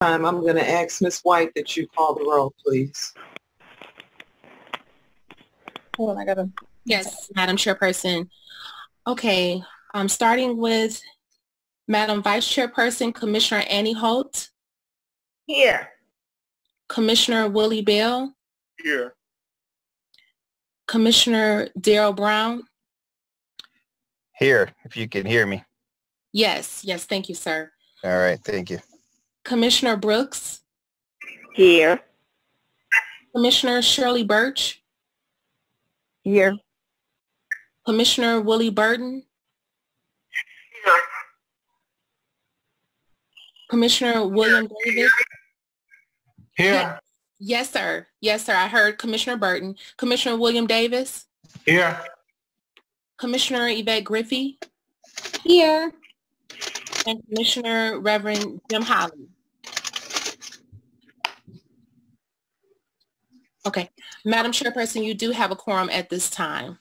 time, I'm going to ask Ms. White that you call the roll, please. Hold on, I gotta. Yes, Madam Chairperson. Okay, starting with Madam Vice Chairperson, Commissioner Annie Holt. Here. Commissioner Willie Bell. Here. Commissioner Darrell Brown. Here, if you can hear me. Yes, thank you, sir. All right, thank you. Commissioner Brooks. Here. Commissioner Shirley Birch. Here. Commissioner Willie Burton. Here. Commissioner William Davis. Here. Yes, sir. I heard Commissioner Burton. Commissioner William Davis. Here. Commissioner Yvette Griffey. Here. And Commissioner Reverend Jim Holly. Okay. Madam Chairperson, you do have a quorum at this time.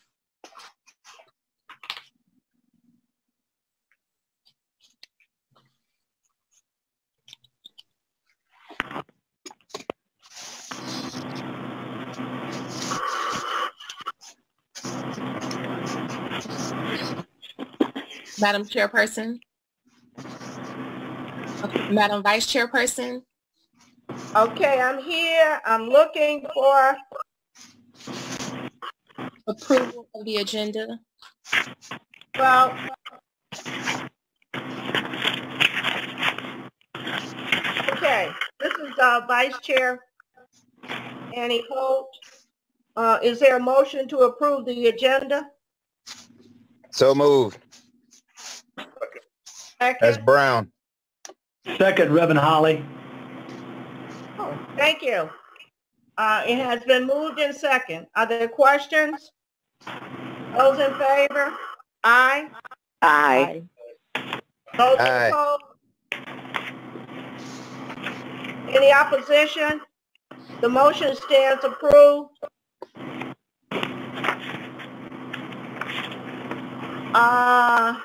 Madam Chairperson. Okay. Madam Vice Chairperson. Okay, I'm here. I'm looking for Approval of the agenda. well. Okay, this is Vice Chair Annie Holt. Is there a motion to approve the agenda? So moved. Second. That's Brown. Second, Reverend Holly. Oh, thank you. It has been moved in second. Are there questions? Those in favor? Aye. Aye. Those Aye. opposed? Any opposition? The motion stands approved. I'm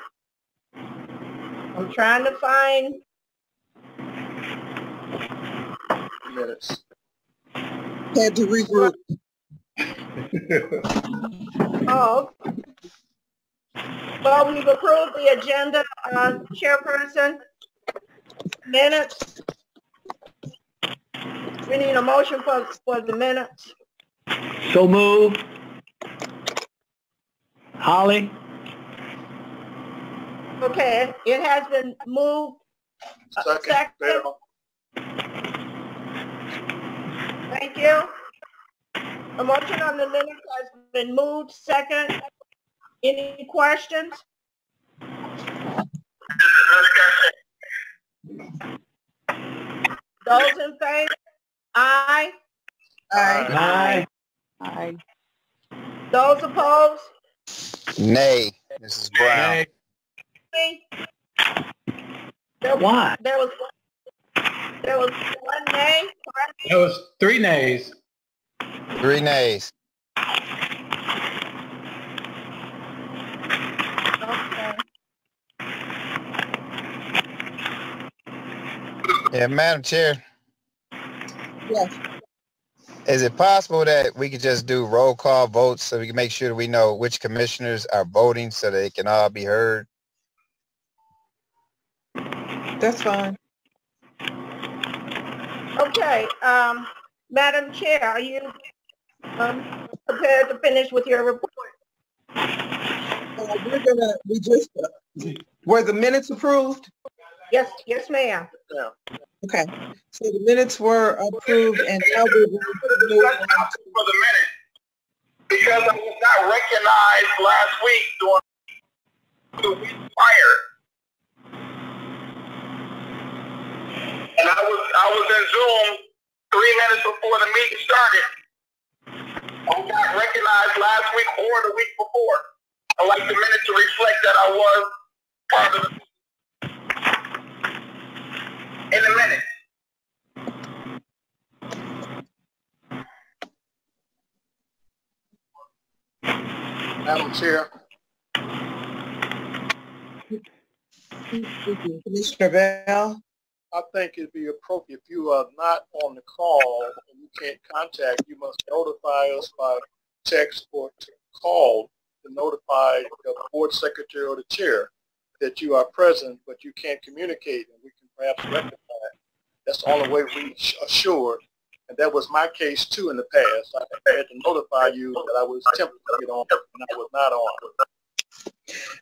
trying to find Minutes. Had to regroup. Oh. Well, we've approved the agenda, Chairperson. Minutes. We need a motion for the minutes. So moved. Holly. Okay, it has been moved. Second. Bell. Thank you. A motion on the minutes has been moved. Second. Any questions? Those in favor? Aye. Aye. Aye. Those opposed? Nay. This is Brown. Why? There was one nay. Correct? There was 3 nays. 3 nays. Okay. Yeah, Madam Chair, Yes. is it possible that we could just do roll call votes so we can make sure that we know which commissioners are voting so they can all be heard? That's fine. Okay, Madam Chair, are you prepared to finish with your report? Were the minutes approved? Yes, ma'am. Okay, so the minutes were approved and now we're going to move on to For the minute, because I was not recognized last week during the week prior. And I was in Zoom 3 minutes before the meeting started. I was not recognized last week or the week before. I'd like the minute to reflect that I was part of the meeting. In a minute. Madam Chair. Commissioner Bell. I think it'd be appropriate if you are not on the call and you can't contact, you must notify us by text or call to notify the board secretary or the chair that you are present, but you can't communicate, and we can perhaps rectify it. That's the only way we assured. And that was my case too in the past. I had to notify you that I was attempting to get on and I was not on.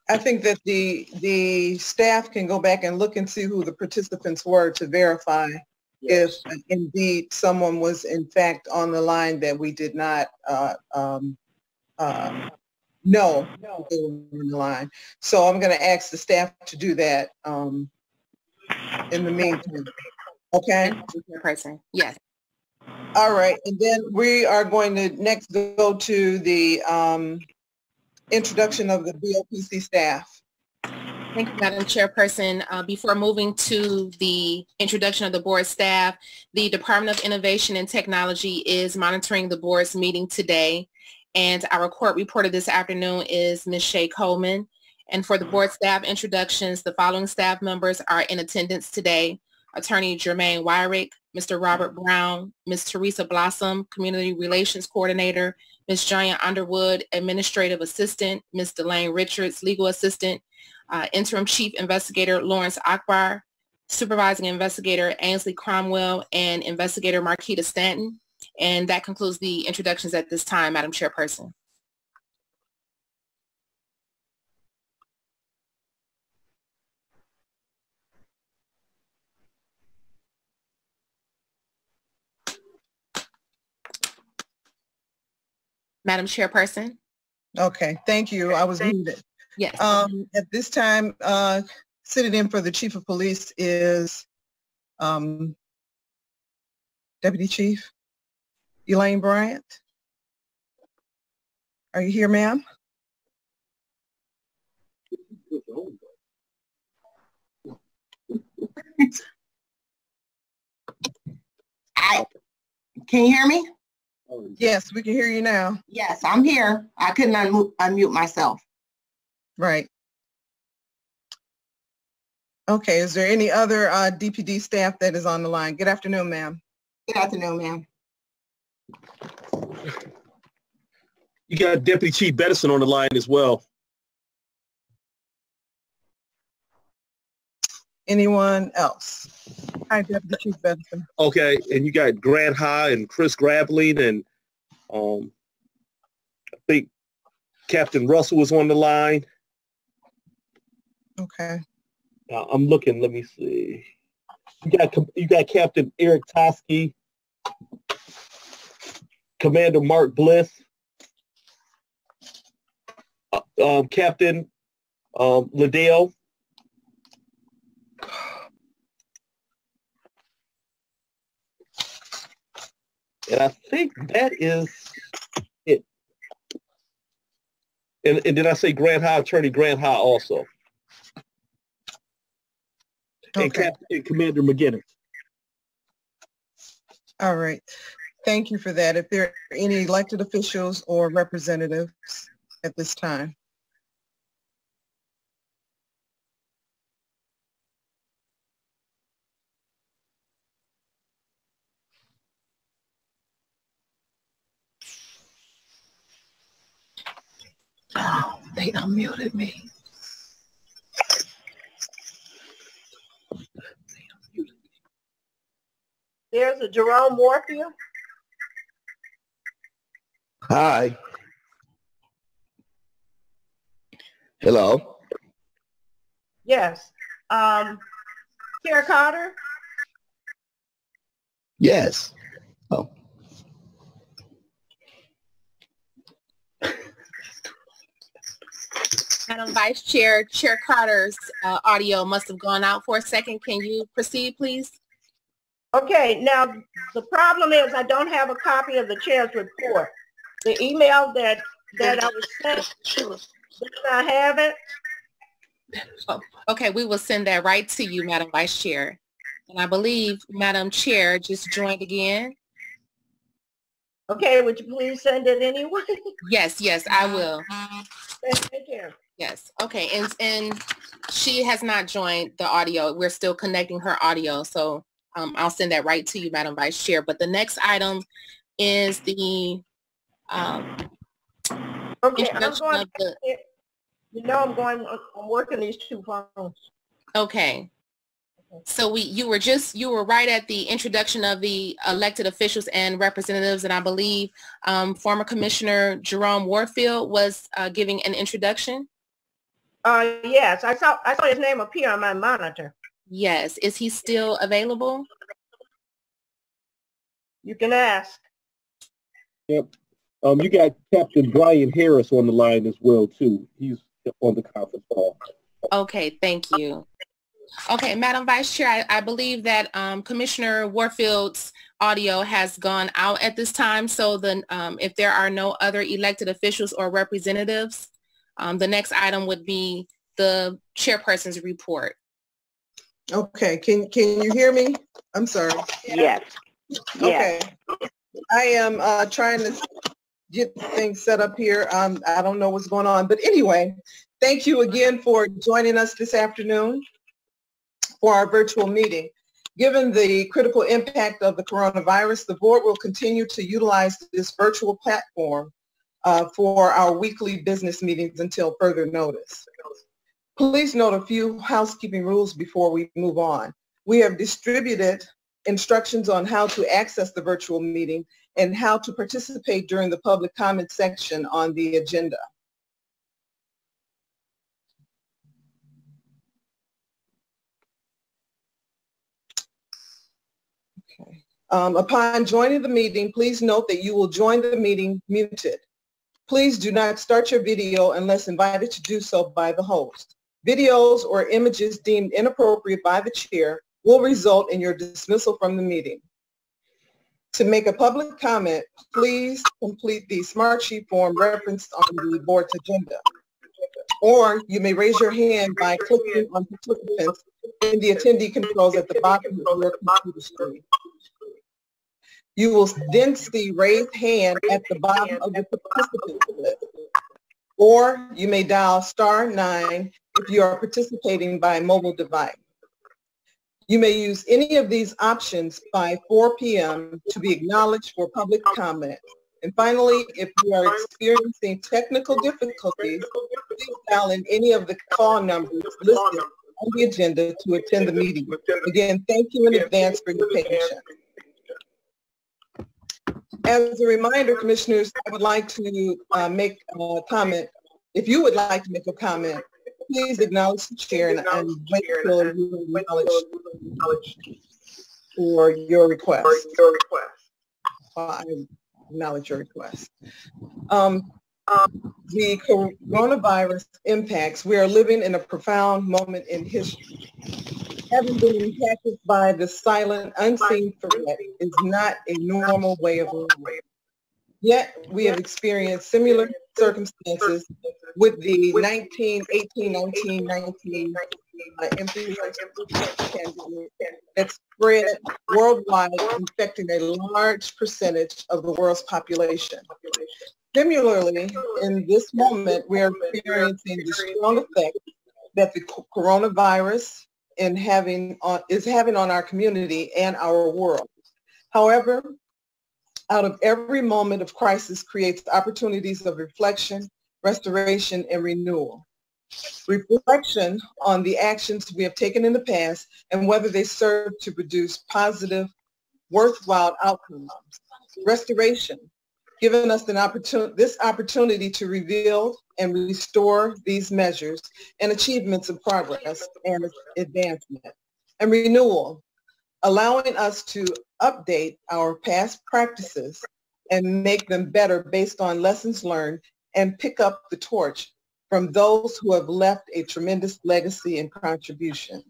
I think that the staff can go back and look and see who the participants were to verify if indeed someone was in fact on the line that we did not know they were on the line. So I'm going to ask the staff to do that in the meantime. Okay? Person. Yes. All right. And then we are going to next go to the introduction of the BOPC staff. Thank you, Madam Chairperson. Before moving to the introduction of the board staff, the Department of Innovation and Technology is monitoring the board's meeting today. And our court reporter this afternoon is Ms. Shay Coleman. And for the board staff introductions, the following staff members are in attendance today: Attorney Jermaine Wyrick, Mr. Robert Brown, Ms. Teresa Blossom, Community Relations Coordinator, Ms. Joanne Underwood, Administrative Assistant, Ms. Delane Richards, Legal Assistant, Interim Chief Investigator Lawrence Akbar, Supervising Investigator Ainsley Cromwell, and Investigator Marquita Stanton. And that concludes the introductions at this time, Madam Chairperson. Madam Chairperson. Okay, thank you. I was muted. Yes. At this time, sitting in for the Chief of Police is Deputy Chief Elaine Bryant. Are you here, ma'am? Can you hear me? Yes, we can hear you now. Yes, I'm here. I couldn't unmute myself. Right. Okay, is there any other DPD staff that is on the line? Good afternoon, ma'am. Good afternoon, ma'am. You got Deputy Chief Bedison on the line as well. Anyone else? Hi, Deputy Chief Bedison. Okay, and you got Grant High and Chris Graveline, and I think Captain Russell was on the line. Okay. I'm looking. Let me see. You got Captain Eric Toski, Commander Mark Bliss, Captain Liddell. And I think that is it. And did I say Grant High, Attorney Grant High also? Okay. And Commander McGinnis. All right. Thank you for that. If there are any elected officials or representatives at this time. Oh, they unmuted me. There's a Jerome Morphew. Hi. Hello. Yes. Kara Carter. Yes. Oh. Madam Vice Chair, Chair Carter's audio must have gone out for a second. Can you proceed, please? Okay, now the problem is I don't have a copy of the chair's report. The email that I was sent, does not have it. Oh, okay, we will send that right to you, Madam Vice Chair. And I believe Madam Chair just joined again. Okay, would you please send it anyway? Yes, I will. Thank you. Yes. Okay. And she has not joined the audio. We're still connecting her audio. So I'll send that right to you, Madam Vice Chair. But the next item is the okay, I'm going. I'm working these two phones. Okay. So you were right at the introduction of the elected officials and representatives, and I believe former Commissioner Jerome Warfield was giving an introduction. Yes, I saw his name appear on my monitor. Yes, is he still available? You can ask. Yep. You got Captain Brian Harris on the line as well too. He's on the conference call. Okay, thank you. Okay, Madam Vice Chair, I believe that Commissioner Warfield's audio has gone out at this time. So then if there are no other elected officials or representatives, the next item would be the chairperson's report. Okay, can you hear me? I'm sorry. Yes. Okay. I am trying to get things set up here. I don't know what's going on, but anyway, thank you again for joining us this afternoon for our virtual meeting. Given the critical impact of the coronavirus, the board will continue to utilize this virtual platform for our weekly business meetings until further notice. Please note a few housekeeping rules before we move on. We have distributed instructions on how to access the virtual meeting and how to participate during the public comment section on the agenda. Okay. Upon joining the meeting, please note that you will join the meeting muted. Please do not start your video unless invited to do so by the host. Videos or images deemed inappropriate by the chair will result in your dismissal from the meeting. To make a public comment, please complete the Smartsheet form referenced on the board's agenda. Or you may raise your hand by clicking on participants in the attendee controls at the bottom of your computer screen. You will then see raised hand at the bottom of the participant list. Or you may dial *9 if you are participating by mobile device. You may use any of these options by 4 p.m. to be acknowledged for public comment. And finally, if you are experiencing technical difficulties, please dial in any of the call numbers listed on the agenda to attend the meeting. Again, thank you in advance for your patience. As a reminder, Commissioners, I would like to make a comment. If you would like to make a comment, please acknowledge the chair and wait till you acknowledge for your request. I acknowledge your request. The coronavirus impacts, we are living in a profound moment in history. Having been impacted by the silent, unseen threat is not a normal way of living. Yet, we have experienced similar circumstances with the 1919 influenza pandemic that spread worldwide, infecting a large percentage of the world's population. Similarly, in this moment, we are experiencing the strong effect that the coronavirus is having on our community and our world. However, out of every moment of crisis creates opportunities of reflection, restoration, and renewal. Reflection on the actions we have taken in the past and whether they serve to produce positive, worthwhile outcomes. Restoration, giving us this opportunity to reveal and restore these measures and achievements of progress and advancement. And renewal, allowing us to update our past practices and make them better based on lessons learned and pick up the torch from those who have left a tremendous legacy and contribution.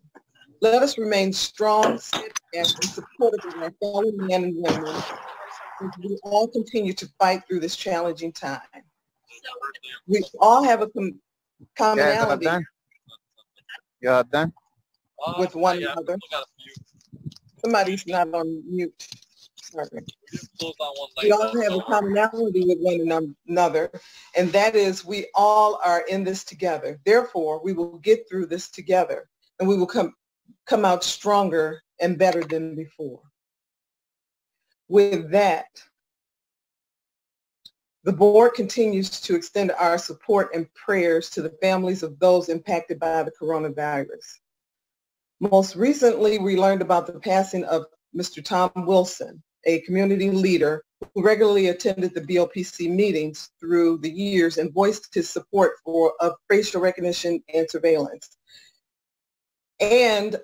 Let us remain strong, steadfast, and supportive of our fellow men and women as we all continue to fight through this challenging time. We all have a commonality with one another. Somebody's not on mute. sorry. We all have a commonality with one another, and that is we all are in this together. Therefore, we will get through this together, and we will come out stronger and better than before. With that, the board continues to extend our support and prayers to the families of those impacted by the coronavirus. Most recently, we learned about the passing of Mr. Tom Wilson, a community leader who regularly attended the BOPC meetings through the years and voiced his support of facial recognition and surveillance. And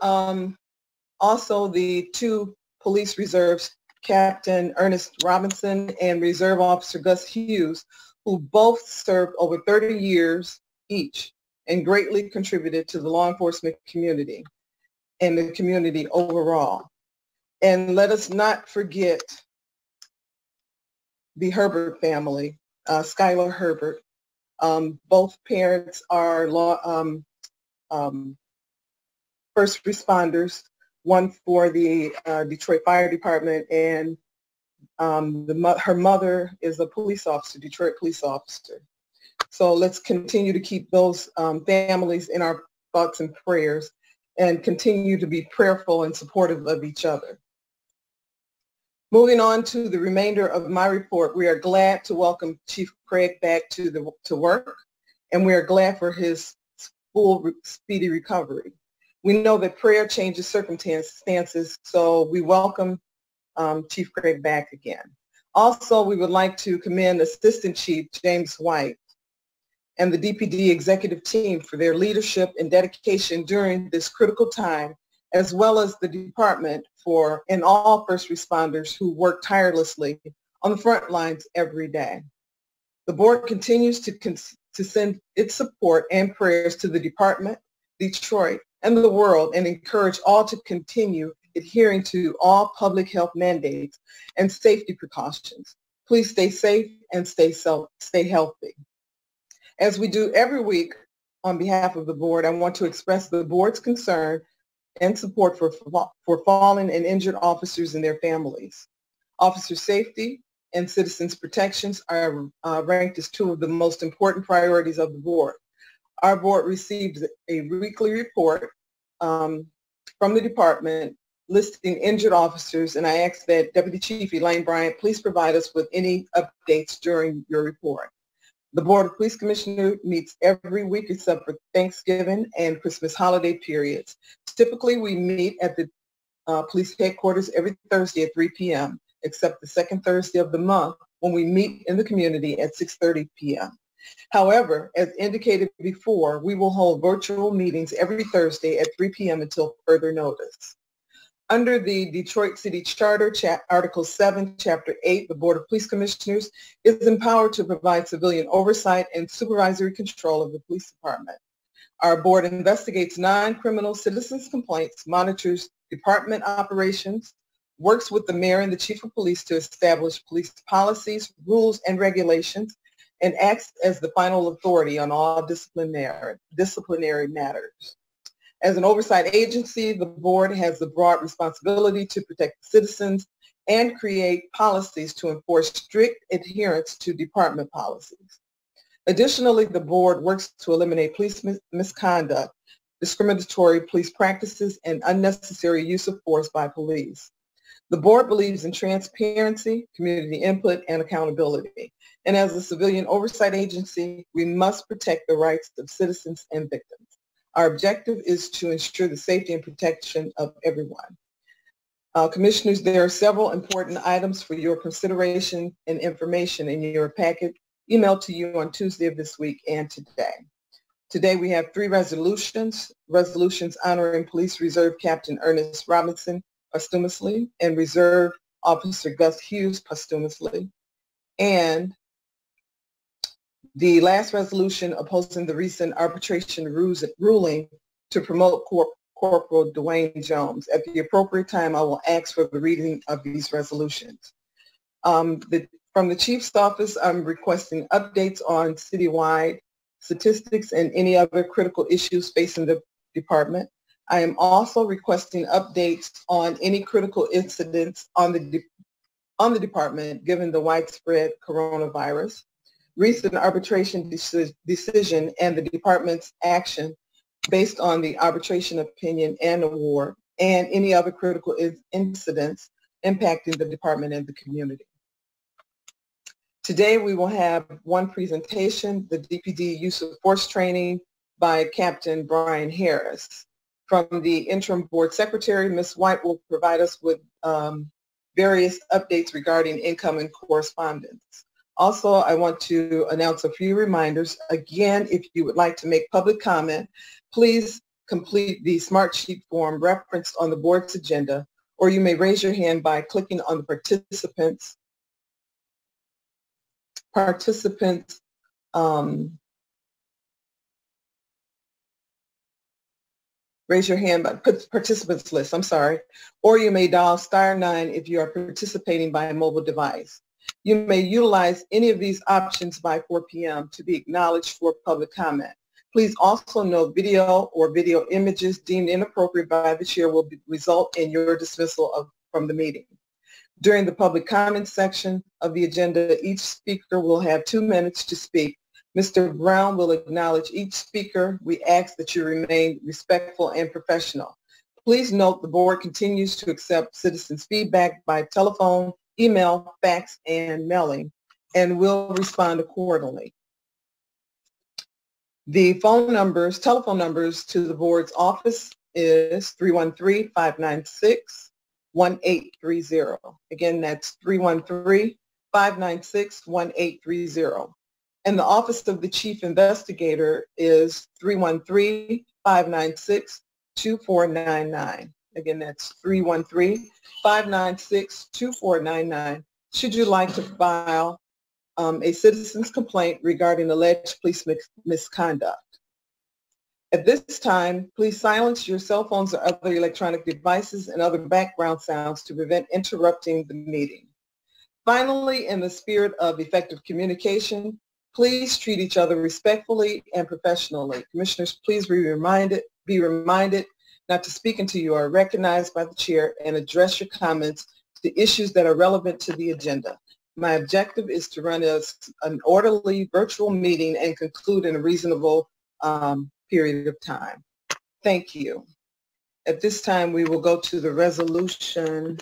also the two police reserves, Captain Ernest Robinson and Reserve Officer Gus Hughes, who both served over 30 years each and greatly contributed to the law enforcement community and the community overall. And let us not forget the Herbert family, Skylar Herbert. Both parents are first responders, one for the Detroit Fire Department, and her mother is a police officer, Detroit police officer. So let's continue to keep those families in our thoughts and prayers and continue to be prayerful and supportive of each other. Moving on to the remainder of my report, we are glad to welcome Chief Craig back to work, and we are glad for his full speedy recovery. We know that prayer changes circumstances, so we welcome Chief Craig back again. Also, we would like to commend Assistant Chief James White and the DPD executive team for their leadership and dedication during this critical time, as well as the department and all first responders who work tirelessly on the front lines every day. The board continues to send its support and prayers to the department, Detroit, and the world, and encourage all to continue adhering to all public health mandates and safety precautions. Please stay safe and stay healthy. As we do every week on behalf of the board, I want to express the board's concern and support for fallen and injured officers and their families. Officer safety and citizens' protections are ranked as two of the most important priorities of the board. Our board receives a weekly report from the department listing injured officers, and I ask that Deputy Chief Elaine Bryant please provide us with any updates during your report. The Board of Police Commissioners meets every week except for Thanksgiving and Christmas holiday periods. Typically, we meet at the police headquarters every Thursday at 3 p.m., except the second Thursday of the month when we meet in the community at 6:30 p.m. However, as indicated before, we will hold virtual meetings every Thursday at 3 p.m. until further notice. Under the Detroit City Charter, Article 7, Chapter 8, the Board of Police Commissioners is empowered to provide civilian oversight and supervisory control of the police department. Our board investigates non-criminal citizens' complaints, monitors department operations, works with the mayor and the chief of police to establish police policies, rules, and regulations, and acts as the final authority on all disciplinary matters. As an oversight agency, the board has the broad responsibility to protect citizens and create policies to enforce strict adherence to department policies. Additionally, the board works to eliminate police misconduct, discriminatory police practices, and unnecessary use of force by police. The board believes in transparency, community input, and accountability. And as a civilian oversight agency, we must protect the rights of citizens and victims. Our objective is to ensure the safety and protection of everyone. Commissioners, there are several important items for your consideration and information in your packet emailed to you on Tuesday of this week and today. Today we have 3 resolutions honoring Police Reserve Captain Ernest Robinson posthumously and Reserve Officer Gus Hughes posthumously, and the last resolution opposing the recent arbitration ruling to promote Corporal Dewayne Jones. At the appropriate time, I will ask for the reading of these resolutions. From the Chief's office, I'm requesting updates on citywide statistics and any other critical issues facing the department. I am also requesting updates on any critical incidents on the on the department given the widespread coronavirus, recent arbitration decision and the department's action based on the arbitration opinion and award, and any other critical incidents impacting the department and the community. Today we will have one presentation, the DPD Use of Force Training by Captain Brian Harris. From the Interim Board Secretary, Ms. White will provide us with various updates regarding incoming correspondence. Also, I want to announce a few reminders. Again, if you would like to make public comment, please complete the Smart Sheet form referenced on the board's agenda, or you may raise your hand by clicking on the participants raise your hand by participants list, I'm sorry, or you may dial *9 if you are participating by a mobile device. You may utilize any of these options by 4 p.m. to be acknowledged for public comment. Please also note video or video images deemed inappropriate by the chair will result in your dismissal from the meeting. During the public comment section of the agenda, each speaker will have 2 minutes to speak. Mr. Brown will acknowledge each speaker. We ask that you remain respectful and professional. Please note the board continues to accept citizens' feedback by telephone, email, fax, and mailing, and will respond accordingly. The telephone numbers to the board's office is 313-596-1830. Again, that's 313-596-1830. And the Office of the Chief Investigator is 313-596-2499. Again, that's 313-596-2499. Should you like to file a citizen's complaint regarding alleged police misconduct. At this time, please silence your cell phones or other electronic devices and other background sounds to prevent interrupting the meeting. Finally, in the spirit of effective communication, please treat each other respectfully and professionally. Commissioners, please be reminded not to speak until you are recognized by the chair and address your comments to issues that are relevant to the agenda. My objective is to run an orderly virtual meeting and conclude in a reasonable period of time. Thank you. At this time, we will go to the resolution.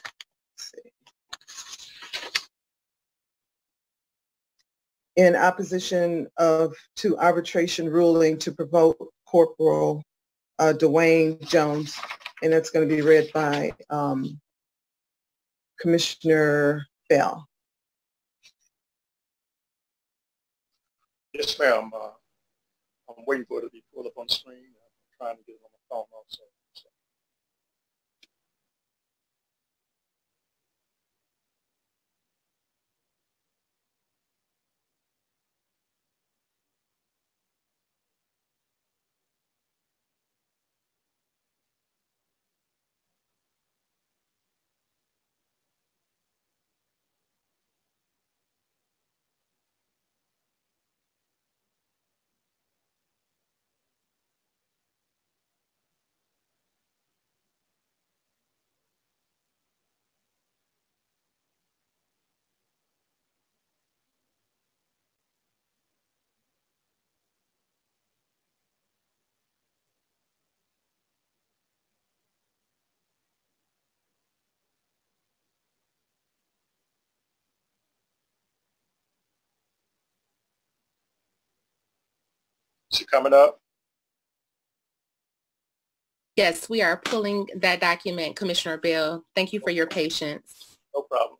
In opposition to arbitration ruling to promote Corporal Dewayne Jones, and that's going to be read by Commissioner Bell. Yes, ma'am. I'm waiting for it to be pulled up on the screen. I'm trying to get it on the phone also. So. Is it coming up? Yes, we are pulling that document, Commissioner Bell. Thank you for your patience. No problem.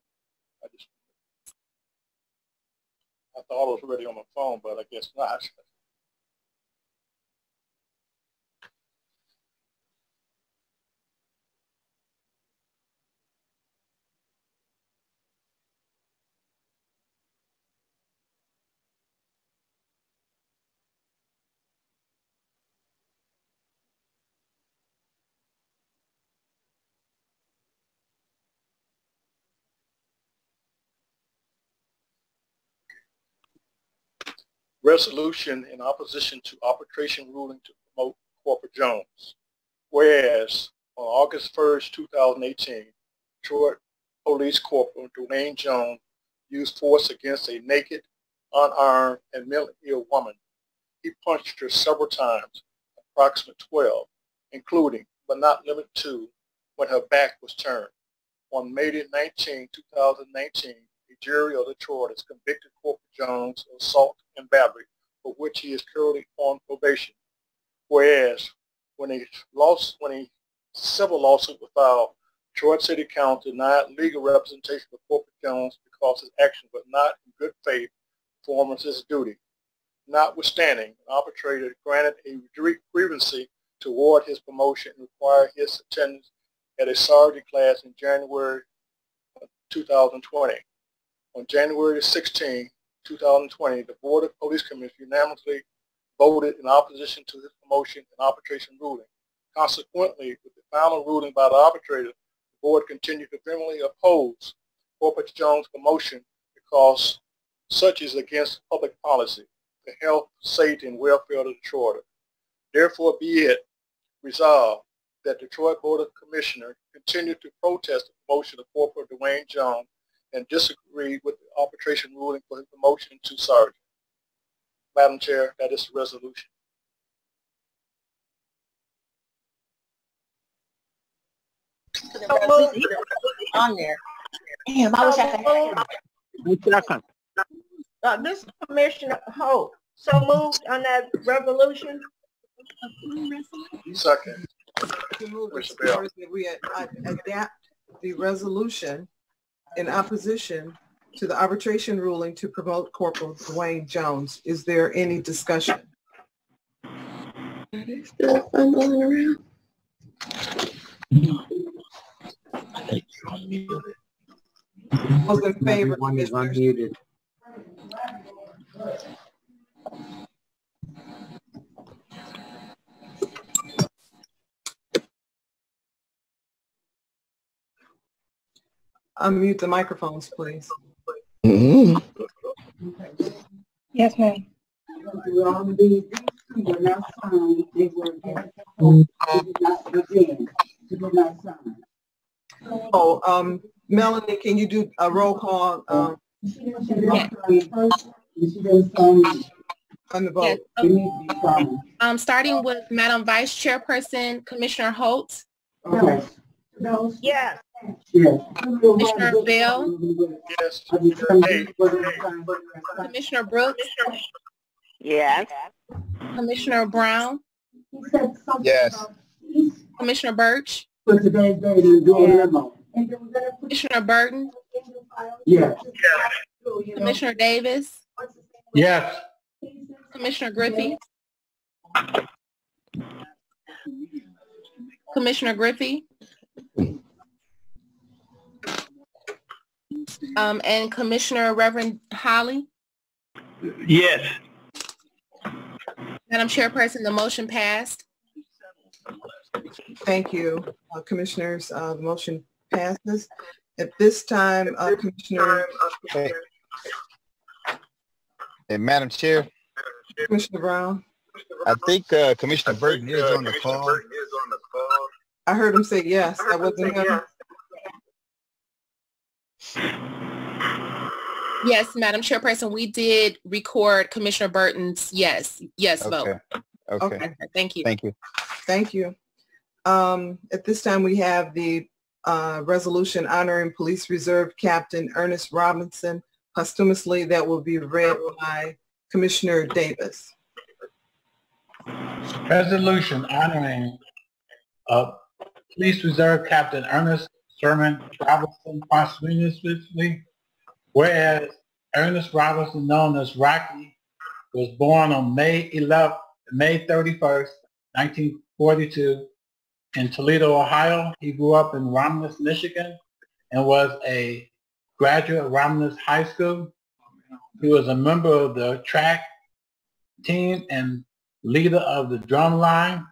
I thought it was already on the phone, but I guess not. Resolution in opposition to arbitration ruling to promote Corporal Jones. Whereas on August 1st, 2018, short Police Corporal Dewayne Jones used force against a naked, unarmed, and mentally ill woman. He punched her several times, approximately 12, including, but not limited to, when her back was turned. On May 19, 2019, a jury of Detroit has convicted Corporal Jones of assault and battery, for which he is currently on probation. Whereas, when a civil lawsuit was filed, Detroit City Council denied legal representation for Corporal Jones because his actions were not in good faith performance his duty. Notwithstanding, an arbitrator granted a grievance toward his promotion and required his attendance at a sergeant class in January 2020. On January 16, 2020, the Board of Police Commissioners unanimously voted in opposition to his promotion and arbitration ruling. Consequently, with the final ruling by the arbitrator, the board continued to vehemently oppose Corporal Jones' promotion because such is against public policy, the health, safety, and welfare of the Detroiters. Therefore, be it resolved that Detroit Board of Commissioners continue to protest the promotion of Corporal Dewayne Jones and disagree with the arbitration ruling for his promotion to sergeant. Madam Chair, that is the resolution. On there. Damn, I wish I could. This is Commissioner Holt. So moved on that resolution. Second. We adapt the resolution in opposition to the arbitration ruling to promote Corporal Dewayne Jones. Is there any discussion? Are they still fumbling around? I think you're unmuted. Those in favor? Everyone is unmuted. Unmute the microphones, please. Mm-hmm. Yes, ma'am. Oh, Melanie, can you do a roll call on the vote? Yes. Starting with Madam Vice Chairperson, Commissioner Holt. Okay. Yes. Commissioner Bell. Yes. Commissioner Brooks. Yes. Commissioner Brown. Yes. Commissioner Birch. Commissioner Commissioner Burton. Yes. Commissioner Davis. Yes. Commissioner Griffey. Commissioner Griffey. And Commissioner Reverend Holly. Yes. Madam Chairperson, the motion passed. Thank you, commissioners. The motion passes. At this time, Commissioner. Hey, Madam Chair. Commissioner Brown. I think Commissioner Burton is on the call. I heard him say yes. That wasn't him. Yes, Madam Chairperson, we did record Commissioner Burton's yes vote. Okay. Thank you. Thank you. Thank you. At this time, we have the resolution honoring Police Reserve Captain Ernest Robinson posthumously that will be read by Commissioner Davis. Resolution honoring Police Reserve Captain Ernest Sherman Robinson posthumously. Whereas Ernest Robinson, known as Rocky, was born on May 31st, 1942 in Toledo, Ohio. He grew up in Romulus, Michigan, and was a graduate of Romulus High School. He was a member of the track team and leader of the drum line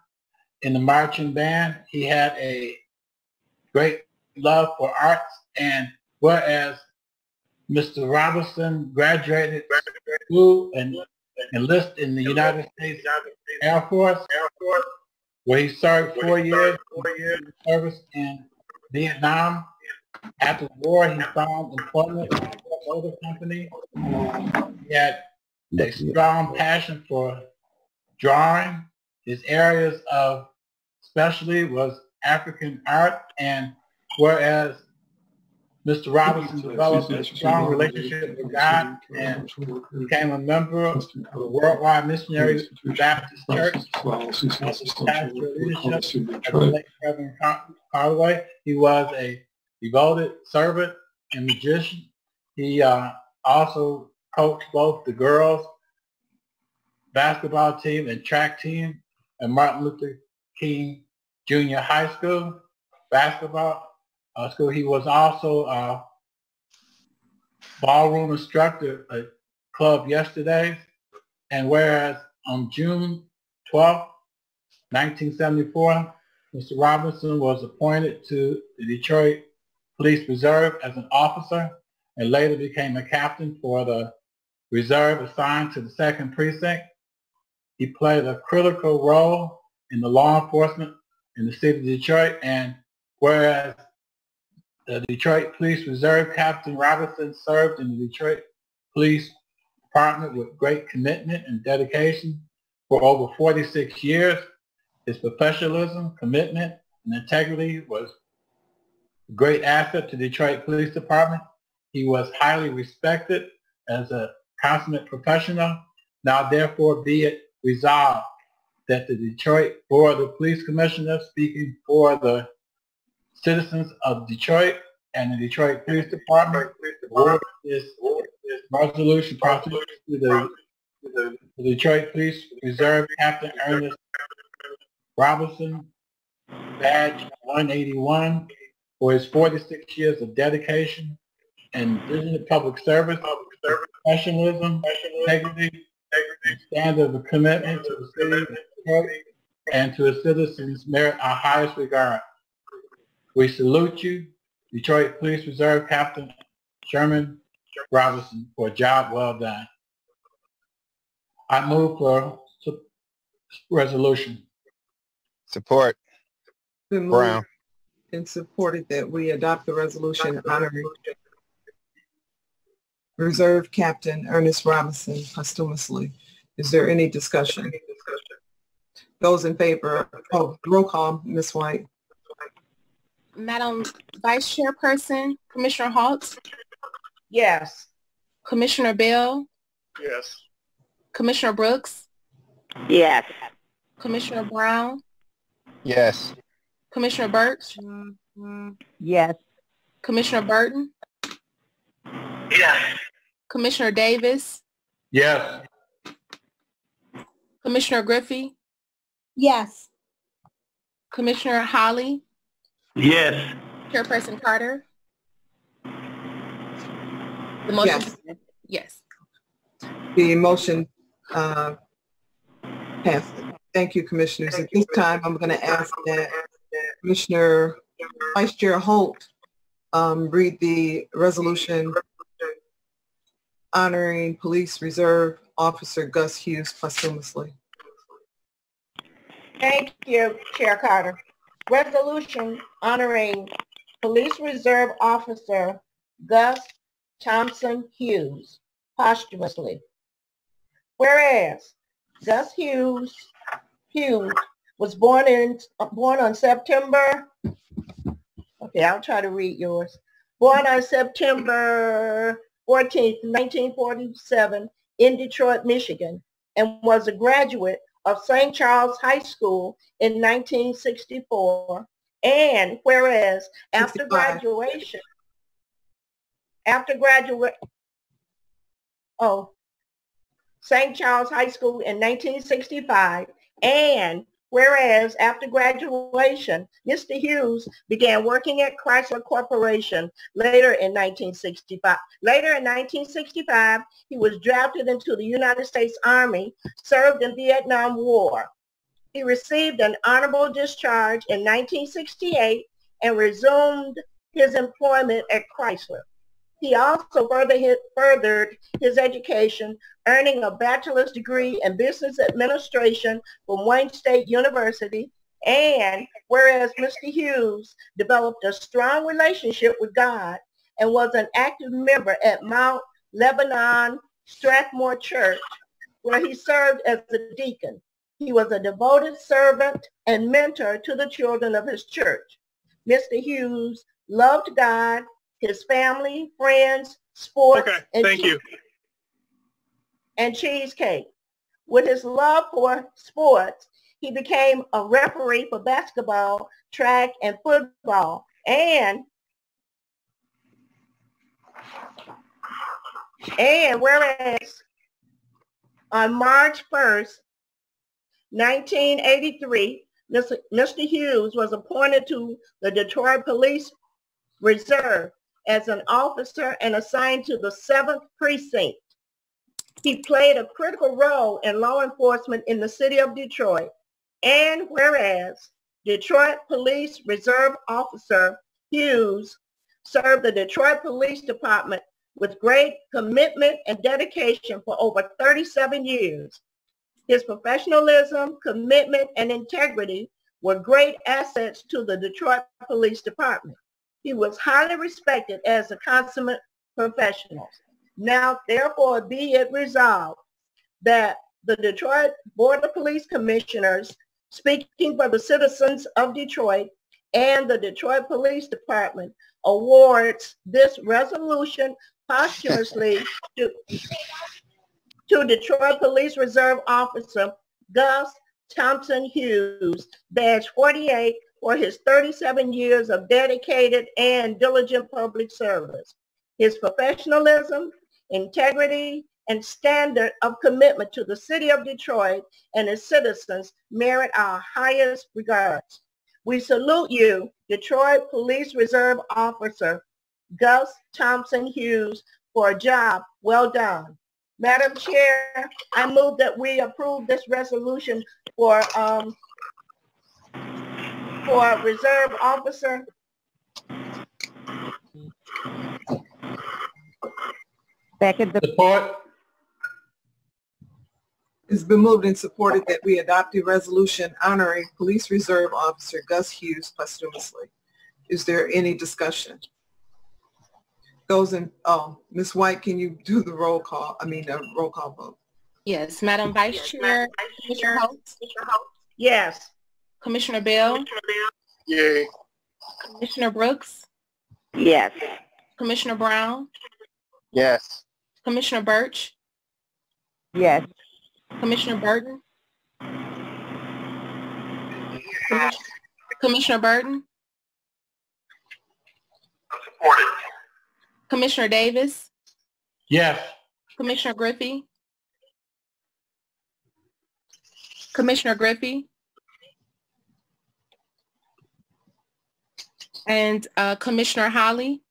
in the marching band. He had a great love for arts, and whereas Mr. Robinson graduated school and enlisted in the United States Air Force, where he served 4 years in service in Vietnam. After the war, he found employment with a motor company. He had a strong passion for drawing. His areas of specialty was African art, and whereas Mr. Robinson developed a strong relationship with God and became a member of the Worldwide Missionary Baptist Church. Under leadership of the late Reverend Calloway, he was a devoted servant and magician. He also coached both the girls basketball team and track team at Martin Luther King Junior High School basketball school. He was also a ballroom instructor at Club Yesterdays. And whereas on June 12, 1974, Mr. Robinson was appointed to the Detroit Police Reserve as an officer and later became a captain for the reserve assigned to the 2nd Precinct. He played a critical role in the law enforcement in the city of Detroit, and whereas the Detroit Police Reserve, Captain Robinson served in the Detroit Police Department with great commitment and dedication for over 46 years. His professionalism, commitment, and integrity was a great asset to the Detroit Police Department. He was highly respected as a consummate professional. Now therefore be it resolved that the Detroit Board of Police Commissioners, speaking for the citizens of Detroit and the Detroit Police Department, award this resolution prosecuted to the Detroit Police Reserve Captain Ernest Robinson, badge 181, for his 46 years of dedication and vision of public service, professionalism, integrity, standard of commitment to the city of Detroit and to its citizens merit our highest regard. We salute you, Detroit Police Reserve Captain Sherman Robinson, for a job well done. I move for resolution. Support. Been moved Brown. and supported that we adopt the resolution honoring Reserve Captain Ernest Robinson posthumously. Is there any discussion? Those in favor, roll call, Ms. White. Madam Vice Chairperson, Commissioner Halt, Yes. Commissioner Bell, Yes. Commissioner Brooks, Yes. Commissioner Brown, Yes. Commissioner Birch, Yes. Commissioner Burton, Yes. Commissioner Davis, Yes. Commissioner Griffey, Yes. Commissioner Holly, Yes. Chairperson Carter. The motion, yes. The motion passed. Thank you, Commissioners. At this time, I'm going to ask that Commissioner Vice Chair Holt read the resolution honoring Police Reserve Officer Gus Hughes posthumously. Thank you, Chair Carter. Resolution honoring Police Reserve Officer Gus Thompson Hughes posthumously. Whereas Gus Hughes was born on September, okay, I'll try to read yours. Born on September 14th, 1947 in Detroit, Michigan, and was a graduate of St. Charles High School in 1964. And whereas after 65. graduation, St. Charles High School in 1965, and whereas after graduation, Mr. Hughes began working at Chrysler Corporation later in 1965. Later in 1965, he was drafted into the United States Army, served in the Vietnam War. He received an honorable discharge in 1968 and resumed his employment at Chrysler. He also furthered his education, earning a bachelor's degree in business administration from Wayne State University And whereas Mr. Hughes developed a strong relationship with God and was an active member at Mount Lebanon Strathmore Church, where he served as a deacon. He was a devoted servant and mentor to the children of his church. Mr. Hughes loved God, his family, friends, sports, and cheesecake. With his love for sports, he became a referee for basketball, track, and football. And whereas on March 1st, 1983, Mr. Hughes was appointed to the Detroit Police Reserve as an officer and assigned to the 7th Precinct. He played a critical role in law enforcement in the city of Detroit. And whereas Detroit Police Reserve Officer Hughes served the Detroit Police Department with great commitment and dedication for over 37 years. His professionalism, commitment, and integrity were great assets to the Detroit Police Department. He was highly respected as a consummate professional. Now, therefore, be it resolved that the Detroit Board of Police Commissioners, speaking for the citizens of Detroit and the Detroit Police Department, awards this resolution posthumously to Detroit Police Reserve Officer Gus Thompson Hughes, badge 48, for his 37 years of dedicated and diligent public service. His professionalism, integrity, and standard of commitment to the city of Detroit and its citizens merit our highest regards. We salute you, Detroit Police Reserve Officer Gus Thompson Hughes, for a job well done. Madam Chair, I move that we approve this resolution for Reserve Officer. Second. Support. It's been moved and supported that we adopt a resolution honoring Police Reserve Officer Gus Hughes posthumously. Is there any discussion? Ms. White, can you do the roll call vote? Yes, Madam Vice Chair, Commissioner Holtz? Yes. Commissioner Bell? Yay. Commissioner Brooks? Yes. Commissioner Brown? Yes. Commissioner Birch? Yes. Commissioner Burton? Commissioner Burton? Supported. Commissioner Davis? Yes. Commissioner Griffey? Commissioner Griffey? And Commissioner Holly?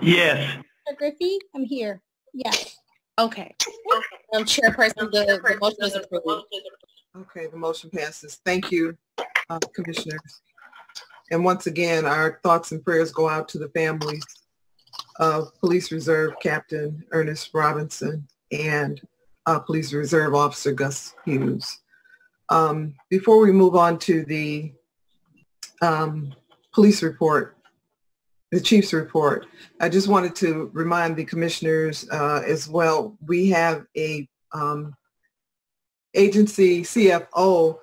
Yes. Commissioner Griffey, I'm here. Yes. Okay. Chairperson, the motion is approved. Okay, the motion passes. Thank you, commissioners. And once again, our thoughts and prayers go out to the families of Police Reserve Captain Ernest Robinson and Police Reserve Officer Gus Hughes. Before we move on to the police report, the chief's report, I just wanted to remind the commissioners as well, we have a agency CFO,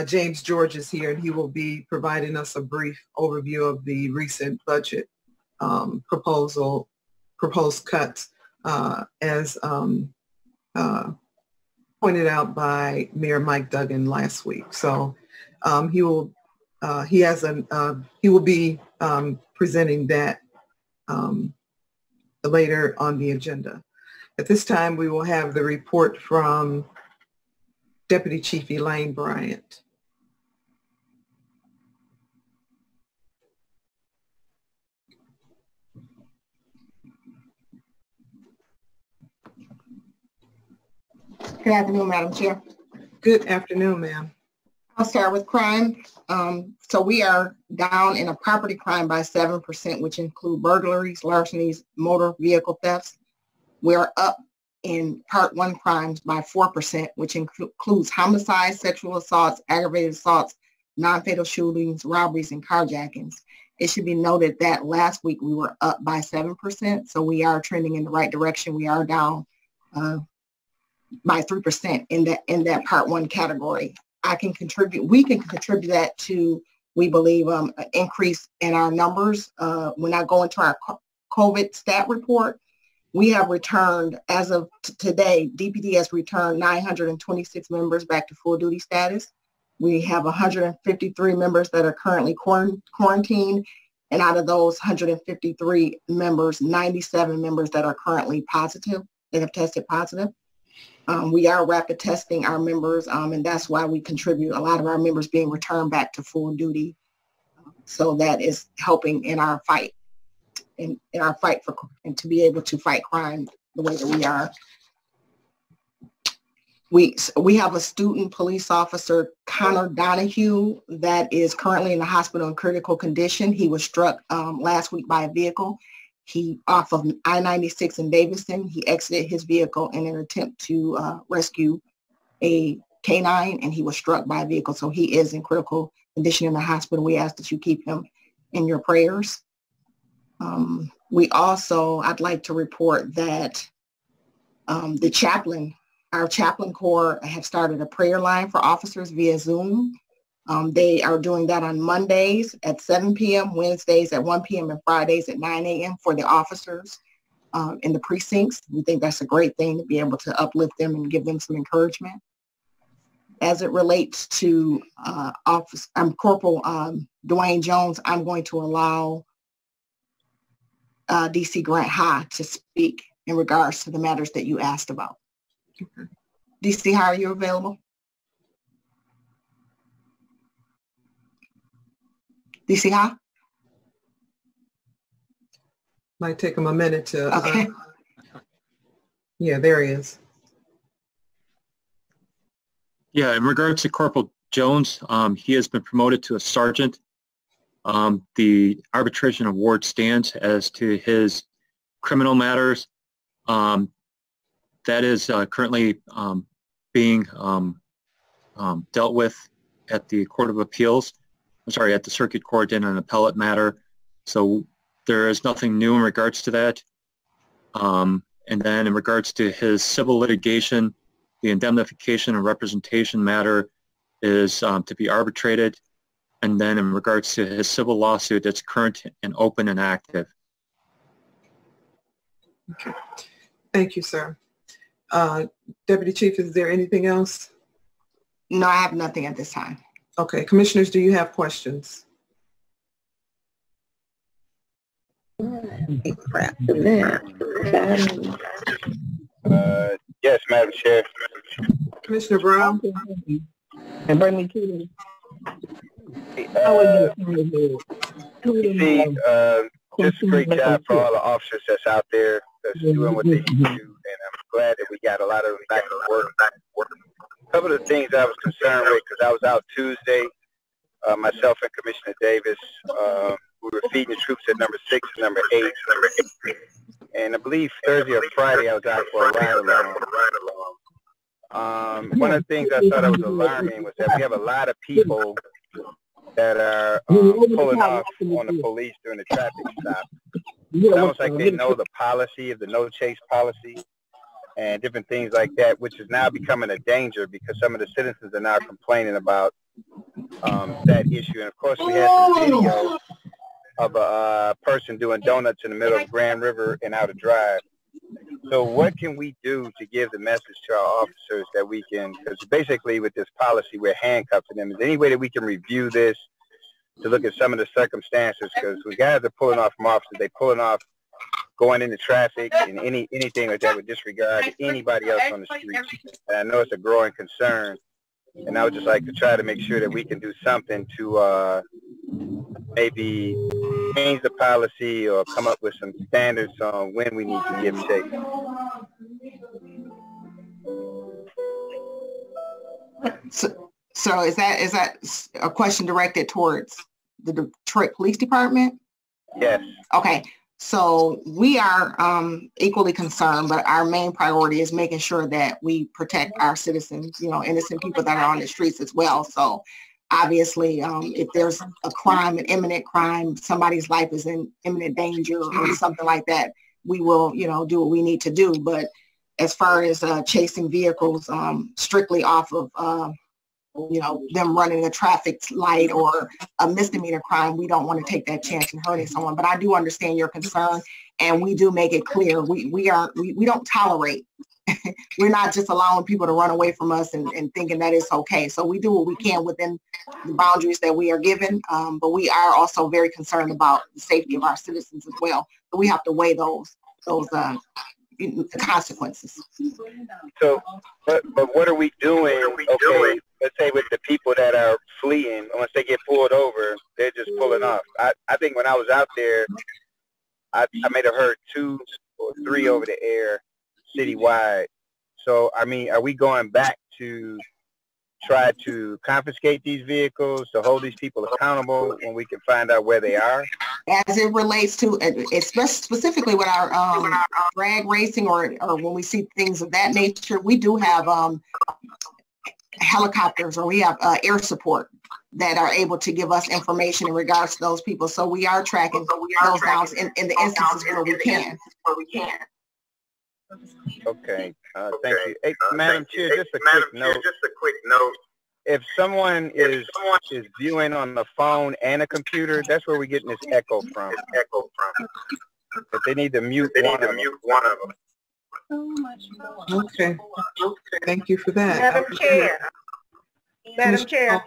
James George is here, and he will be providing us a brief overview of the recent budget proposed cuts as pointed out by Mayor Mike Duggan last week. So he will be presenting that later on the agenda. At this time, we will have the report from Deputy Chief Elaine Bryant. Good afternoon, Madam Chair. Good afternoon, ma'am. I'll start with crime. So we are down in a property crime by 7%, which include burglaries, larcenies, motor vehicle thefts. We're up in Part 1 crimes by 4%, which includes homicides, sexual assaults, aggravated assaults, non-fatal shootings, robberies, and carjackings. It should be noted that last week we were up by 7%, so we are trending in the right direction. We are down by 3% in that Part 1 category. We can contribute that to, we believe, an increase in our numbers. When I go into our COVID stat report, we have returned, as of today, DPD has returned 926 members back to full duty status. We have 153 members that are currently quarantined, and out of those 153 members, 97 members that are currently positive, that have tested positive. We are rapid testing our members, and that's why we contribute a lot of our members being returned back to full duty. So that is helping in our fight, in our fight for, and to be able to fight crime the way that we are. We have a student police officer, Connor Donahue, that is currently in the hospital in critical condition. He was struck last week by a vehicle. He, off of I-96 in Davidson, he exited his vehicle in an attempt to rescue a canine, and he was struck by a vehicle. So he is in critical condition in the hospital. We ask that you keep him in your prayers. I'd like to report that the chaplain, our chaplain corps, have started a prayer line for officers via Zoom. They are doing that on Mondays at 7 p.m., Wednesdays at 1 p.m., and Fridays at 9 a.m. for the officers in the precincts. We think that's a great thing to be able to uplift them and give them some encouragement. As it relates to Corporal Dewayne Jones, I'm going to allow DC Grant High to speak in regards to the matters that you asked about. DC High, are you available? DC High? Might take him a minute to, okay. Yeah, there he is. Yeah, in regards to Corporal Jones, he has been promoted to a sergeant. The arbitration award stands as to his criminal matters. That is currently being dealt with at the Court of Appeals. I'm sorry, at the Circuit Court in an appellate matter. So there is nothing new in regards to that. And then in regards to his civil litigation, the indemnification and representation matter is to be arbitrated. And then in regards to his civil lawsuit, it's current and open and active. Okay. Thank you, sir. Deputy Chief, is there anything else? No, I have nothing at this time. Okay. Commissioners, do you have questions? Yes, Madam Chair. Commissioner Brown? And bring me to just a great job for all the officers that's out there that's doing what they need to do, and I'm glad that we got a lot of them back to work. A couple of the things I was concerned with, because I was out Tuesday, myself and Commissioner Davis, we were feeding the troops at number 6 and number 8, and I believe Thursday or Friday I was out for a ride-along. One of the things I thought that was alarming was that we have a lot of people that are pulling off on the police during the traffic stop. It's almost like they know the policy of the no chase policy and different things like that, which is now becoming a danger because some of the citizens are now complaining about that issue. And of course, we had some video of a person doing donuts in the middle of Grand River and Outer Drive. So what can we do to give the message to our officers that we can, because basically with this policy, we're handcuffing them. Is there any way that we can review this to look at some of the circumstances? Because we guys are pulling off from officers. They're pulling off going into traffic and anything like that with disregard to anybody else on the street. And I know it's a growing concern. And I would just like to try to make sure that we can do something to maybe change the policy or come up with some standards on when we need to give chase. So is that a question directed towards the Detroit Police Department? Yes. Okay. So we are equally concerned, but our main priority is making sure that we protect our citizens, you know, innocent people that are on the streets as well. So Obviously, if there's a crime, an imminent crime, somebody's life is in imminent danger or something like that, we will, do what we need to do. But as far as chasing vehicles strictly off of, them running a traffic light or a misdemeanor crime, we don't want to take that chance in hurting someone. But I do understand your concern, and we do make it clear we don't tolerate. We're not just allowing people to run away from us and thinking that it's okay. So we do what we can within the boundaries that we are given, but we are also very concerned about the safety of our citizens as well. So we have to weigh those consequences. So, but what are we doing? Okay, let's say with the people that are fleeing, once they get pulled over, they're just pulling off. I think when I was out there, I may have heard 2 or 3 over the air citywide. So, I mean, are we going back to try to confiscate these vehicles, to hold these people accountable when we can find out where they are? As it relates to, specifically with our drag racing or when we see things of that nature, we do have helicopters, or we have air support that are able to give us information in regards to those people. So we are tracking those down in the instances where we can. Okay, thank you. Hey, Madam Chair, just a quick note. If someone is viewing on the phone and a computer, that's where we're getting this echo from. But they need to mute one of them. Okay. Thank you for that. Madam Chair.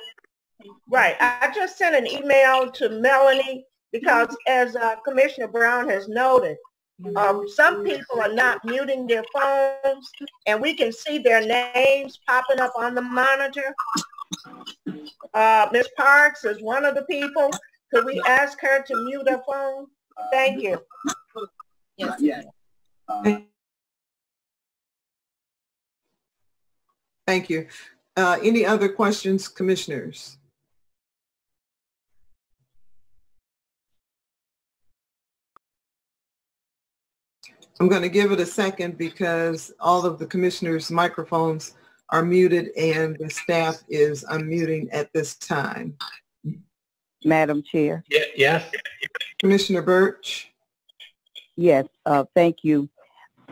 Right. I just sent an email to Melanie because, as Commissioner Brown has noted, some people are not muting their phones, and we can see their names popping up on the monitor. Ms. Parks is one of the people. Could we ask her to mute her phone? Thank you. Yes. Thank you. Any other questions, commissioners? I'm going to give it a second because all of the commissioners' microphones are muted and the staff is unmuting at this time. Madam Chair. Yes. Commissioner Birch. Yes, thank you.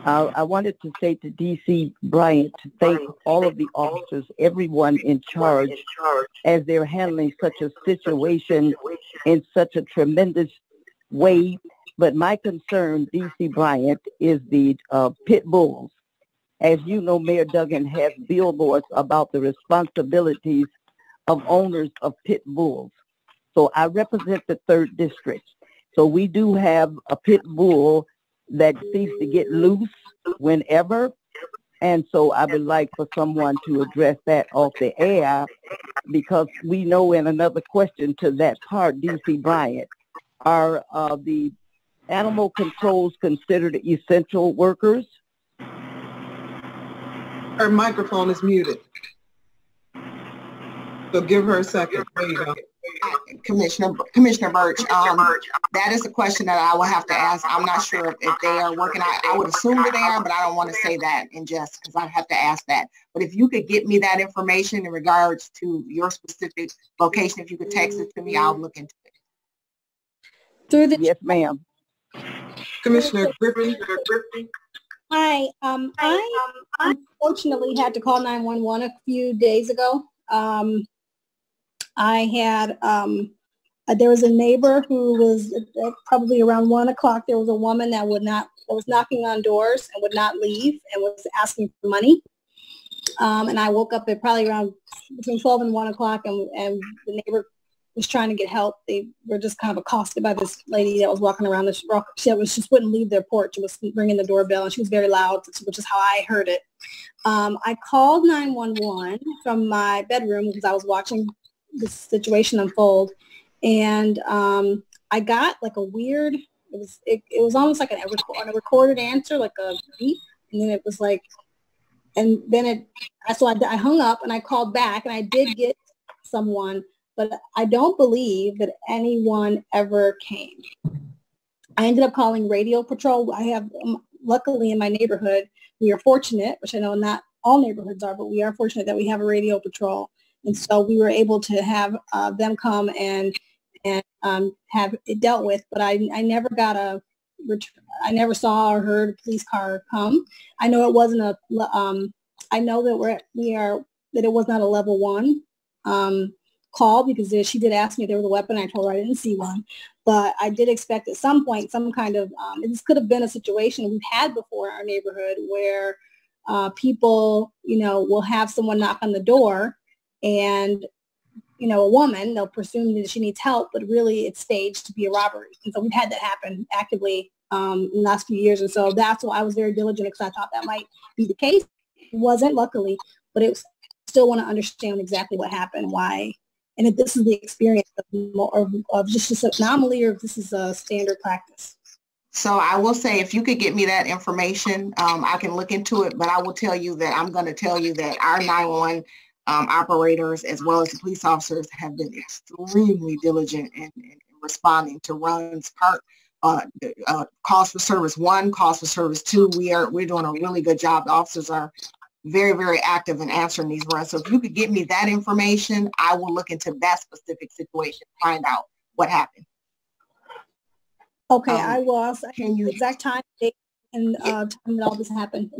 I wanted to say to D.C. Bryant to thank all of the officers, everyone in charge, as they're handling such a situation in such a tremendous way. But my concern, D.C. Bryant, is the pit bulls. As you know, Mayor Duggan has billboards about the responsibilities of owners of pit bulls. So I represent the 3rd District. So we do have a pit bull that seems to get loose whenever. And so I would like for someone to address that off the air, because we know, in another question to that part, D.C. Bryant, are the animal controls considered essential workers? Her microphone is muted. So give her a second. There you go. Commissioner Birch, that is a question that I will have to ask. I'm not sure if they are working. I would assume that they are, but I don't want to say that in jest because I have to ask that. But if you could get me that information in regards to your specific location, if you could text it to me, I'll look into it. Yes, ma'am. Commissioner Griffin. Hi. I unfortunately had to call 911 a few days ago. I had, there was a neighbor who was probably around 1 o'clock. There was a woman that was knocking on doors and would not leave and was asking for money. And I woke up at probably around between 12 and 1 o'clock, and the neighbor was trying to get help. They were just kind of accosted by this lady that was walking around this rock. She just wouldn't leave their porch and was ringing the doorbell, and she was very loud, which is how I heard it. I called 911 from my bedroom because I was watching this situation unfold, and I got like a weird, it was almost like a recorded answer, like a beep, and then it was like, and then so I hung up and I called back, and I did get someone, but I don't believe that anyone ever came. I ended up calling Radio Patrol. I have, luckily in my neighborhood, we are fortunate, which I know not all neighborhoods are, but we are fortunate that we have a Radio Patrol. And so we were able to have them come and have it dealt with. But I never got I never saw or heard a police car come. I know it wasn't I know that that it was not a level 1 call, because she did ask me if there was a weapon. I told her I didn't see one, but I did expect at some point some kind of, this could have been a situation we've had before in our neighborhood where people, will have someone knock on the door and, a woman, they'll presume that she needs help, but really it's staged to be a robbery. And so we've had that happen actively in the last few years. And so that's why I was very diligent, because I thought that might be the case. It wasn't, luckily, but it was, still want to understand exactly what happened, why, and if this is the experience of just an anomaly, or if this is a standard practice. So I will say, if you could get me that information, I can look into it, but I will tell you that I'm going to tell you that our 911 operators, as well as the police officers, have been extremely diligent in responding to runs, calls for service 1, calls for service 2. We're doing a really good job. The officers are very, very active in answering these runs. So if you could get me that information, I will look into that specific situation, find out what happened. Okay, I will also can you exact time, date, and time that all this happened,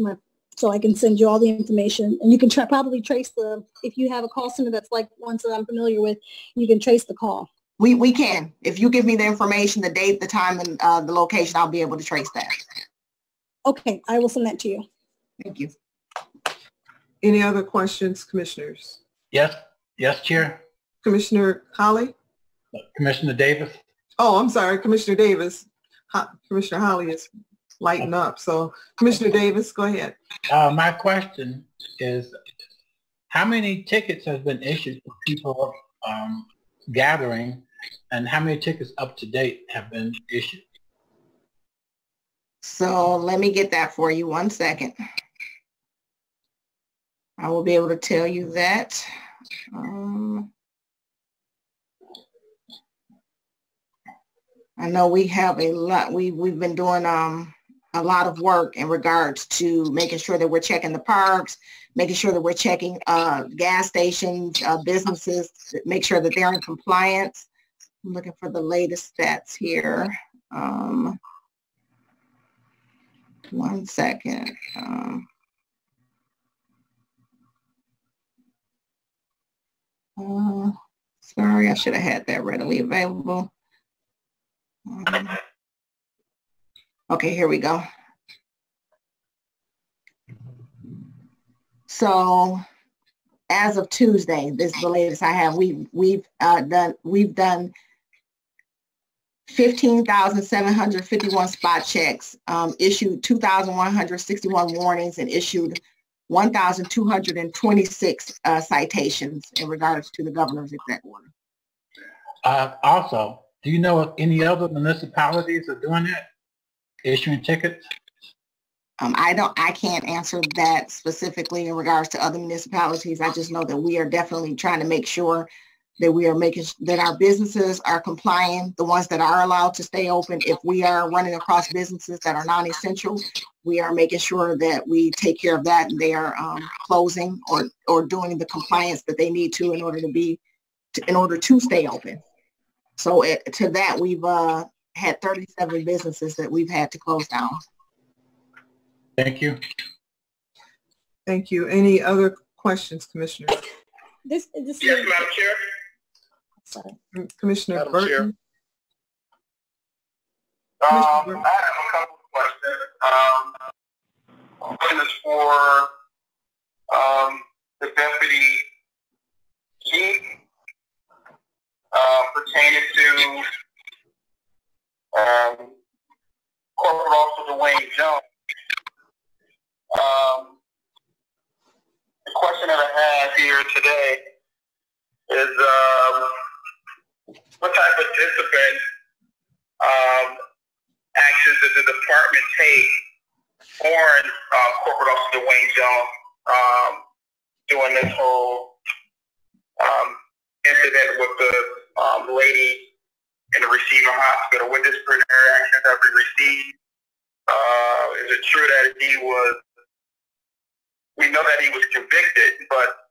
so I can send you all the information, and you can probably trace if you have a call center that's like ones that I'm familiar with, you can trace the call. We can. If you give me the information, the date, the time, and the location, I'll be able to trace that. Okay, I will send that to you. Thank you. Any other questions, commissioners? Yes, Chair. Commissioner Holly? Commissioner Davis. Oh, I'm sorry, Commissioner Davis. Commissioner Holly is lighting up. So Commissioner Davis, go ahead. My question is, how many tickets have been issued for people gathering, and how many tickets up to date have been issued? So let me get that for you. 1 second. I will be able to tell you that. I know we have a lot. We've been doing a lot of work in regards to making sure that we're checking the parks, making sure that we're checking gas stations, businesses, make sure that they're in compliance. I'm looking for the latest stats here. 1 second. Sorry, I should have had that readily available. Okay, here we go. So as of Tuesday, this is the latest I have. We've done 15,751 spot checks, issued 2,161 warnings, and issued 1,226 citations in regards to the governor's executive order. Also, do you know if any other municipalities are doing that, issuing tickets? I can't answer that specifically in regards to other municipalities. I just know that we are definitely trying to make sure that we are making that our businesses are compliant, the ones that are allowed to stay open. If we are running across businesses that are non-essential, we are making sure that we take care of that, and they are closing or doing the compliance that they need to in order to stay open. So to that, we've had 37 businesses that we've had to close down. Thank you. Thank you. Any other questions, Commissioner? Yes, Madam Chair. Sorry. Commissioner Madam Burton. Chair. I have a couple of questions. One is for the deputy chief pertaining to Corporal Officer Dewayne Jones. The question that I have here today is what type of discipline actions does the department take on Corporal Officer Dewayne Jones during this whole incident with the lady in the receiving hospital? What disciplinary actions have been received? Is it true that we know that he was convicted, but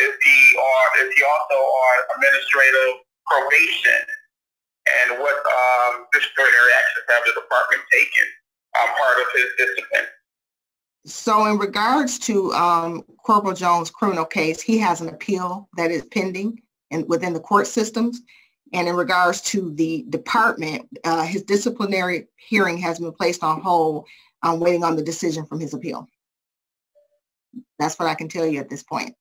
Is he also on administrative probation, and what disciplinary actions have the department taken part of his discipline? So in regards to Corporal Jones' criminal case, he has an appeal that is pending and within the court systems. And in regards to the department, his disciplinary hearing has been placed on hold, waiting on the decision from his appeal. That's what I can tell you at this point.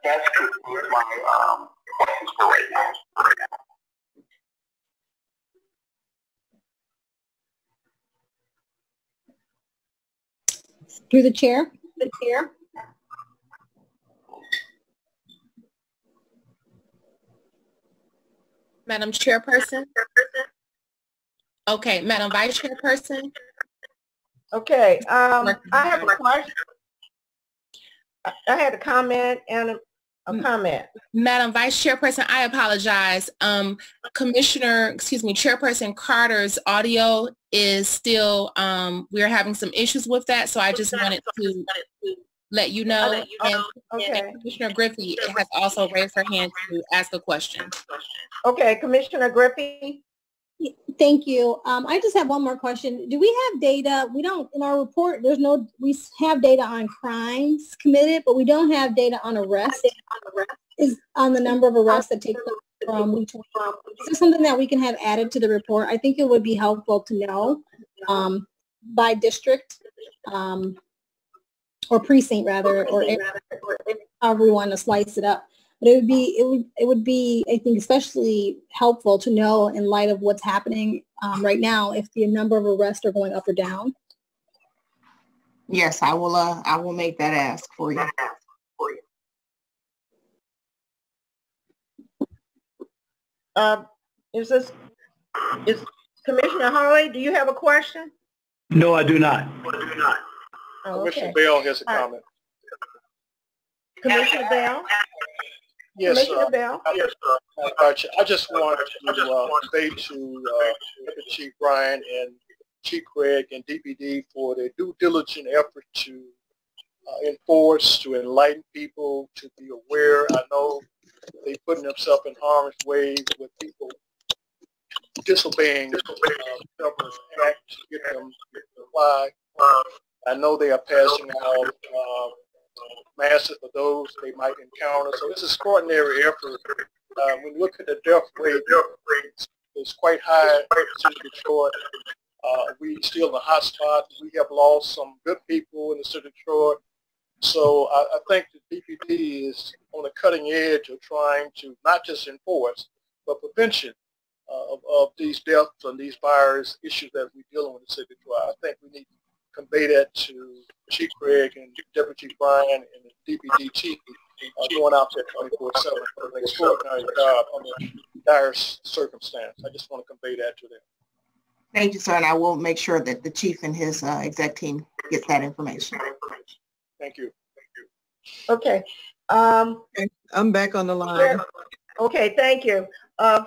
That's concludes my questions for right now. Through the chair. Madam Chairperson. Okay, Madam Vice Chairperson. Okay, I have a question. I had a comment and a comment. Madam Vice Chairperson, I apologize. Chairperson Carter's audio is still, we're having some issues with that, so I just wanted to let you know. And Commissioner Griffey has also raised her hand to ask a question. Okay, Commissioner Griffey. Thank you. I just have one more question. Do we have data? We don't, in our report, we have data on crimes committed, but we don't have data on arrests. Is on the number of arrests that take place from each one. Is this something that we can have added to the report? I think it would be helpful to know by district or precinct rather, or however we want to slice it up. But it would be, I think, especially helpful to know in light of what's happening right now, if the number of arrests are going up or down. Yes, I will make that ask for you. Is Commissioner Hawley, do you have a question? No, I do not. Oh, Commissioner okay. Bell has a comment. Commissioner Bell? Yes, Commissioner Bell? I just want to say to Deputy Chief Brian and Chief Craig and DPD for their due diligent effort to enforce, to enlighten people, to be aware. I know they putting themselves in harm's way with people disobeying government act to get them to comply. I know they are passing out masses for those they might encounter. So it's an extraordinary effort. When you look at the death rate, it's quite high in Detroit. We still in the hot spot. We have lost some good people in the city of Detroit. So I think the DPD is on the cutting edge of trying to not just enforce, but prevention of these deaths and these virus issues that we're dealing with in the city of Detroit. I think we need to convey that to Chief Craig and Deputy Chief Brian and the DPD chief going out there 24/7 for an extraordinary job under dire circumstance. I just want to convey that to them. Thank you, sir, and I will make sure that the chief and his exec team gets that information. Thank you. Okay. I'm back on the line. Okay, thank you.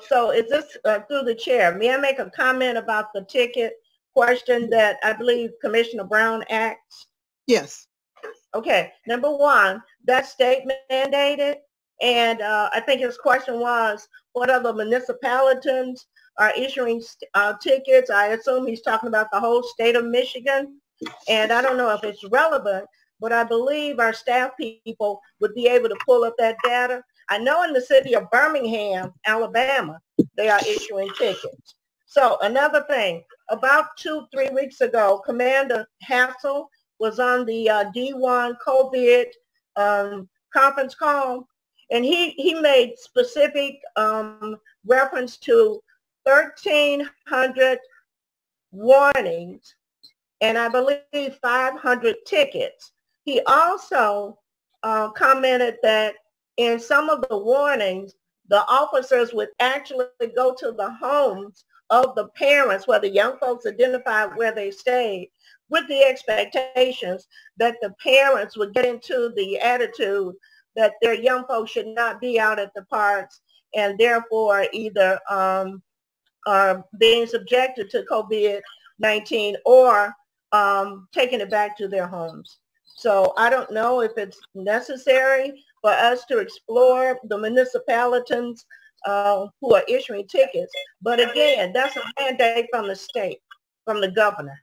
So is this through the chair? May I make a comment about the ticket question that I believe Commissioner Brown asked? Yes. Okay, number one, that's state mandated. And I think his question was, what other municipalities are issuing tickets? I assume he's talking about the whole state of Michigan. And I don't know if it's relevant, but I believe our staff people would be able to pull up that data. I know in the city of Birmingham, Alabama, they are issuing tickets. So another thing, about 2-3 weeks ago, Commander Hassel was on the D1 COVID conference call, and he made specific reference to 1,300 warnings and I believe 500 tickets. He also commented that in some of the warnings, the officers would actually go to the homes of the parents where the young folks identified where they stayed with the expectations that the parents would get into the attitude that their young folks should not be out at the parks and therefore either are being subjected to COVID COVID-19 or taking it back to their homes. So I don't know if it's necessary for us to explore the municipalities who are issuing tickets. But again, that's a mandate from the state, from the governor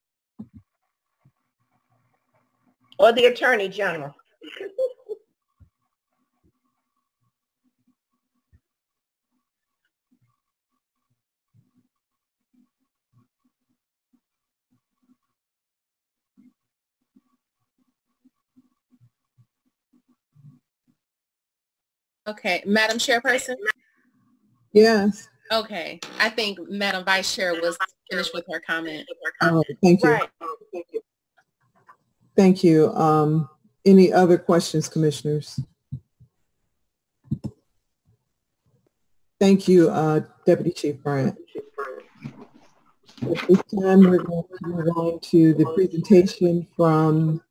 or the attorney general. Okay, Madam Chairperson? Yes. Okay, I think Madam Vice Chair was finished with her comment. Oh, thank you. Right. Thank you. Any other questions, commissioners? Thank you, Deputy Chief Bryant. At this time, we're going to move on to the presentation from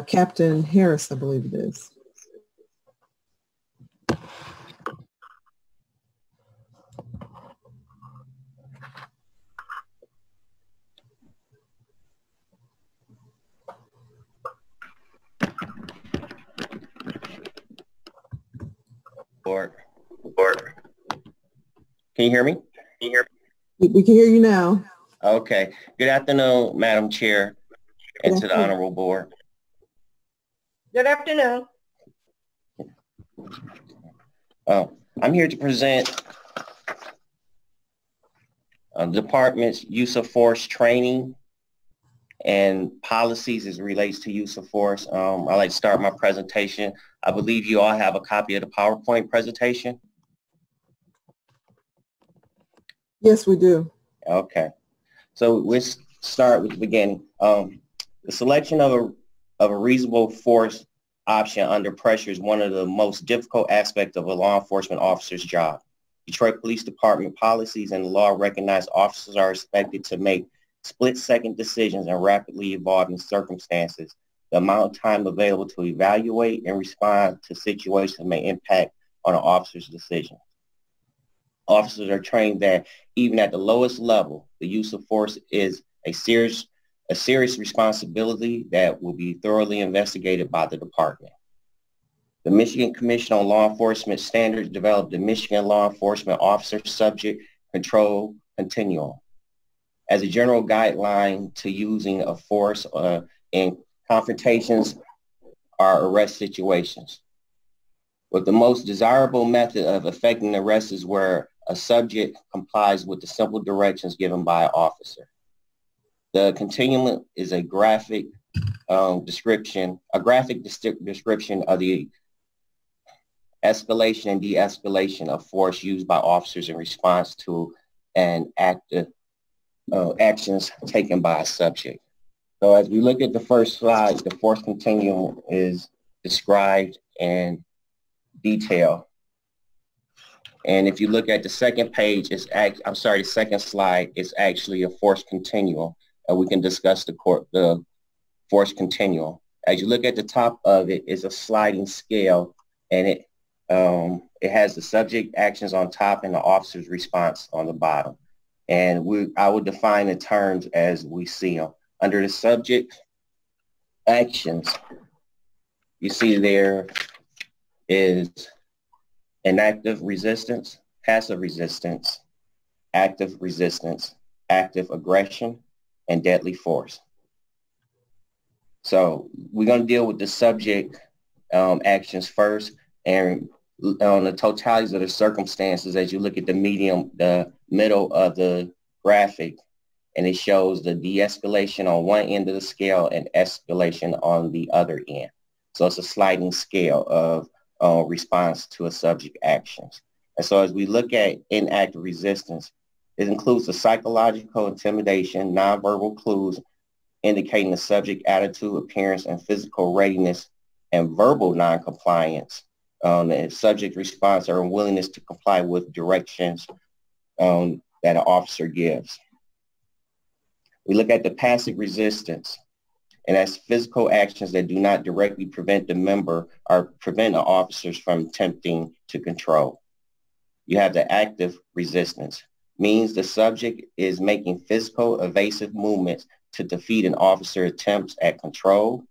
Captain Harris, I believe it is. Board. Can you hear me? We can hear you now. Okay. Good afternoon, Madam Chair, and to the Honorable Board. Good afternoon. I'm here to present the department's use of force training and policies as it relates to use of force. I'd like to start my presentation. I believe you all have a copy of the PowerPoint presentation. Yes, we do. Okay. So let's start with the beginning. The selection of a reasonable force option under pressure is one of the most difficult aspects of a law enforcement officer's job. Detroit Police Department policies and law recognize officers are expected to make split-second decisions in rapidly evolving circumstances. The amount of time available to evaluate and respond to situations may impact on an officer's decision. Officers are trained that even at the lowest level, the use of force is a serious responsibility that will be thoroughly investigated by the department. The Michigan Commission on Law Enforcement Standards developed the Michigan Law Enforcement Officer Subject Control Continuum as a general guideline to using of force in confrontations or arrest situations. But the most desirable method of effecting arrest is where a subject complies with the simple directions given by an officer. The continuum is a graphic description of the escalation and de-escalation of force used by officers in response to an active actions taken by a subject. So as we look at the first slide, the force continuum is described in detail. And if you look at the second page, the second slide is actually a force continuum, and we can discuss the force continuum. As you look at the top of it, is a sliding scale, and it has the subject actions on top and the officer's response on the bottom. And I will define the terms as we see them. Under the subject actions, you see there is inactive resistance, passive resistance, active resistance, active aggression, and deadly force. So we're going to deal with the subject actions first, and on the totalities of the circumstances, as you look at the middle of the graphic, and it shows the de-escalation on one end of the scale and escalation on the other end. So it's a sliding scale of response to a subject actions. And so as we look at inactive resistance, it includes the psychological intimidation, nonverbal clues indicating the subject attitude, appearance, and physical readiness, and verbal noncompliance, the subject response or unwillingness to comply with directions that an officer gives. We look at the passive resistance, and that's physical actions that do not directly prevent the member or prevent the officers from attempting to control. You have the active resistance. means the subject is making physical evasive movements to defeat an officer attempts at control,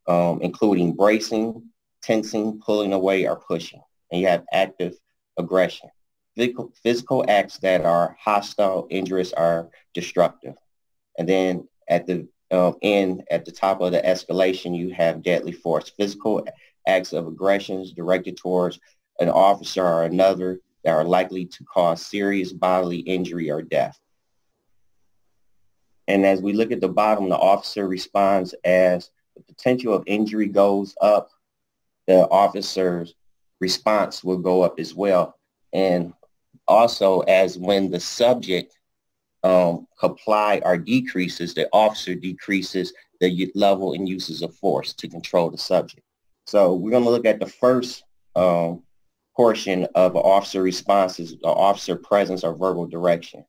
including bracing, tensing, pulling away, or pushing. And you have active aggression. Physical acts that are hostile, injurious, or destructive. And then at the end, at the top of the escalation, you have deadly force. Physical acts of aggressions directed towards an officer or another that are likely to cause serious bodily injury or death. And as we look at the bottom, the officer responds as the potential of injury goes up, the officer's response will go up as well. And also, as when the subject comply or decreases, the officer decreases the level and uses of force to control the subject. So we're going to look at the first portion of officer responses, the officer presence or verbal direction.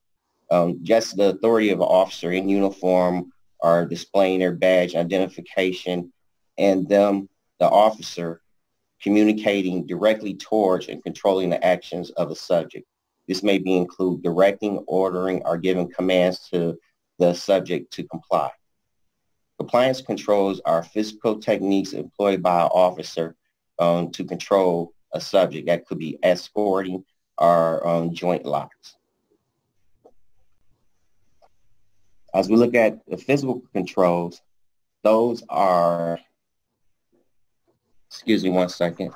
Just the authority of an officer in uniform or displaying their badge identification, and them, the officer, communicating directly towards and controlling the actions of a subject. This may include directing, ordering, or giving commands to the subject to comply. Compliance controls are physical techniques employed by an officer to control a subject. That could be escorting or joint locks. As we look at the physical controls, those are, excuse me one second.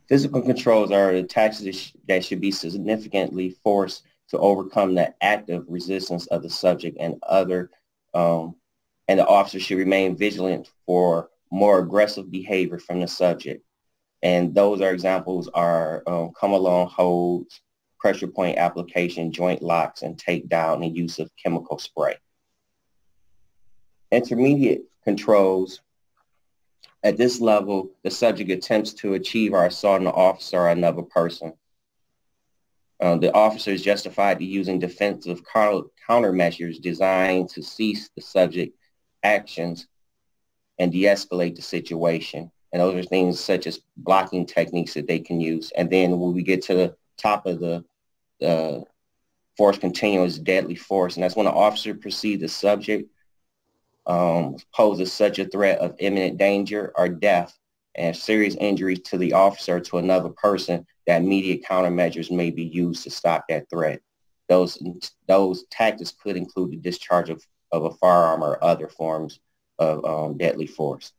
Physical controls are the tactics that should be significantly forced to overcome the active resistance of the subject and the officer should remain vigilant for more aggressive behavior from the subject. And those are examples are come along holds, pressure point application, joint locks, and takedown and use of chemical spray. Intermediate controls. At this level, the subject attempts to achieve or assault an officer or another person. The officer is justified to using defensive countermeasures designed to cease the subject actions and de-escalate the situation. And those are things such as blocking techniques that they can use. And then when we get to the top of the force continuum is deadly force. And that's when the officer perceives the subject poses such a threat of imminent danger or death and serious injuries to the officer or to another person that immediate countermeasures may be used to stop that threat. Those tactics could include the discharge of a firearm or other forms of deadly force.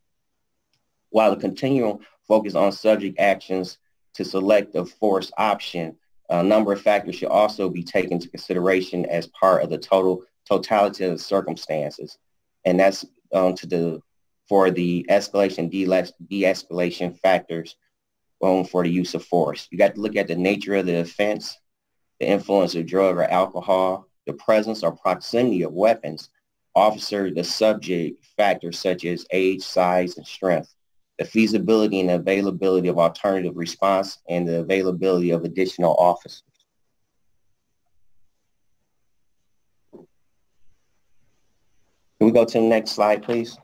While the continuum focuses on subject actions to select the force option, a number of factors should also be taken into consideration as part of the totality of the circumstances. And that's for the escalation, de-escalation factors for the use of force. You got to look at the nature of the offense, the influence of drug or alcohol, the presence or proximity of weapons, officer, the subject factors such as age, size, and strength, the feasibility and availability of alternative response, and the availability of additional officers. Can we go to the next slide, please?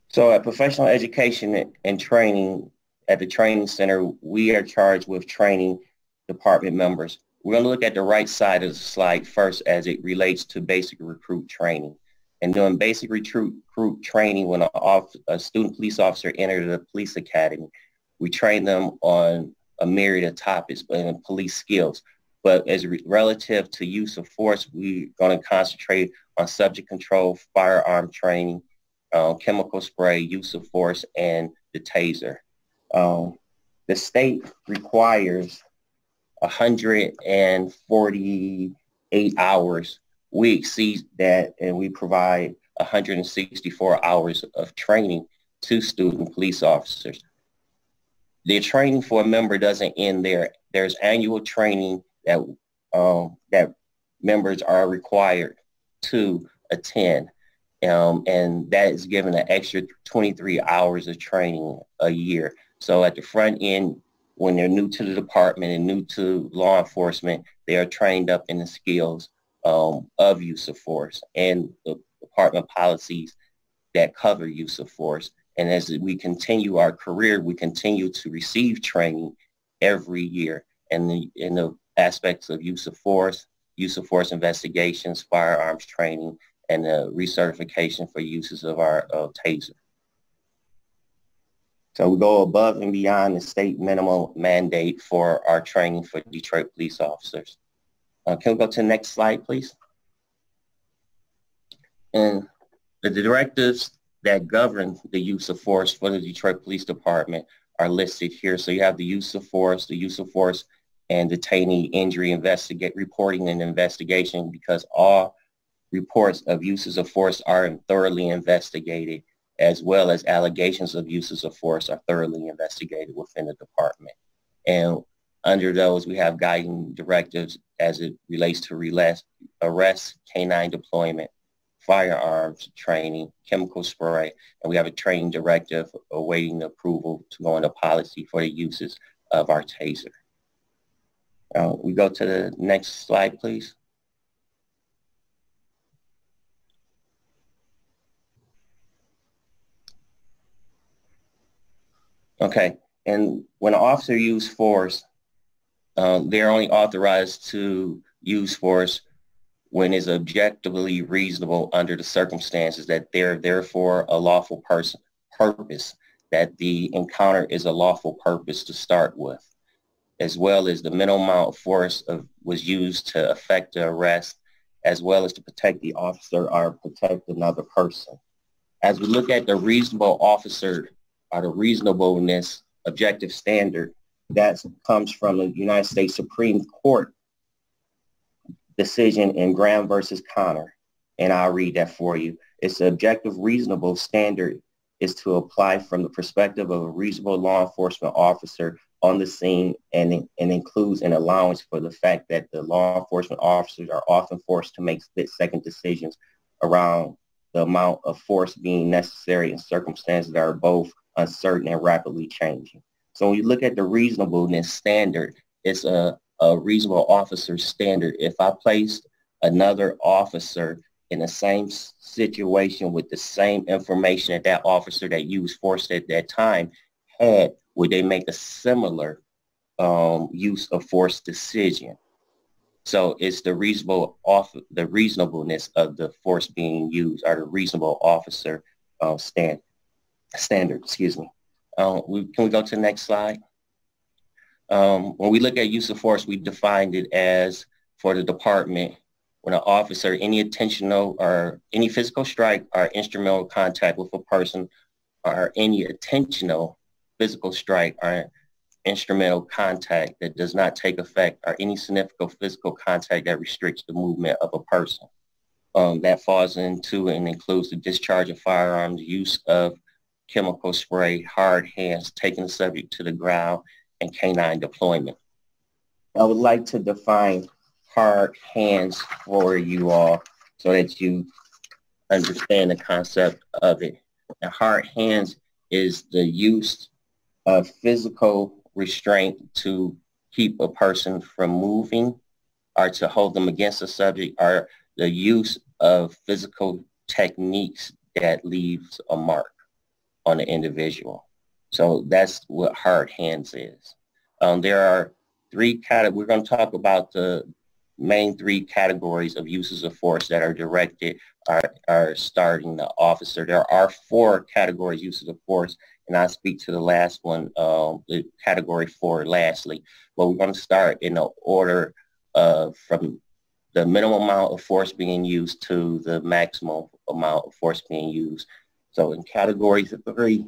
So at professional education and training, at the training center, we are charged with training department members. We're going to look at the right side of the slide first as it relates to basic recruit training. And during basic recruit training, when a student police officer enters the police academy, we train them on a myriad of topics and police skills. But as relative to use of force, we're going to concentrate on subject control, firearm training, chemical spray, use of force, and the taser. The state requires 148 hours. We exceed that, and we provide 164 hours of training to student police officers. The training for a member doesn't end there. There's annual training that that members are required to attend, and that is given an extra 23 hours of training a year. So at the front end, when they're new to the department and new to law enforcement, they are trained up in the skills of use of force and the department policies that cover use of force. And as we continue our career, we continue to receive training every year in the aspects of use of force investigations, firearms training, and the recertification for uses of our taser. So we go above and beyond the state minimum mandate for our training for Detroit police officers. Can we go to the next slide, please? And the directives that govern the use of force for the Detroit Police Department are listed here. So you have the use of force and detainee injury reporting and investigation, because all reports of uses of force are thoroughly investigated, as well as allegations of uses of force are thoroughly investigated within the department. And under those, we have guiding directives as it relates to arrest, canine deployment, firearms training, chemical spray, and we have a training directive awaiting approval to go into policy for the uses of our taser. We go to the next slide, please. Okay, and when an officer uses force, they're only authorized to use force when it's objectively reasonable under the circumstances, that they're there for a lawful purpose, that the encounter is a lawful purpose to start with, as well as the minimum amount of force was used to effect the arrest, as well as to protect the officer or protect another person. As we look at the reasonable officer or the reasonableness objective standard, that comes from the United States Supreme Court decision in Graham versus Connor. And I'll read that for you. It's the objective reasonable standard is to apply from the perspective of a reasonable law enforcement officer on the scene, and includes an allowance for the fact that the law enforcement officers are often forced to make split-second decisions around the amount of force being necessary in circumstances that are both uncertain and rapidly changing. So when you look at the reasonableness standard, it's a reasonable officer standard. If I placed another officer in the same situation with the same information that that officer that used force at that time had, would they make a similar use of force decision? So it's the reasonableness of the force being used, or the reasonable officer standard. Excuse me. Can we go to the next slide? When we look at use of force, we defined it as, for the department, when an officer, any intentional or any physical strike or instrumental contact with a person, or any intentional physical strike or instrumental contact that does not take effect, or any significant physical contact that restricts the movement of a person. That falls into and includes the discharge of firearms, use of chemical spray, hard hands, taking the subject to the ground, and canine deployment. I would like to define hard hands for you all so that you understand the concept of it. And hard hands is the use of physical restraint to keep a person from moving, or to hold them against a subject, or the use of physical techniques that leaves a mark on the individual. So that's what hard hands is. There are three categories. We're going to talk about the main three categories of uses of force that are directed are starting the officer. There are four categories uses of force, and I'll speak to the last one, the category 4 lastly. But we're going to start in the order from the minimum amount of force being used to the maximum amount of force being used. So in category 3,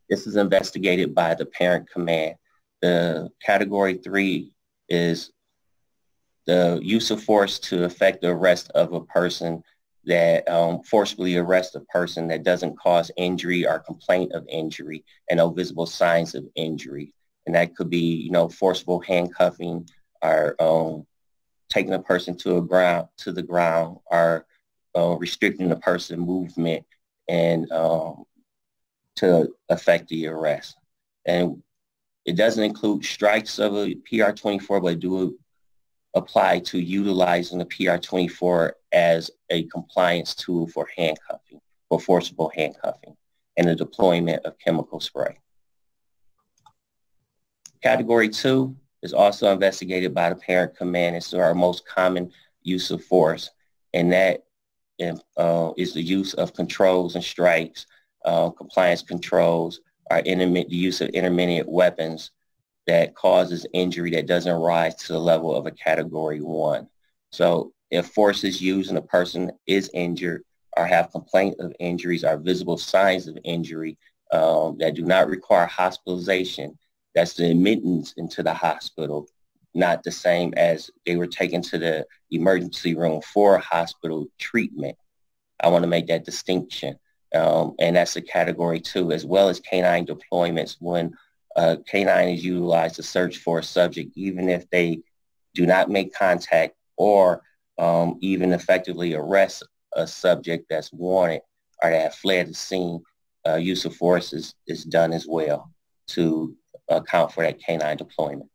this is investigated by the parent command. The category 3 is the use of force to effect the arrest of a person, that forcibly arrest a person that doesn't cause injury or complaint of injury and no visible signs of injury. And that could be, forcible handcuffing, or taking a person to the ground, or restricting the person's movement and to effect the arrest. And it doesn't include strikes of a PR-24, but do apply to utilizing the PR-24 as a compliance tool for handcuffing, for forcible handcuffing, and the deployment of chemical spray. Category 2 is also investigated by the parent command. It's our most common use of force, and that is the use of controls and strikes, compliance controls, the use of intermediate weapons that causes injury that doesn't rise to the level of a category 1. So if force is used and a person is injured or have complaint of injuries or visible signs of injury that do not require hospitalization, that's the admittance into the hospital, not the same as they were taken to the emergency room for hospital treatment. I want to make that distinction. And that's a category 2, as well as canine deployments when canine is utilized to search for a subject, even if they do not make contact or even effectively arrest a subject that's wanted or that have fled the scene. Use of force is done as well to account for that canine deployment.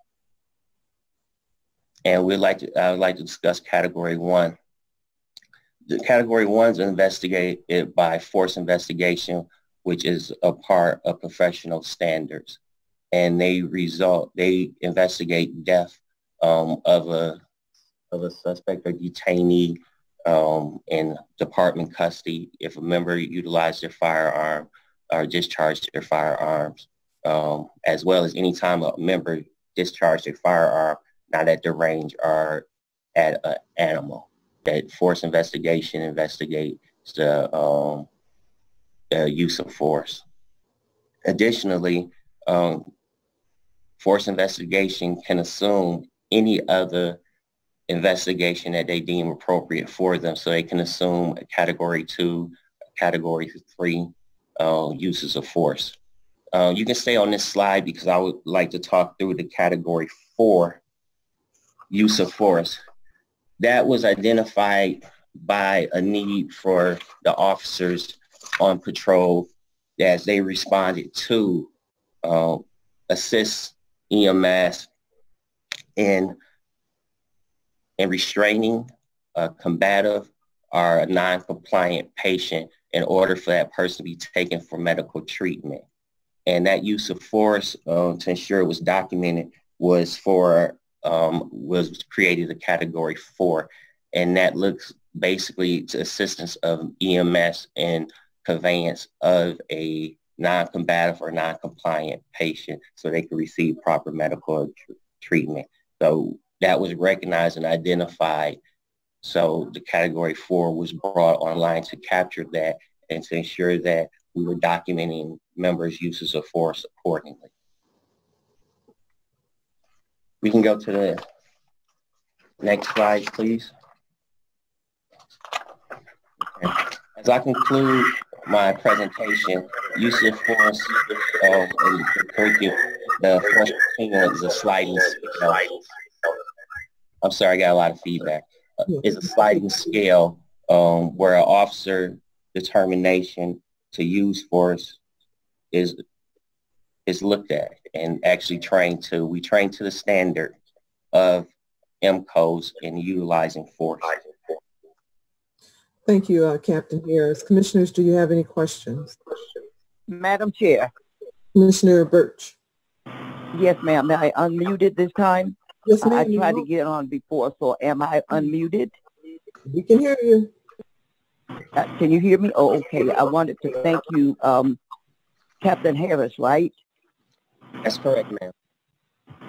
And I would like to discuss category 1. The category 1 is investigated by force investigation, which is a part of professional standards. And they investigate death of a suspect or detainee in department custody if a member utilized their firearm or discharged their firearms, as well as any time a member discharged their firearm not at the range or at an animal. That force investigation investigates the use of force. Additionally, force investigation can assume any other investigation that they deem appropriate for them. So they can assume a category 2, category 3 uses of force. You can stay on this slide because I would like to talk through the category 4 use of force. That was identified by a need for the officers on patrol as they responded to assist EMS in restraining a combative or a non-compliant patient in order for that person to be taken for medical treatment. And that use of force to ensure it was documented was created a category 4. And that looks basically to assistance of EMS in conveyance of a non-combative or non-compliant patient so they can receive proper medical treatment. So that was recognized and identified. So the category 4 was brought online to capture that and to ensure that we were documenting members' uses of force accordingly. We can go to the next slide, please. Okay. As I conclude my presentation, use of force in the curriculum, the force continuum is a sliding scale. I'm sorry, I got a lot of feedback. It's a sliding scale where an officer determination to use force is looked at and actually we train to the standard of MCOs in utilizing force. Thank you, Captain Harris. Commissioners, do you have any questions? Madam Chair. Commissioner Birch. Yes, ma'am. Am I unmuted this time? Yes, ma'am. I tried to get on before, so am I unmuted? We can hear you. Can you hear me? Oh, okay. I wanted to thank you, Captain Harris, right? That's correct, ma'am.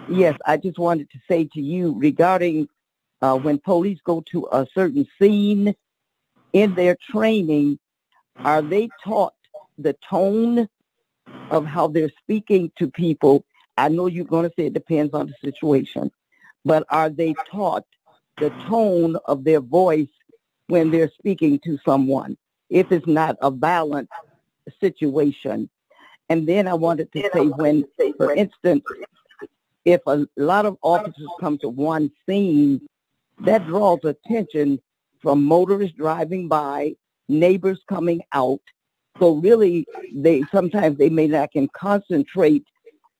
Yes, I just wanted to say to you regarding when police go to a certain scene in their training, are they taught the tone of how they're speaking to people? I know you're going to say it depends on the situation, but are they taught the tone of their voice when they're speaking to someone, if it's not a violent situation? And then I wanted to say when, for instance, if a lot of officers come to one scene, that draws attention from motorists driving by, neighbors coming out. So really, sometimes they may not can concentrate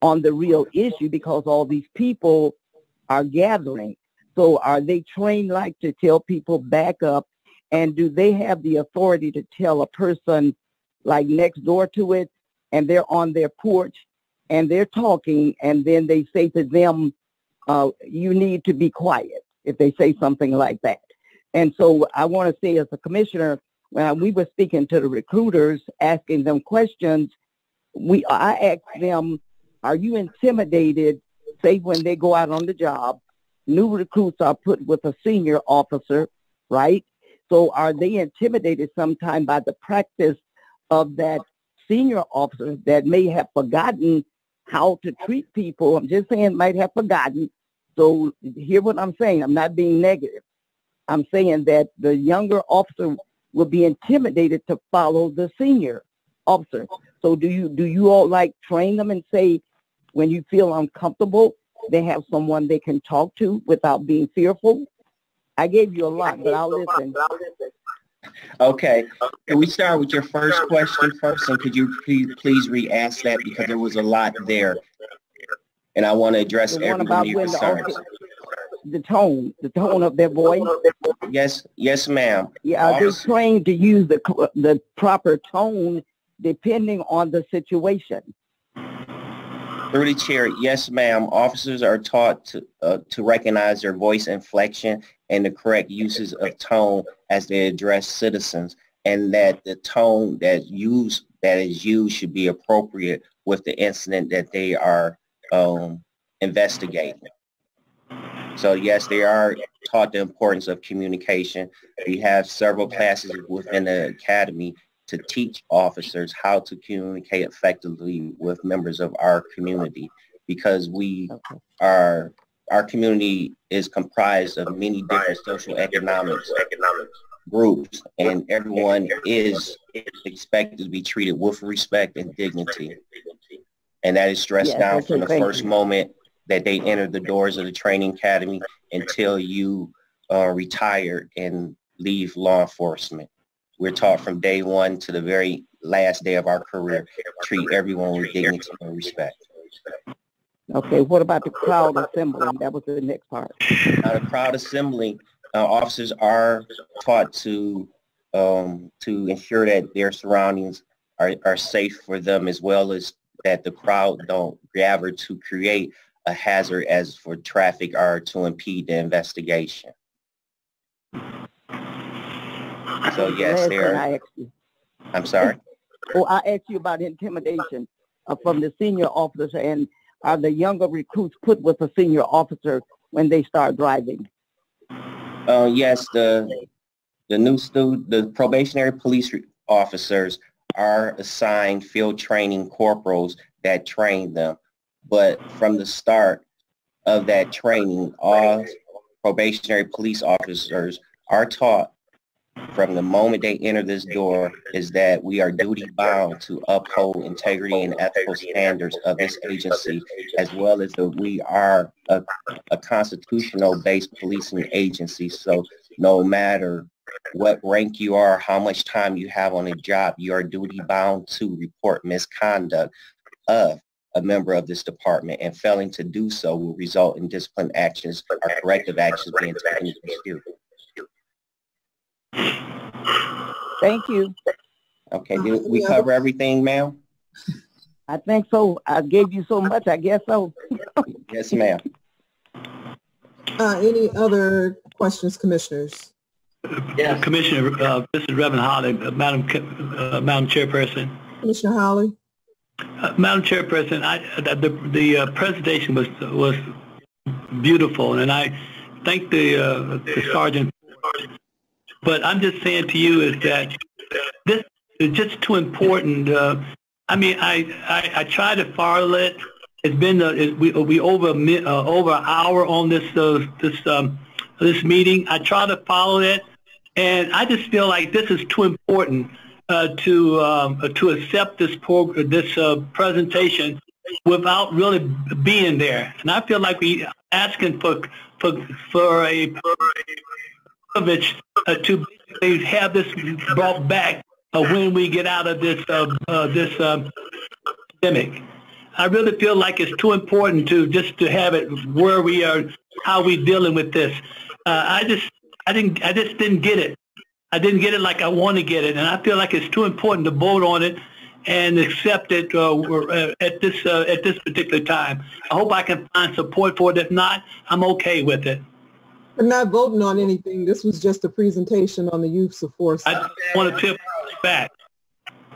on the real issue because all these people are gathering. So are they trained like to tell people back up? And do they have the authority to tell a person like next door to it, and they're on their porch and they're talking, and then they say to them, you need to be quiet if they say something like that? And so I want to say, as a commissioner, when we were speaking to the recruiters, asking them questions, I asked them, are you intimidated, say when they go out on the job, new recruits are put with a senior officer, right? So are they intimidated sometime by the practice of that senior officer that may have forgotten how to treat people? I'm just saying might have forgotten. So hear what I'm saying. I'm not being negative. I'm saying that the younger officer will be intimidated to follow the senior officer. So do you all like train them and say, when you feel uncomfortable, they have someone they can talk to without being fearful? I gave you a lot, but I'll listen. Okay. Can we start with your first question first? And could you please re-ask that, because there was a lot there. And I want to address every one of your concerns. The tone of their voice. Yes, ma'am. Yeah, are they trained to use the proper tone depending on the situation? Through the chair, yes, ma'am. Officers are taught to recognize their voice inflection and the correct uses of tone as they address citizens, and that the tone that is used should be appropriate with the incident that they are investigating. So yes, they are taught the importance of communication. We have several classes within the academy to teach officers how to communicate effectively with members of our community, because our community is comprised of many different social economic groups, and everyone is expected to be treated with respect and dignity. And that is stressed down from the first moment that they enter the doors of the training academy until you retire and leave law enforcement. We're taught from day one to the very last day of our career, treat everyone with dignity and respect. Okay, what about the crowd assembly? That was the next part. The crowd assembly, officers are taught to ensure that their surroundings are safe for them, as well as that the crowd don't gather to create a hazard as for traffic or to impede the investigation. So yes, I'm sorry? Oh, I asked you about intimidation from the senior officers, and are the younger recruits put with a senior officer when they start driving? Yes, the probationary police officers are assigned field training corporals that train them. But from the start of that training, all probationary police officers are taught from the moment they enter this door is that we are duty bound to uphold integrity and ethical standards of this agency, as well as that we are a constitutional based policing agency. So no matter what rank you are, how much time you have on a job, you are duty bound to report misconduct of a member of this department, and failing to do so will result in discipline actions or corrective actions being taken against you. Thank you. Okay, did we cover everything, ma'am? I think so. I gave you so much, I guess so. Yes, ma'am. Any other questions, commissioners? Yeah, Commissioner, this is Reverend Holly, Madam Chairperson. Commissioner Holly. Madam Chairperson, the presentation was beautiful, and I thank the sergeant. But I'm just saying to you is that this is just too important. I mean, I try to follow it. It's been we over an hour on this meeting. I try to follow it, and I just feel like this is too important to accept this presentation without really being there. And I feel like we asking for a privilege to have this brought back when we get out of this pandemic. I really feel like it's too important to have it where we are how we dealing with this. I just didn't get it. I didn't get it like I want to get it, and I feel like it's too important to vote on it and accept it at this particular time. I hope I can find support for it. If not, I'm okay with it. We're not voting on anything. This was just a presentation on the use of force. I want to tip back.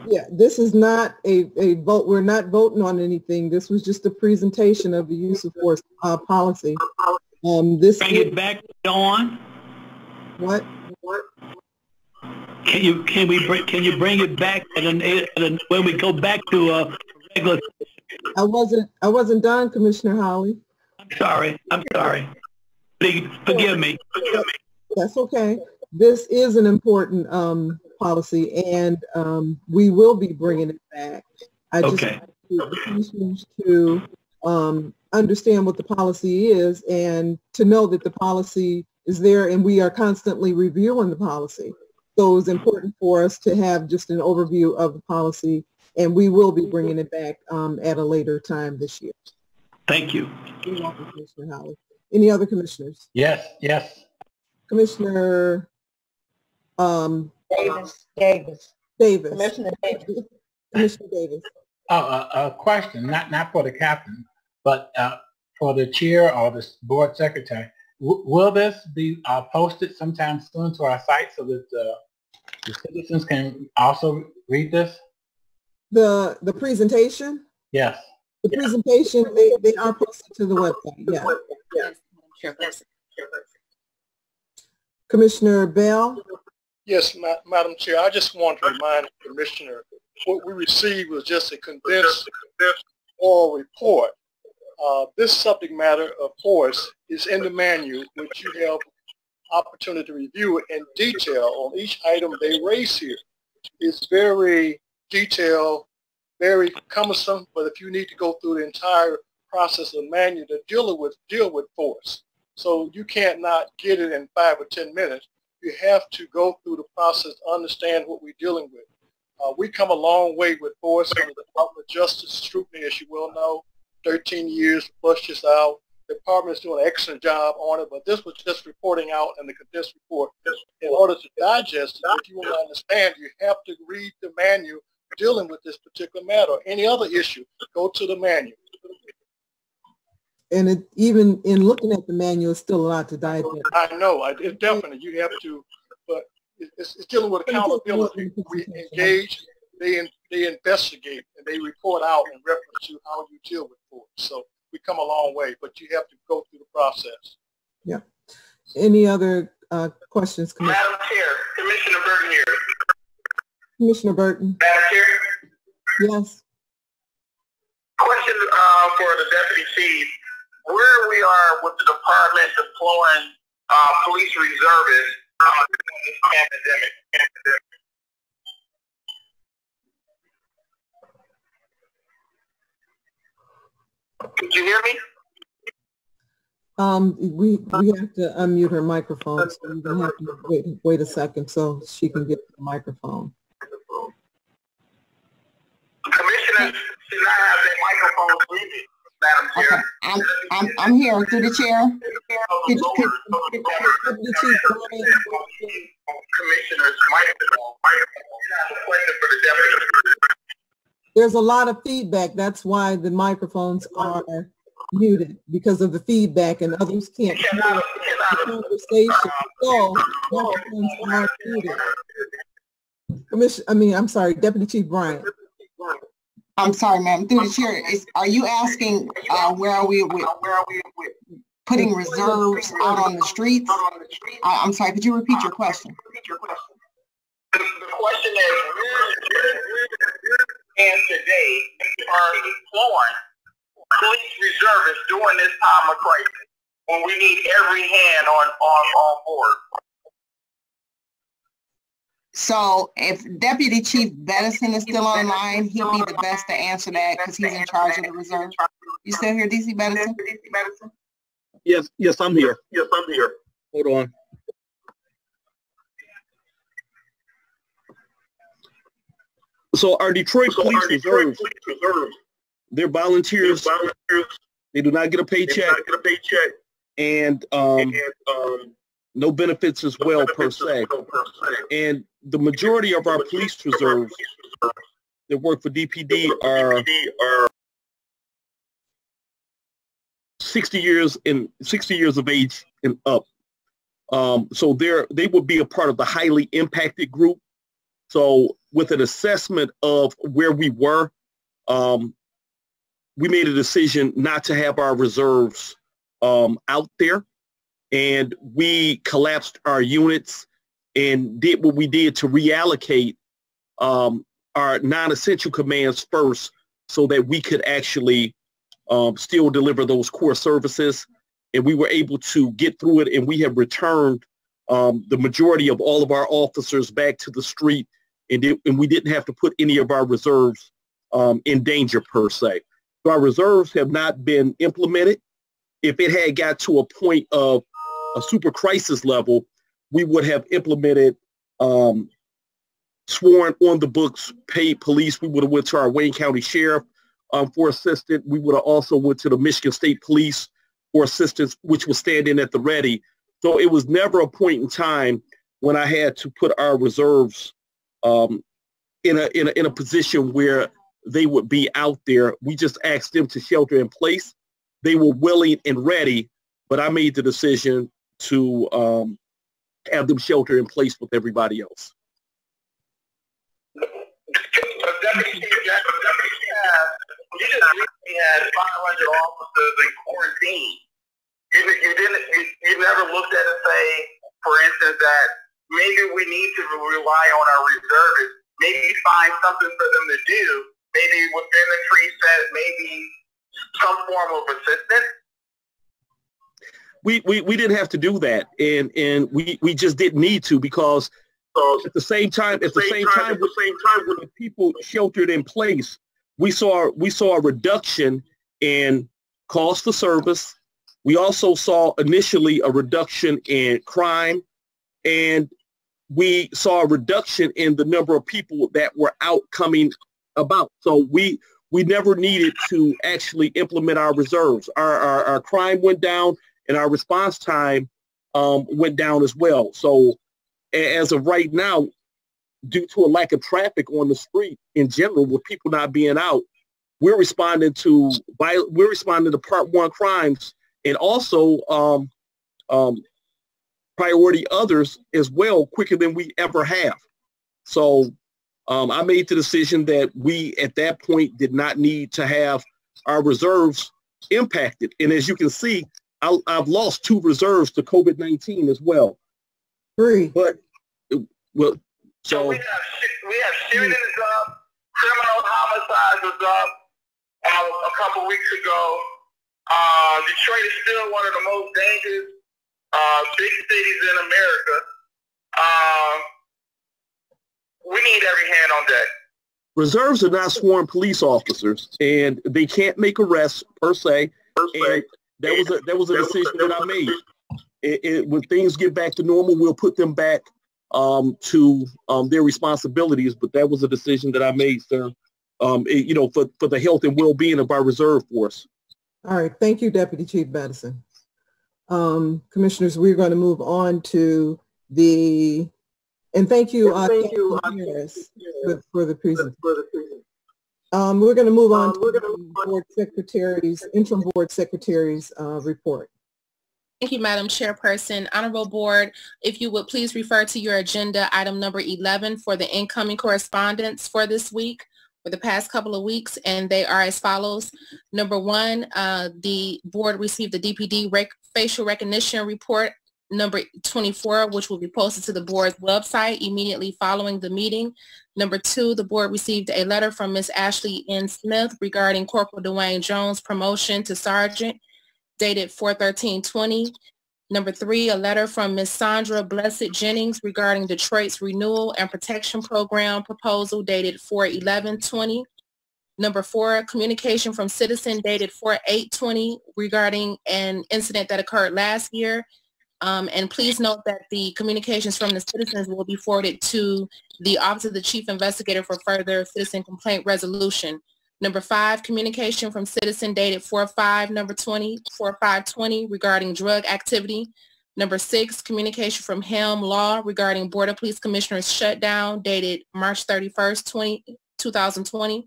Yeah, this is not a vote. We're not voting on anything. This was just a presentation of the use of force policy. This bring it back on. What? Can you bring it back when we go back to regular? I wasn't done, Commissioner Holly. I'm sorry. Forgive me. That's okay. This is an important policy, and we will be bringing it back. I just want the commissioners to understand what the policy is and to know that the policy is there, and we are constantly reviewing the policy. So it's important for us to have just an overview of the policy, and we will be bringing it back at a later time this year. Thank you. You're welcome, Commissioner Howard. Any other commissioners? Yes. Commissioner Davis. Commissioner Davis. A question, not for the captain, but for the chair or the board secretary. Will this be posted sometime soon to our site so that the citizens can also read this? The presentation? Yes. The presentation, they are posted to the website, yeah. Yes. Commissioner Bell? Yes, Madam Chair, I just want to remind the Commissioner, what we received was just a condensed oral report. This subject matter, of course, is in the manual, which you have opportunity to review in detail on each item they raise here. It's very detailed, very cumbersome, but if you need to go through the entire process of manual to deal with force. So you can't not get it in 5 or 10 minutes. You have to go through the process to understand what we're dealing with. We come a long way with force under the Department of Justice scrutiny, as you well know. 13 years to flush this out. The department is doing an excellent job on it, but this was just reporting out in the condensed report. In order to digest it, if you want to understand, you have to read the manual dealing with this particular matter. Any other issue, go to the manual. And even in looking at the manual, it's still a lot to digest. I know, it definitely, you have to, but it's dealing with accountability. We engage, they investigate, and they report out in reference to how you deal with force. So we come a long way, but you have to go through the process. Yeah. Any other questions, Commissioner? Madam Chair, Commissioner Burton here. Commissioner Burton. Madam Chair? Yes. Question for the Deputy Chief. Where we are with the department deploying police reservists during this pandemic. Could you hear me? We have to unmute her microphone, so we're gonna have to wait a second so she can get to the microphone. Commissioners should not have their microphones muted, Madam Chair. Okay. I'm here through the chair. Commissioner's microphone. Question for the deputy. There's a lot of feedback. That's why the microphones are muted, because of the feedback, and others can't hear the conversation. So microphones are muted. I'm sorry, Deputy Chief Bryant. I'm sorry, ma'am. Through the chair, are you asking where are we with putting reserves out on the streets? I'm sorry, could you repeat your question? The question is, and today are deploying police reservists during this time of crisis when we need every hand on board. So if Deputy Chief Bedison is still online, he'd be the best to answer that because he's in charge of the reserve. You still here, DC Bedison? Yes, I'm here. Hold on. So our Detroit Police Reserve, they're volunteers. They do not get a paycheck. and no benefits as well per se. And the majority of our police reserves that work for DPD are 60 years of age and up. So they would be a part of the highly impacted group. So with an assessment of where we were, we made a decision not to have our reserves out there, and we collapsed our units and did what we did to reallocate our non-essential commands first, so that we could actually still deliver those core services. And we were able to get through it, and we have returned the majority of all of our officers back to the street, and we didn't have to put any of our reserves in danger per se. So our reserves have not been implemented. If it had got to a point of a super crisis level, we would have implemented sworn on the books paid police. We would have went to our Wayne County Sheriff for assistance. We would have also went to the Michigan State Police for assistance, which was standing at the ready. So it was never a point in time when I had to put our reserves in a position where they would be out there. We just asked them to shelter in place. They were willing and ready, but I made the decision to have them shelter in place with everybody else. Deputy Chief Jackson, you just recently had 500 officers in quarantine. You never looked at it and say, for instance, that maybe we need to rely on our reservists, maybe find something for them to do, maybe within the preset, maybe some form of assistance? We didn't have to do that, and we just didn't need to, because at the same time when the people sheltered in place, we saw a reduction in calls for service. We also saw initially a reduction in crime, and we saw a reduction in the number of people that were out coming about. So we never needed to actually implement our reserves. Our crime went down, and our response time went down as well. So as of right now, due to a lack of traffic on the street in general, with people not being out, we're responding to Part 1 crimes, and also priority others as well, quicker than we ever have. So I made the decision that we, at that point, did not need to have our reserves impacted. And as you can see, I've lost 2 reserves to COVID-19 as well. 3. But, well, so we have shootings up, criminal homicides is up. A couple weeks ago, Detroit is still one of the most dangerous big cities in America. We need every hand on deck. Reserves are not sworn police officers, and they can't make arrests per se. And that was a decision that I made. When things get back to normal, we'll put them back to their responsibilities. But that was a decision that I made, sir. For the health and well-being of our reserve force. All right, thank you, Deputy Chief Madison. Commissioners, we're going to move on to and thank you, Harris, for the presentation. We're going to move on to the interim board secretary's report. Thank you, Madam Chairperson. Honorable Board, if you would please refer to your agenda item number 11 for the incoming correspondence for this week, for the past couple of weeks, and they are as follows. Number 1, the board received the DPD facial recognition report number 24, which will be posted to the board's website immediately following the meeting. Number 2, the board received a letter from Ms. Ashley N. Smith regarding Corporal Dewayne Jones' promotion to sergeant, dated 4/13/20. Number 3, a letter from Ms. Sandra Blessed Jennings regarding Detroit's renewal and protection program proposal, dated 4/11/20. Number 4, communication from citizen dated 4/8/20 regarding an incident that occurred last year. And please note that the communications from the citizens will be forwarded to the Office of the Chief Investigator for further citizen complaint resolution. Number 5, communication from citizen dated 4/5/20 regarding drug activity. Number 6, communication from Helm Law regarding Board of Police Commissioners shutdown dated March 31st, 2020.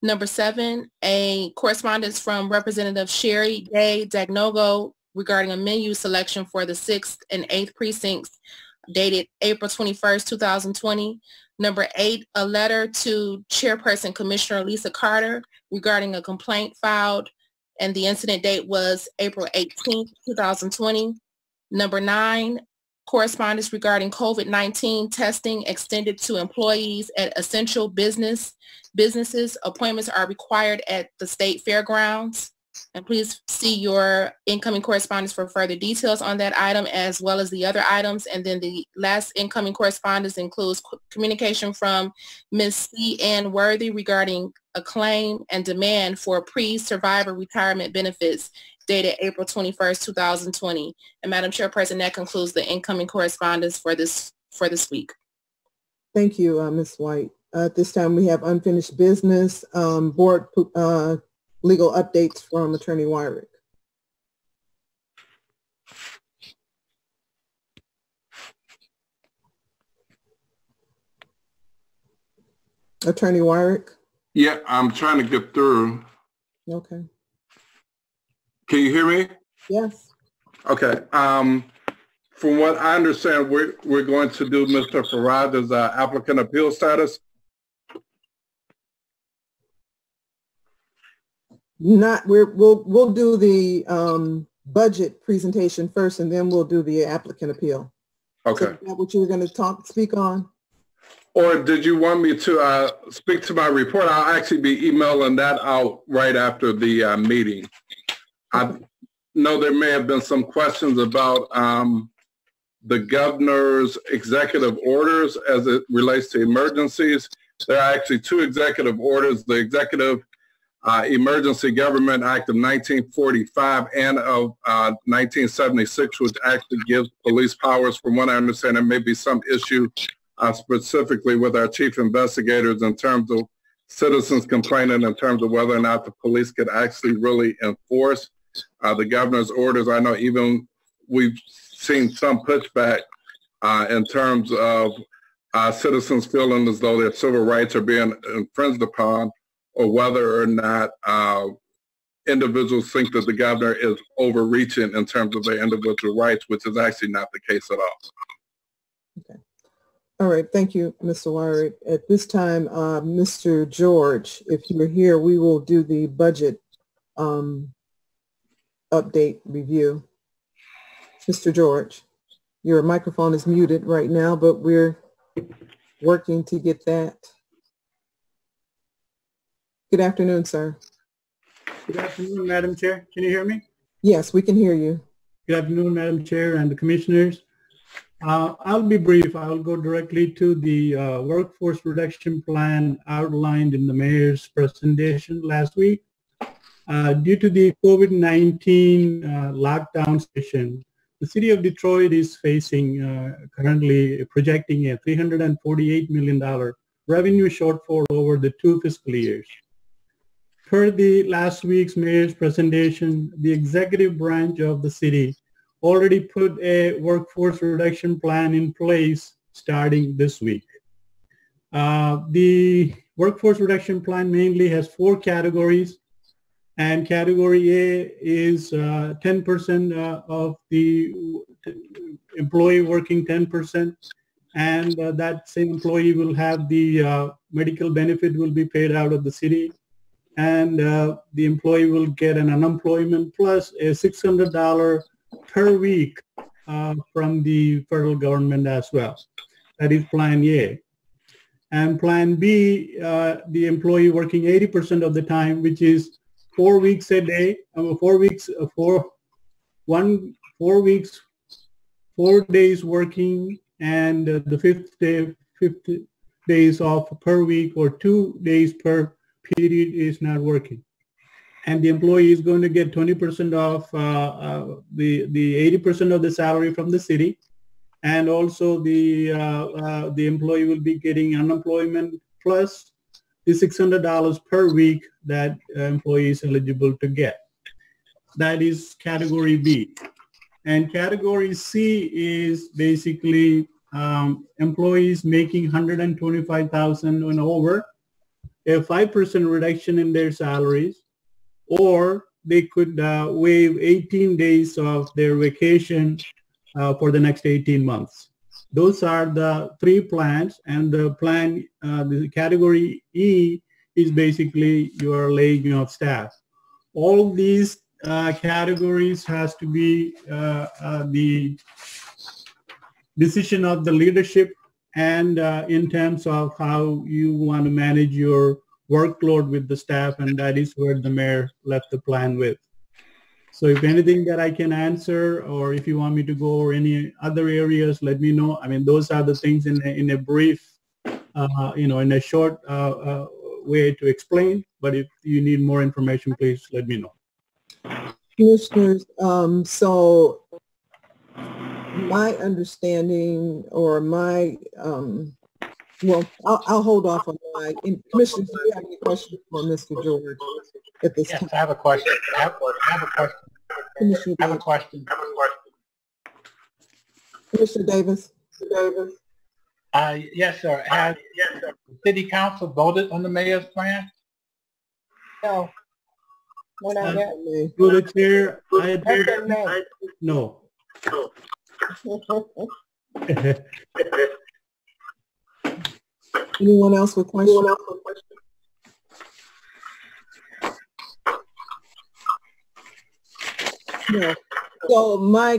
Number 7, a correspondence from Representative Sherry Day Dagnogo regarding a menu selection for the 6th and 8th precincts dated April 21st, 2020. Number 8, a letter to Chairperson Commissioner Lisa Carter regarding a complaint filed, and the incident date was April 18th, 2020. Number 9, correspondence regarding COVID-19 testing extended to employees at essential businesses. Appointments are required at the state fairgrounds. And please see your incoming correspondence for further details on that item as well as the other items. And then the last incoming correspondence includes communication from Ms. C. Ann Worthy regarding a claim and demand for pre-survivor retirement benefits dated April 21st, 2020. And Madam Chairperson, that concludes the incoming correspondence for this week. Thank you, Ms. White. At this time, we have unfinished business, board legal updates from Attorney Wyrick. Attorney Wyrick? Yeah, I'm trying to get through. Okay. Can you hear me? Yes. Okay. From what I understand, we're going to do Mr. Farada's applicant appeal status. We'll do the budget presentation first, and then we'll do the applicant appeal. Okay. So is that what you were going to speak on? Or did you want me to speak to my report? I'll actually be emailing that out right after the meeting. I know there may have been some questions about the governor's executive orders as it relates to emergencies. There are actually 2 executive orders, the Executive Emergency Government Act of 1945 and of 1976, which actually gives police powers. From what I understand, there may be some issue specifically with our chief investigators in terms of citizens complaining in terms of whether or not the police could actually really enforce the governor's orders. I know even we've seen some pushback in terms of citizens feeling as though their civil rights are being infringed upon, or whether or not individuals think that the governor is overreaching in terms of their individual rights, which is actually not the case at all. Okay. All right. Thank you, Mr. Wyrick. At this time, Mr. George, if you're here, we will do the budget update review. Mr. George, your microphone is muted right now, but we're working to get that. Good afternoon, sir. Good afternoon, Madam Chair. Can you hear me? Yes, we can hear you. Good afternoon, Madam Chair and the commissioners. I'll be brief. I'll go directly to the workforce reduction plan outlined in the mayor's presentation last week. Due to the COVID-19 lockdown situation, the city of Detroit is facing currently projecting a $348 million revenue shortfall over the 2 fiscal years. Per the last week's mayor's presentation, the executive branch of the city already put a workforce reduction plan in place starting this week. The workforce reduction plan mainly has 4 categories, and category A is 10% of the employee working 10%, and that same employee will have the medical benefit will be paid out of the city, and the employee will get an unemployment plus a $600 per week from the federal government as well. That is Plan A. And Plan B, the employee working 80% of the time, which is 4 weeks a day, 4 days working, and the 5 days off per week, or 2 days per period is not working. And the employee is going to get 20% off the 80% of the salary from the city, and also the employee will be getting unemployment plus is $600 per week that employee is eligible to get. That is category B. And category C is basically employees making $125,000 and over, a 5% reduction in their salaries, or they could waive 18 days of their vacation for the next 18 months. Those are the three plans, and the plan, the category E is basically your laying off staff. All these categories has to be the decision of the leadership, and in terms of how you want to manage your workload with the staff, and that is where the mayor left the plan with. So if anything that I can answer, or if you want me to go over any other areas, let me know. I mean, those are the things in a brief, in a short way to explain. But if you need more information, please let me know. Commissioners, so my understanding, or my, well, I'll hold off on my, Commissioners, do you have any questions for Mr. George at this time? I have a question. I have a question. Commissioner I have a question. Commissioner Davis. Yes, sir. Has the city council voted on the mayor's plan? No. We're not yet. Through the chair, no. Anyone else with questions? No. So my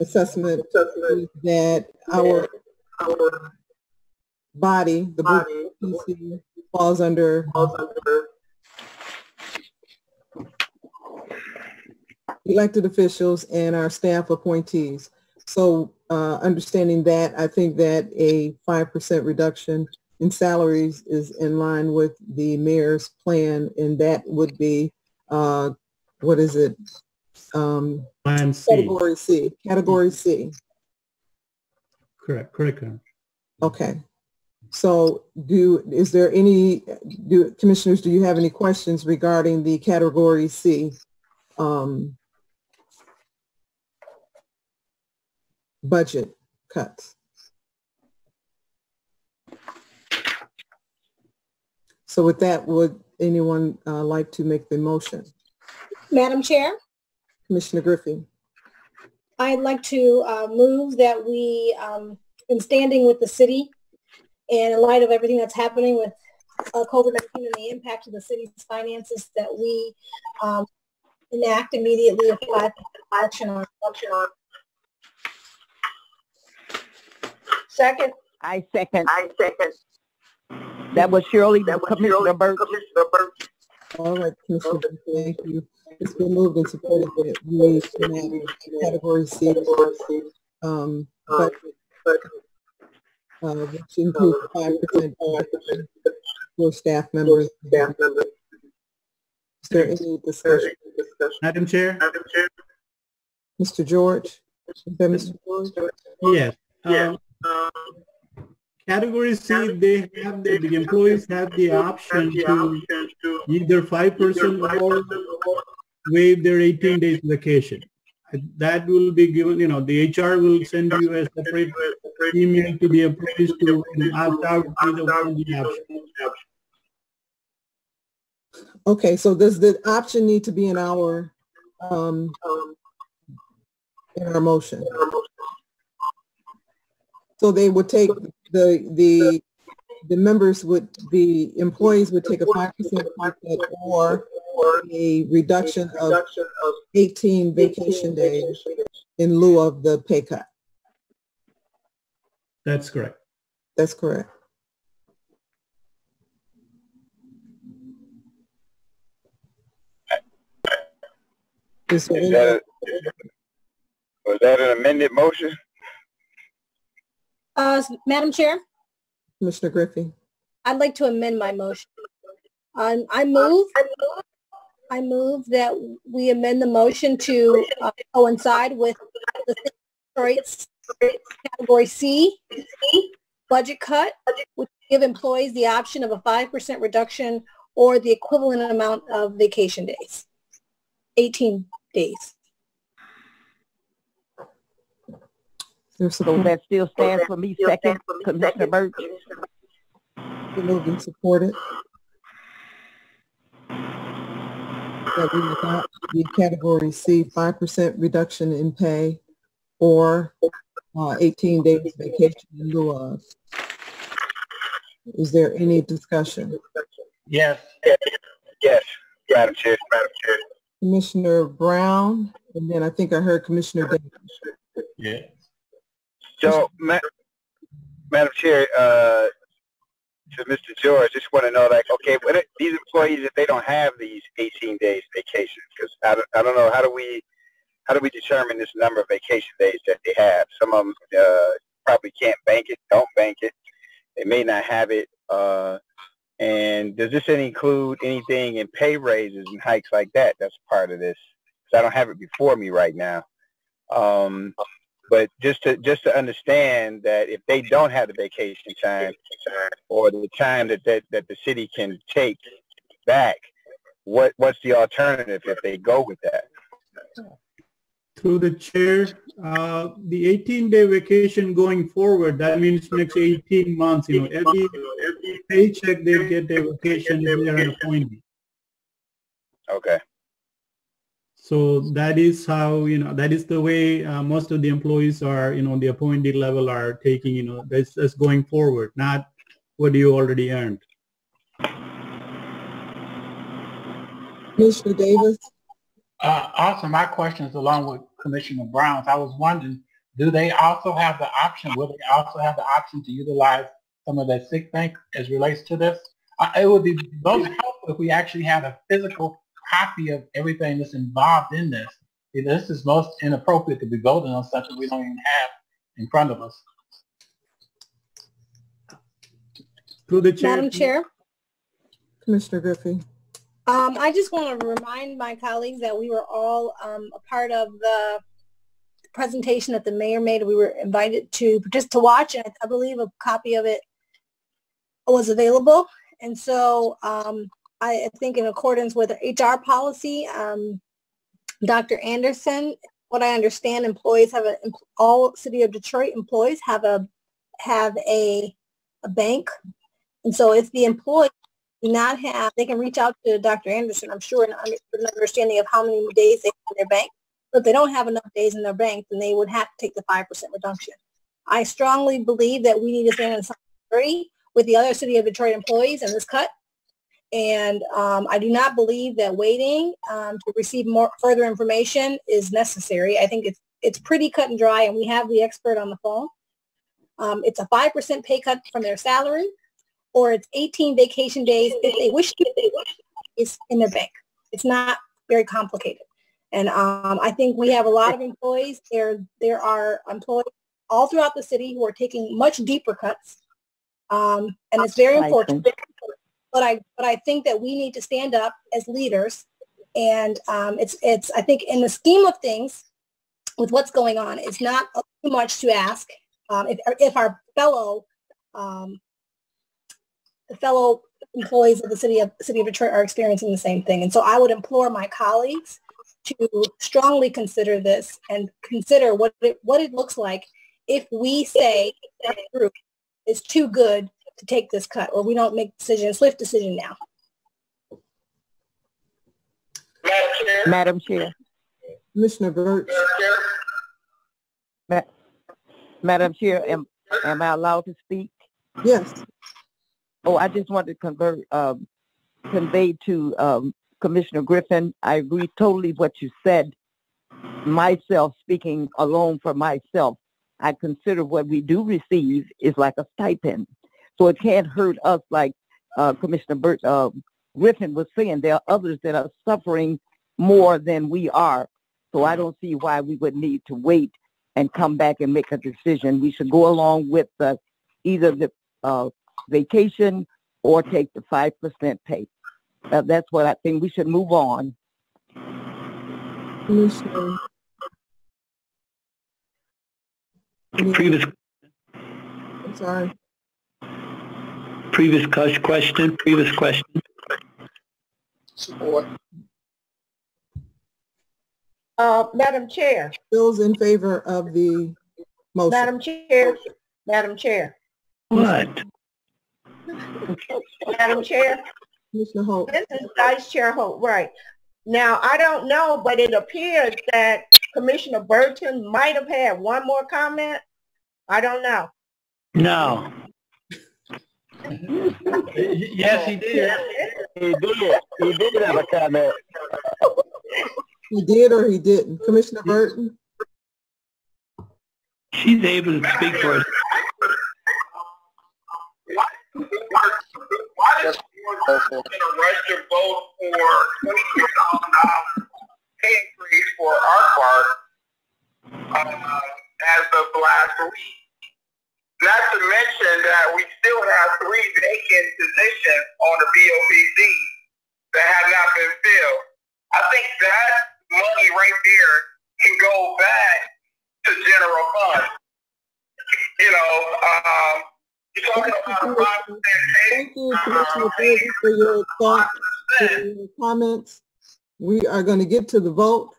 assessment is that our body, the BOPC, falls under elected officials and our staff appointees. So understanding that, I think that a 5% reduction in salaries is in line with the mayor's plan, and that would be, what is it? Plan C. Category C. Category C. Correct. Okay. So commissioners, do you have any questions regarding the category C budget cuts? So with that, would anyone like to make the motion? Madam Chair, Commissioner Griffey. I'd like to move that we, in standing with the city, and in light of everything that's happening with COVID-19 and the impact of the city's finances, that we enact immediately a 5% action on. Second. I second. That was Shirley, Commissioner Birch. All right, Commissioner, thank you. It's been moved and supported that we enact category C budget, which includes 5% for staff members. Is there any discussion? Madam Chair? Mr. George? Is that Mr. George? Yes. Category C, they have the employees have the option to either 5% or waive their 18 days vacation. That will be given, the HR will send you a separate email to the employees to opt out either one of the options. Okay, so does the option need to be in our motion? So they would take the members would, the employees would take a 5% cut or a reduction of 18 vacation days in lieu of the pay cut. That's correct. That's correct. Was that an amended motion? Madam Chair? Commissioner Griffey. I'd like to amend my motion. I move that we amend the motion to coincide with the Detroit's category C budget cut, which give employees the option of a 5% reduction or the equivalent amount of vacation days, 18 days. So that still stands for me. Second, Commissioner Birch. Moved and supported. That we adopt the category C, 5% reduction in pay or 18 days vacation in lieu of. Is there any discussion? Yes. Yes, Madam Chair. Commissioner Brown, and then I think I heard Commissioner Davis. Yeah. So, Madam Chair, to Mr. George, just want to know, like, okay, these employees, if they don't have these 18 days vacation, because I don't know, how do we determine this number of vacation days that they have? Some of them probably can't bank it, don't bank it. They may not have it. And does this include anything in pay raises and hikes like that? That's part of this. Because I don't have it before me right now. But just to understand that if they don't have the vacation time or the time that the city can take back, what's the alternative if they go with that? Through the chair, the 18-day vacation going forward, that means next 18 months, every paycheck they get their vacation if they are an appointee. Okay. So that is how, that is the way most of the employees are, the appointee level are taking, that's going forward, not what you already earned. Commissioner Davis? Also, my question is along with Commissioner Brown's. I was wondering, do they also have the option, will they also have the option to utilize some of their sick bank as relates to this? It would be most helpful if we actually had a physical copy of everything that's involved in this. This is most inappropriate to be voting on something we don't even have in front of us. Through the chair. Madam Chair. Commissioner Griffey. I just want to remind my colleagues that we were all a part of the presentation that the mayor made. We were invited to just to watch, and I believe a copy of it was available. And so I think in accordance with the HR policy, Dr. Anderson, what I understand, employees have all City of Detroit employees have a bank, and so if the employee do not have, they can reach out to Dr. Anderson, I'm sure, an understanding of how many days they have in their bank. But if they don't have enough days in their bank, then they would have to take the 5% reduction. I strongly believe that we need to stand in solidarity with the other City of Detroit employees in this cut. And I do not believe that waiting to receive further information is necessary. I think it's pretty cut and dry, and we have the expert on the phone. It's a 5% pay cut from their salary, or it's 18 vacation days if they wish to, is in their bank. It's not very complicated. And I think we have a lot of employees. There are employees all throughout the city who are taking much deeper cuts. And it's very unfortunate. But I think that we need to stand up as leaders. And it's I think in the scheme of things, with what's going on, it's not too much to ask if our fellow employees of the city of Detroit are experiencing the same thing. And so I would implore my colleagues to strongly consider this and consider what it looks like if we say our group is too good to take this cut, or we don't make swift decision now. Madam Chair. Commissioner Birch. Madam Chair, am I allowed to speak? Yes. Oh, I just wanted to convey to Commissioner Griffin, I agree totally what you said. Myself, speaking alone for myself, I consider what we do receive is like a stipend. So it can't hurt us like Commissioner Griffin was saying. There are others that are suffering more than we are. So I don't see why we would need to wait and come back and make a decision. We should go along with either the vacation or take the 5% pay. That's what I think. We should move on. Commissioner. I'm sorry. Previous question. Support. Madam Chair. Those in favor of the motion. Madam Chair. What? Madam Chair. Commissioner Holt. This is Vice Chair Holt, right. Now, I don't know, but it appears that Commissioner Burton might have had one more comment. I don't know. No. Yes, he did. He did have a comment. He did or he didn't? Commissioner Burton? She's able to speak for us. Why does the register vote for $22,000 pay increase for our part as of last week? Not to mention that we still have 3 vacant positions on the BOPC that have not been filled. I think that money right there can go back to general fund. You know, you're talking about a 5% pay. Thank you, Commissioner Burton, for your thoughts and your comments. We are going to get to the vote.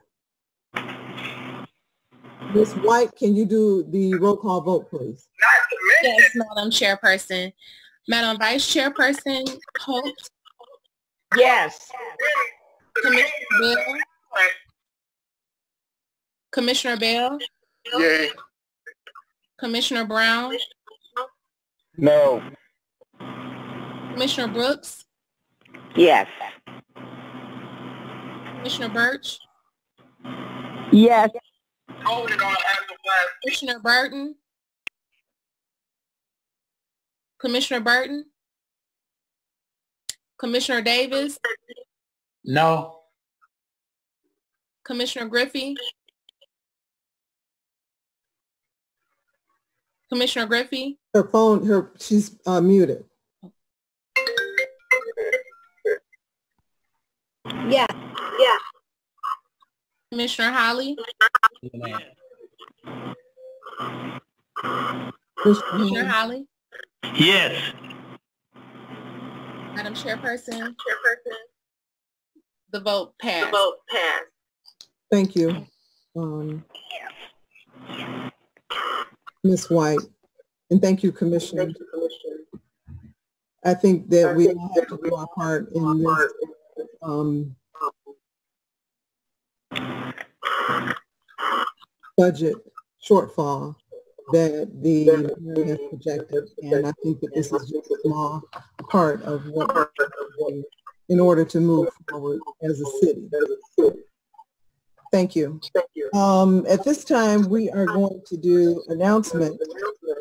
Ms. White, can you do the roll call vote, please? Yes, Madam Chairperson. Madam Vice Chairperson Holt? Yes. Commissioner Bell? Commissioner Bell? Yay. Commissioner Brown? No. Commissioner Brooks? Yes. Commissioner Birch? Yes. Commissioner Burton? Commissioner Burton? Commissioner Davis? No. Commissioner Griffey? Commissioner Griffey? Her phone, she's muted. Yeah. Commissioner Holly? Commissioner Holly? Yes. Madam Chairperson? The vote passed. Thank you, Ms. White, and thank you, Commissioner. I think that we all have to do our part in this budget shortfall that the mayor has projected, and I think that this is just a small part of what we're doing in order to move forward as a city. Thank you. At this time, we are going to do announcements.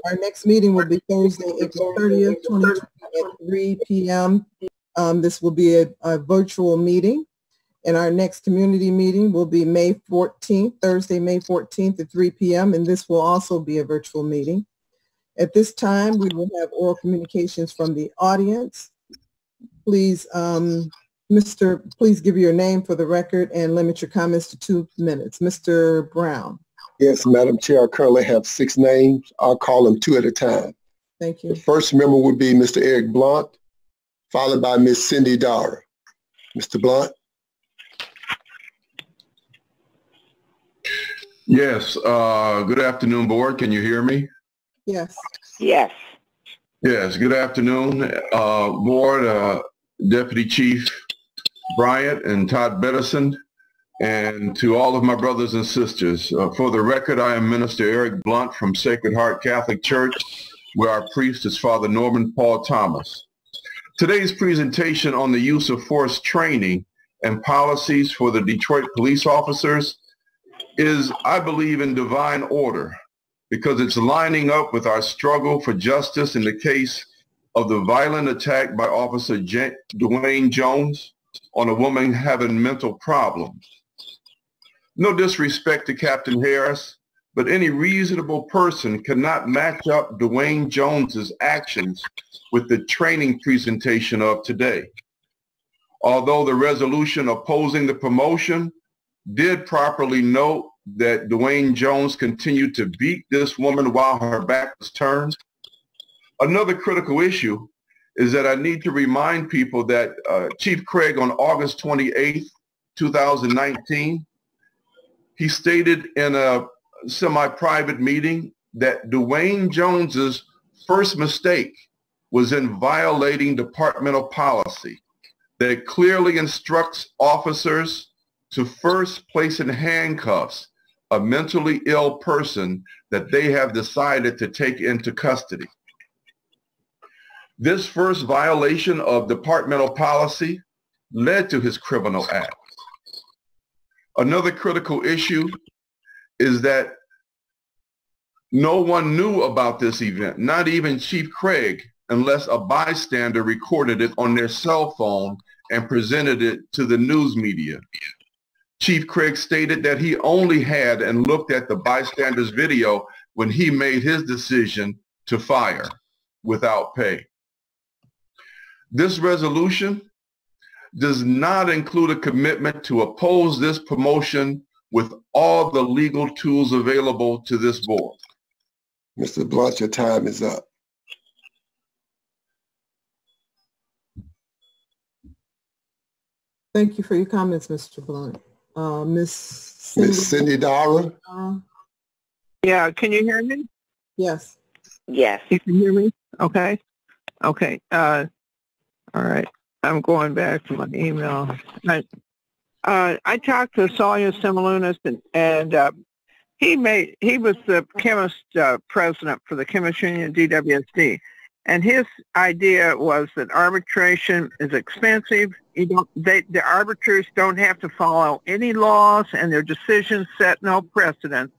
Our next meeting will be Thursday, April 30th, 2020 at 3 p.m. This will be a virtual meeting. And our next community meeting will be May 14th, Thursday, May 14th at 3 p.m. And this will also be a virtual meeting. At this time, we will have oral communications from the audience. Please, please give your name for the record and limit your comments to 2 minutes. Mr. Brown. Yes, Madam Chair, I currently have 6 names. I'll call them 2 at a time. Thank you. The first member would be Mr. Eric Blunt, followed by Ms. Cindy Dara. Mr. Blunt. Yes, good afternoon, board. Can you hear me? Yes. Yes. Yes, good afternoon, board, Deputy Chief Bryant and Todd Bettison, and to all of my brothers and sisters. For the record, I am Minister Eric Blunt from Sacred Heart Catholic Church, where our priest is Father Norman Paul Thomas. Today's presentation on the use of force training and policies for the Detroit police officers is, I believe, in divine order, because it's lining up with our struggle for justice in the case of the violent attack by Officer Dewayne Jones on a woman having mental problems. No disrespect to Captain Harris, but any reasonable person cannot match up Dewayne Jones's actions with the training presentation of today. Although the resolution opposing the promotion did properly note that Dewayne Jones continued to beat this woman while her back was turned, another critical issue is that I need to remind people that Chief Craig on August 28th, 2019, he stated in a semi-private meeting that Dewayne Jones's first mistake was in violating departmental policy that clearly instructs officers to first place in handcuffs a mentally ill person that they have decided to take into custody. This first violation of departmental policy led to his criminal act. Another critical issue is that no one knew about this event, not even Chief Craig, unless a bystander recorded it on their cell phone and presented it to the news media. Chief Craig stated that he only had and looked at the bystander's video when he made his decision to fire without pay. This resolution does not include a commitment to oppose this promotion with all the legal tools available to this board. Mr. Blunt, your time is up. Thank you for your comments, Mr. Blunt. Miss Cindy Dara? Yeah, can you hear me? Yes. Yes. You can hear me? Okay. Okay. All right. I'm going back to my email. I talked to Sawyer Similunas, and he was the chemist president for the Chemist Union DWSD, and his idea was that arbitration is expensive. The arbiters don't have to follow any laws, and their decisions set no precedent.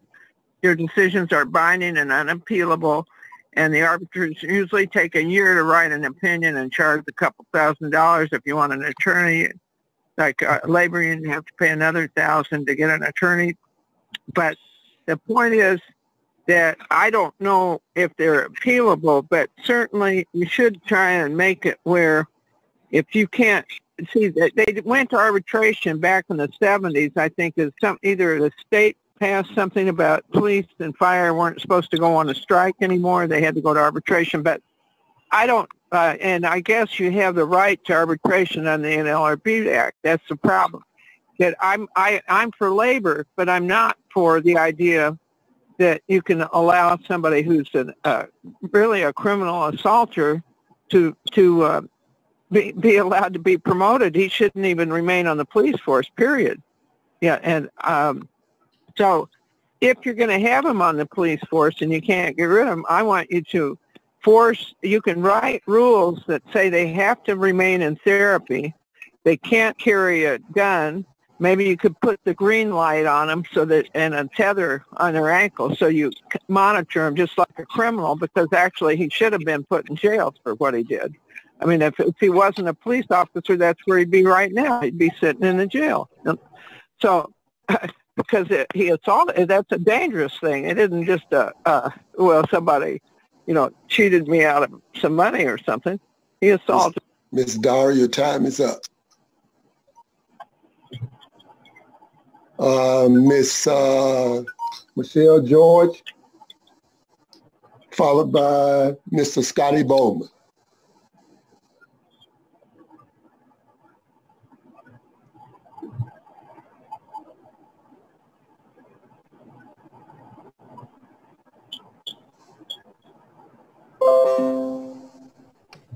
Their decisions are binding and unappealable, and the arbiters usually take a year to write an opinion and charge a couple $1,000. If you want an attorney, like labor union, you have to pay another $1,000 to get an attorney. But the point is that I don't know if they're appealable, but certainly you should try and make it where if you can't see that they went to arbitration back in the 70s, I think is either the state passed something about police and fire weren't supposed to go on a strike anymore. They had to go to arbitration, but I don't, and I guess you have the right to arbitration on the NLRB Act. That's the problem. That I'm for labor, but I'm not for the idea that you can allow somebody who's really a criminal assaulter to be allowed to be promoted. He shouldn't even remain on the police force, period. Yeah, and so if you're going to have him on the police force and you can't get rid of him, I want you to you can write rules that say they have to remain in therapy. They can't carry a gun. Maybe you could put the green light on them and a tether on their ankle so you monitor him just like a criminal, because actually he should have been put in jail for what he did. I mean, if he wasn't a police officer, that's where he'd be right now. He'd be sitting in the jail. So, because he assaulted, that's a dangerous thing. It isn't just well, somebody, cheated me out of some money or something. He assaulted. Ms. Dara, your time is up. Miss Michelle George, followed by Mr. Scotty Boman.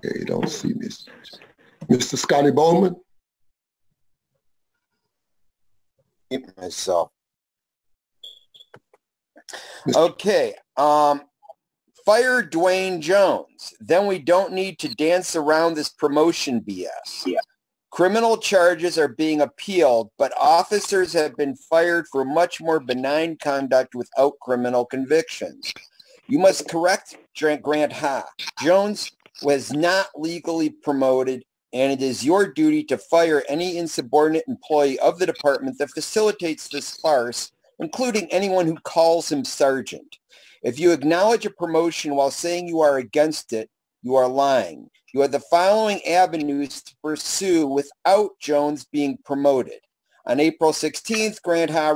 Okay, you don't see Mr. Scotty Boman. Myself. Okay. Fire Dewayne Jones. Then we don't need to dance around this promotion BS. Yeah. Criminal charges are being appealed, but officers have been fired for much more benign conduct without criminal convictions. You must correct Grant Ha. Jones was not legally promoted, and it is your duty to fire any insubordinate employee of the department that facilitates this farce, including anyone who calls him sergeant. If you acknowledge a promotion while saying you are against it, you are lying. You have the following avenues to pursue without Jones being promoted. On April 16th, Grant Ha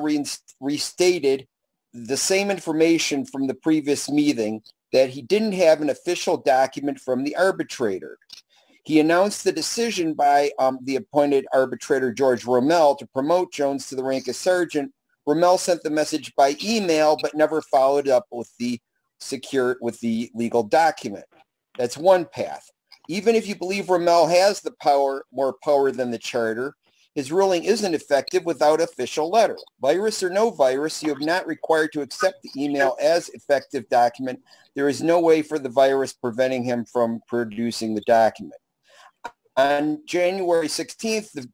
restated the same information from the previous meeting, that he didn't have an official document from the arbitrator. He announced the decision by the appointed arbitrator George Roumell to promote Jones to the rank of sergeant. Roumell sent the message by email, but never followed up with the legal document. That's one path. Even if you believe Roumell has the power, more power than the charter, his ruling isn't effective without official letter. Virus or no virus, you have not required to accept the email as effective document. There is no way for the virus preventing him from producing the document. On January 16th, the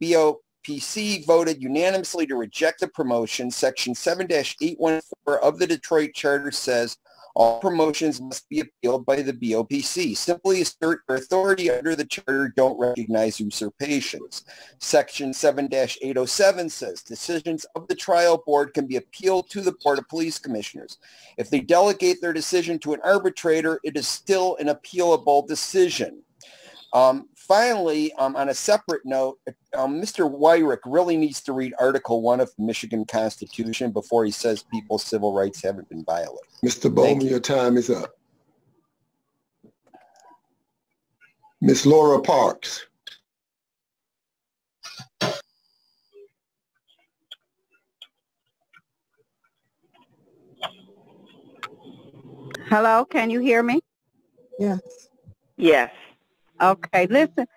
BOPC voted unanimously to reject the promotion. Section 7-814 of the Detroit Charter says all promotions must be appealed by the BOPC. Simply assert your authority under the Charter, don't recognize usurpations. Section 7-807 says decisions of the trial board can be appealed to the Board of Police Commissioners. If they delegate their decision to an arbitrator, it is still an appealable decision. Finally, on a separate note, Mr. Wyrick really needs to read Article 1 of the Michigan Constitution before he says people's civil rights haven't been violated. Mr. Boman, your time is up. Ms. Laura Parks. Hello, can you hear me? Yes. Yes. Okay, listen,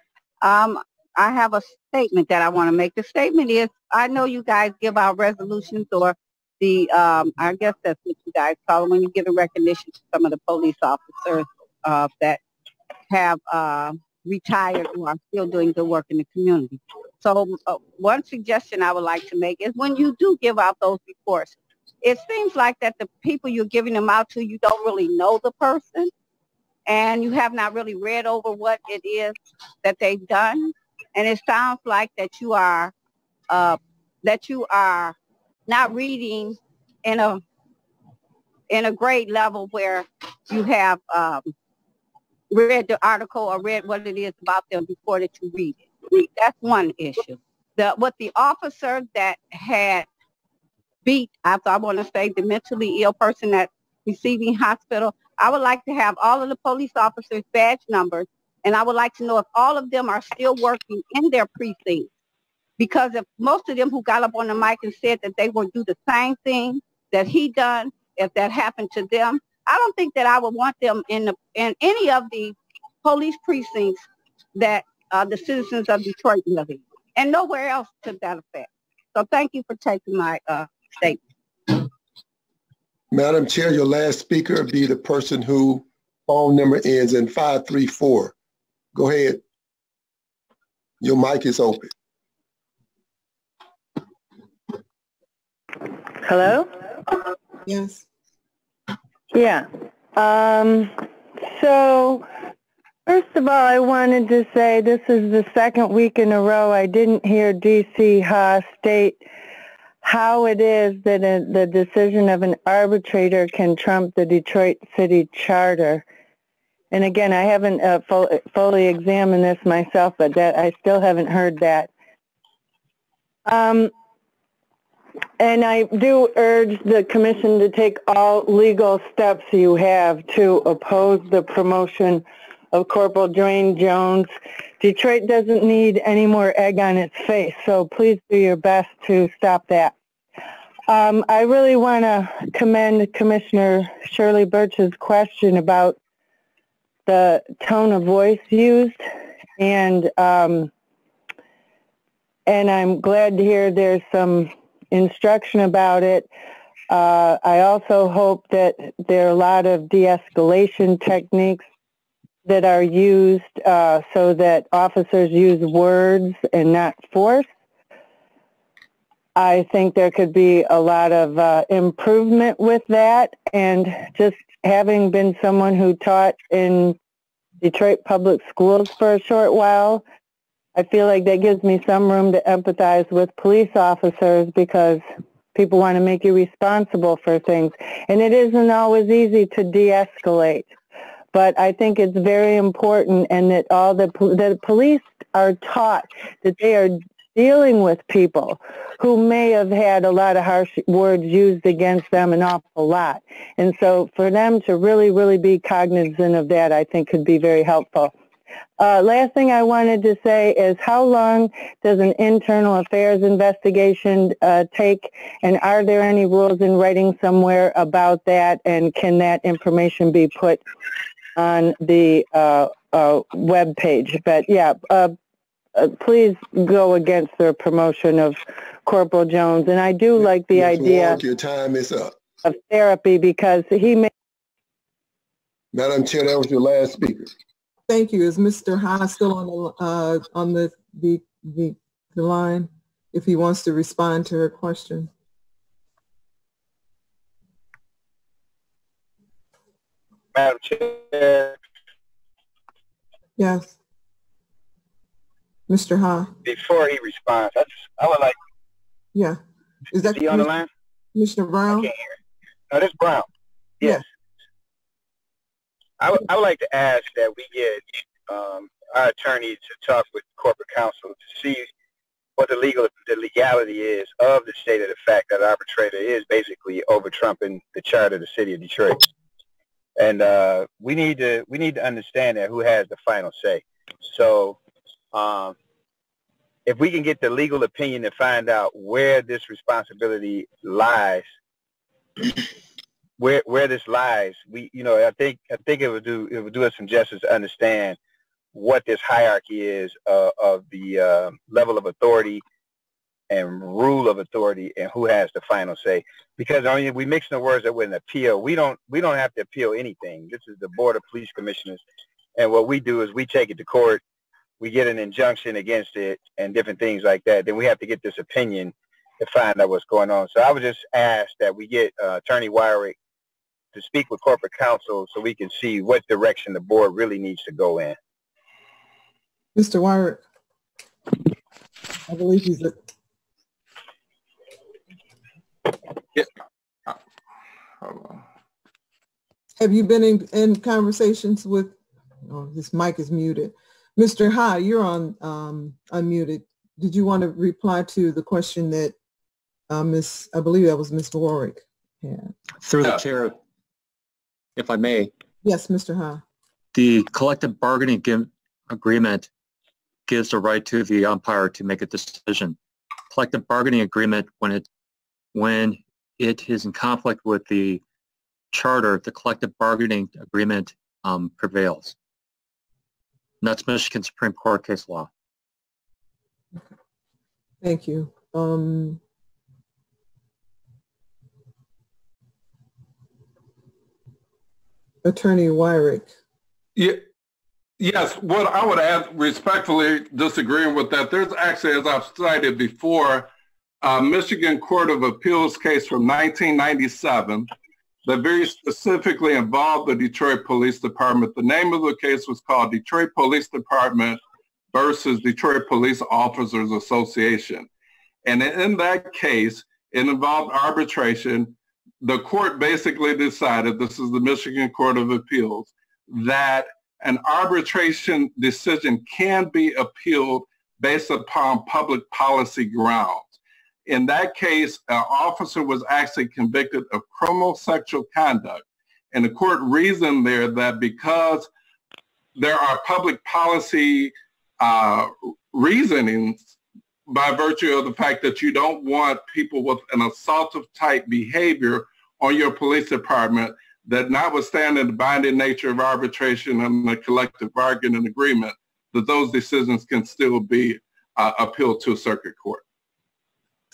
I have a statement that I want to make. The statement is, I know you guys give out resolutions or the, I guess that's what you guys call it, when you give a recognition to some of the police officers that have retired who are still doing good work in the community. So one suggestion I would like to make is when you do give out those reports, it seems like that the people you're giving them out to, you don't really know the person. And you have not really read over what it is that they've done, and it sounds like that you are not reading in a grade level where you have read the article or read what it is about them before that you read it. That's one issue. What the officer that had beat, I want to say, the mentally ill person at receiving hospital, I would like to have all of the police officers' badge numbers, and I would like to know if all of them are still working in their precincts. Because if most of them who got up on the mic and said that they would do the same thing that he done, if that happened to them, I don't think that I would want them in any of the police precincts that the citizens of Detroit live in, and nowhere else to that effect. So thank you for taking my statement. Madam Chair, your last speaker be the person whose phone number ends in 534. Go ahead. Your mic is open. Hello? Yes. Yeah. So, first of all, I wanted to say this is the second week in a row I didn't hear D.C. Haas state how it is that the decision of an arbitrator can trump the Detroit City Charter. And again, I haven't fully examined this myself, but that I still haven't heard that. And I do urge the commission to take all legal steps you have to oppose the promotion of Corporal Dewayne Jones. Detroit doesn't need any more egg on its face, so please do your best to stop that. I really want to commend Commissioner Shirley Birch's question about the tone of voice used, and I'm glad to hear there's some instruction about it. I also hope that there are a lot of de-escalation techniques that are used so that officers use words and not force. I think there could be a lot of improvement with that, and just having been someone who taught in Detroit public schools for a short while, I feel like that gives me some room to empathize with police officers because people want to make you responsible for things. And it isn't always easy to de-escalate. But I think it's very important, and that all the police are taught that they are dealing with people who may have had a lot of harsh words used against them, an awful lot. And so for them to really, really be cognizant of that, I think could be very helpful. Last thing I wanted to say is how long does an internal affairs investigation take, and are there any rules in writing somewhere about that, and can that information be put on the web page? But yeah, please go against the promotion of Corporal Jones, and I do like the idea your time is up. Of therapy, because he may. Madam Chair, that was your last speaker. Thank you. Is Mr. High still on the line? If he wants to respond to her question. Madam Chair. Yes. Mr. High. Before he responds, I would like. Yeah. Is that he on the line? Commissioner Brown? I can't hear. No, this is Brown. Yes. I would like to ask that we get our attorney to talk with corporate counsel to see what the legality is of the state of the fact that arbitrator is basically over-trumping the charter of the city of Detroit. And we need to understand that who has the final say. So if we can get the legal opinion to find out where this responsibility lies, where this lies, I think it would do us some justice to understand what this hierarchy is of the level of authority and rule of authority and who has the final say. Because we mix the words that with an appeal. We don't have to appeal anything. This is the Board of Police Commissioners, and what we do is we take it to court, we get an injunction against it, and different things like that. Then we have to get this opinion to find out what's going on. So I would just ask that we get Attorney Wyrick to speak with corporate counsel so we can see what direction the board really needs to go in. Mr. Wyrick, I believe he's a... Yeah. Hold on. Have you been in conversations with, oh, his mic is muted. Mr. High, you're on unmuted. Did you want to reply to the question that I believe that was Ms. Warwick had? Through the chair, if I may. Yes, Mr. High. The collective bargaining agreement gives the right to the umpire to make a decision. Collective bargaining agreement, when it is in conflict with the charter, the collective bargaining agreement prevails. And that's Michigan Supreme Court case law. Thank you. Attorney Wyrick. Yeah. Yes, what I would add, respectfully disagreeing with that, there's actually, as I've cited before, a Michigan Court of Appeals case from 1997 that very specifically involved the Detroit Police Department. The name of the case was called Detroit Police Department versus Detroit Police Officers Association. And in that case, it involved arbitration. The court basically decided, this is the Michigan Court of Appeals, that an arbitration decision can be appealed based upon public policy grounds. In that case, an officer was actually convicted of criminal sexual conduct. And the court reasoned there that because there are public policy reasonings by virtue of the fact that you don't want people with an assaultive type behavior on your police department, that notwithstanding the binding nature of arbitration and the collective bargaining agreement, that those decisions can still be appealed to a circuit court.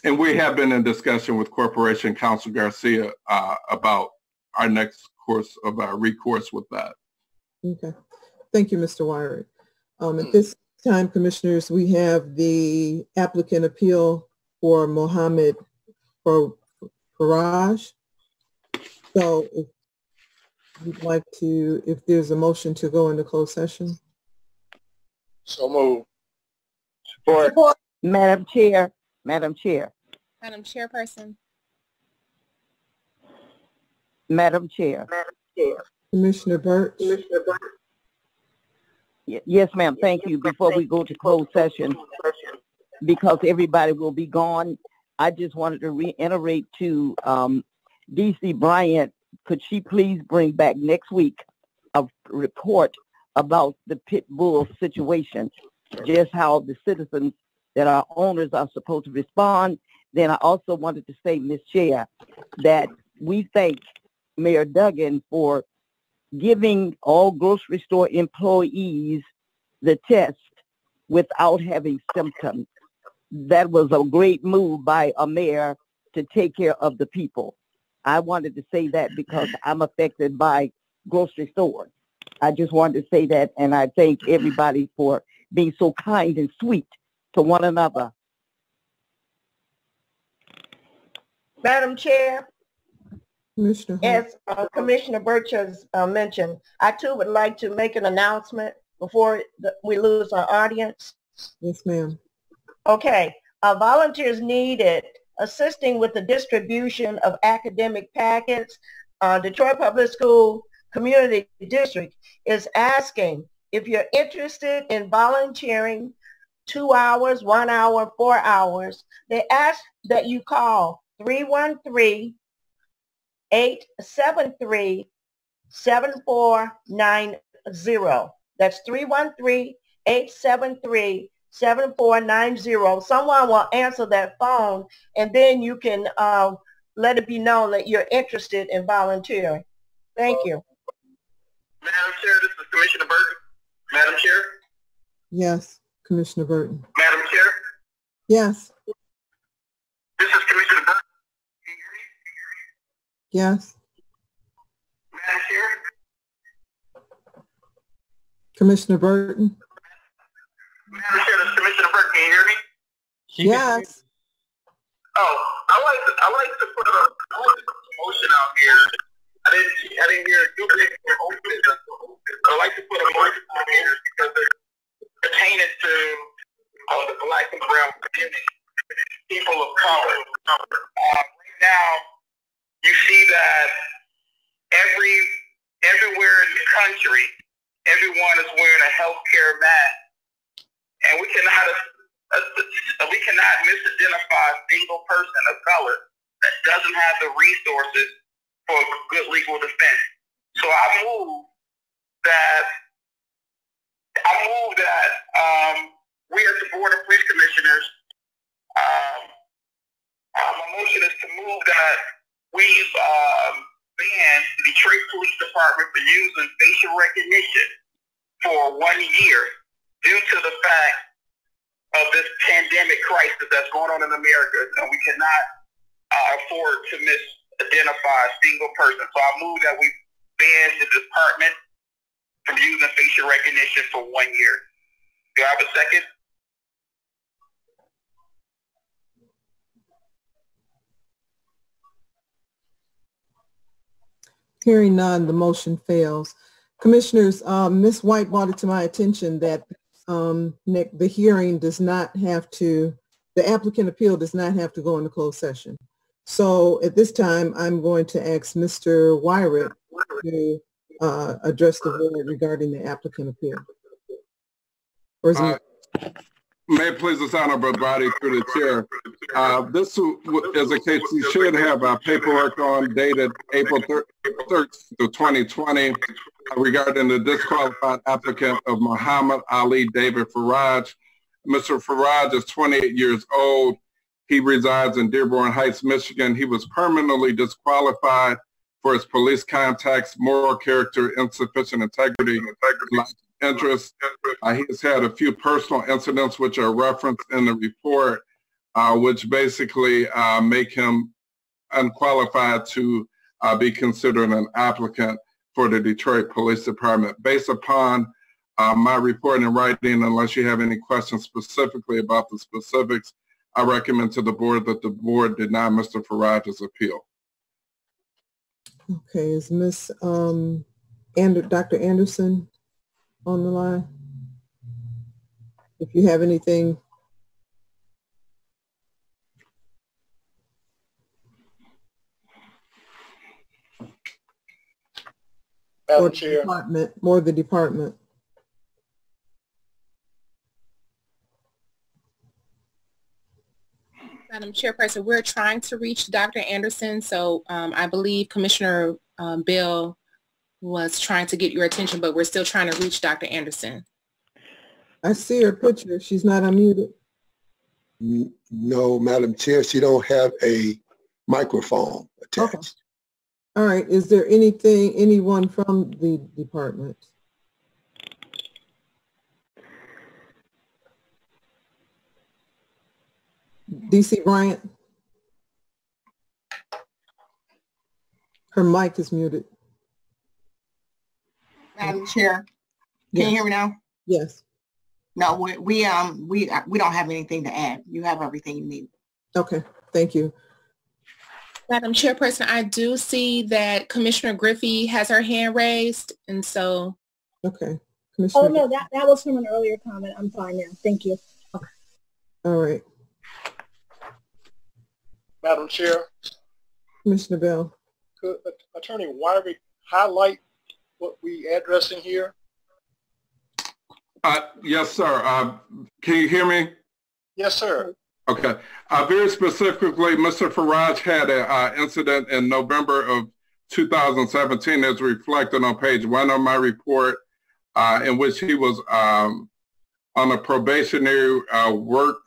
And we have been in discussion with Corporation Counsel Garcia about our next course of our recourse with that. Okay. Thank you, Mr. Wyrick. At this time, commissioners, we have the applicant appeal for Mohammed Faraj. So if you'd like to, if there's a motion to go into closed session. So moved. Support. Madam Chair. Madam Chair. Madam Chairperson. Madam Chair. Madam Chair. Commissioner Birch. Commissioner Birch. Yes, ma'am. Thank you. Before we go to closed session, because everybody will be gone, I just wanted to reiterate to D.C. Bryant, could she please bring back next week a report about the pit bull situation, just how the citizens that are owners are supposed to respond. Then I also wanted to say, Ms. Chair, that we thank Mayor Duggan for giving all grocery store employees the test without having symptoms. That was a great move by a mayor to take care of the people. I wanted to say that because I'm affected by grocery stores. I just wanted to say that, and I thank everybody for being so kind and sweet to one another. Madam Chair, Commissioner as Commissioner Birch has mentioned, I too would like to make an announcement before we lose our audience. Yes, ma'am. Okay, volunteers needed assisting with the distribution of academic packets. Detroit Public School Community District is asking if you're interested in volunteering 2 hours, 1 hour, 4 hours. They ask that you call 313-873-7490. That's 313-873-7490. Someone will answer that phone, and then you can let it be known that you're interested in volunteering. Thank you. Madam Chair, this is Commissioner Burton. Madam Chair? Yes, Commissioner Burton. Madam Chair? Yes. This is Commissioner Burton. Yes. Madam Chair? Commissioner Burton. Madam Chair, this is Commissioner Burton. Can you hear me? Yes. Oh, I like to put a motion out here. I didn't hear a duplicate or open it. I like to put a motion out here because it's pertaining to the Black and brown community, people of color. Right now, you see that everywhere in the country, everyone is wearing a healthcare mask, and we cannot misidentify a single person of color that doesn't have the resources for good legal defense. So I move that we as the Board of Police Commissioners, my motion is to move that we've banned the Detroit Police Department for using facial recognition for 1 year due to the fact of this pandemic crisis that's going on in America, and we cannot afford to misidentify a single person. So I move that we ban the department from using facial recognition for 1 year. Do I have a second? Hearing none, the motion fails. Commissioners, Ms. White brought it to my attention that the hearing does not have to, the applicant appeal does not have to go into closed session. So at this time, I'm going to ask Mr. Wyrick to address the board regarding the applicant appeal. Or is May it please this honorable body through the chair. This is a case you should have paperwork on dated April 3rd, 2020 regarding the disqualified applicant of Muhammad Ali David Faraj. Mr. Faraj is 28 years old. He resides in Dearborn Heights, Michigan. He was permanently disqualified for his police contacts, moral character, insufficient integrity, interest. He has had a few personal incidents which are referenced in the report, which basically make him unqualified to be considered an applicant for the Detroit Police Department. Based upon my report in writing, unless you have any questions specifically about the specifics, I recommend to the board that the board deny Mr. Faraj's appeal. Okay, is Dr. Anderson on the line? If you have anything. Or the department, more the department. Madam Chairperson, we're trying to reach Dr. Anderson, so I believe Commissioner Bill was trying to get your attention, but we're still trying to reach Dr. Anderson. I see her picture. She's not unmuted. No, Madam Chair, she don't have a microphone attached. Okay. All right. Is there anyone from the department? D.C. Bryant? Her mic is muted. Madam Chair, Yes. can you hear me now? Yes. No, we don't have anything to add. You have everything you need. Okay, thank you. Madam Chairperson, I do see that Commissioner Griffey has her hand raised, and so. Okay. Commissioner. Oh, no, that was from an earlier comment. I'm fine now. Thank you. Okay. All right. Madam Chair, Commissioner Bell. could Attorney Wyrick highlight what we addressing here? Yes, sir. Can you hear me? Yes, sir. Okay. Very specifically, Mr. Faraj had an incident in November of 2017 as reflected on page 1 of my report, in which he was on a probationary work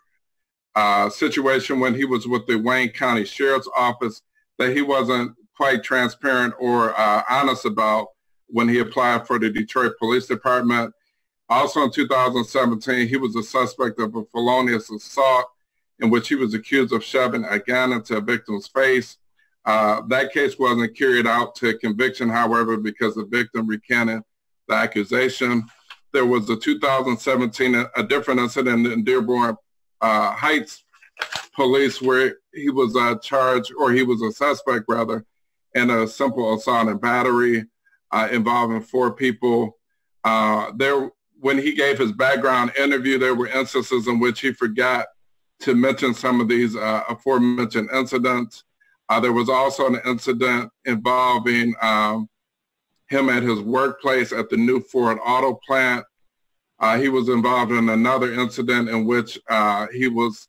situation when he was with the Wayne County Sheriff's Office that he wasn't quite transparent or honest about when he applied for the Detroit Police Department. Also in 2017, he was a suspect of a felonious assault in which he was accused of shoving a gun into a victim's face. That case wasn't carried out to conviction, however, because the victim recanted the accusation. There was a 2017, a different incident in Dearborn Heights Police where he was charged, or he was a suspect rather, in a simple assault and battery involving 4 people. When he gave his background interview, there were instances in which he forgot to mention some of these aforementioned incidents. There was also an incident involving him at his workplace at the new Ford auto plant. He was involved in another incident in which he was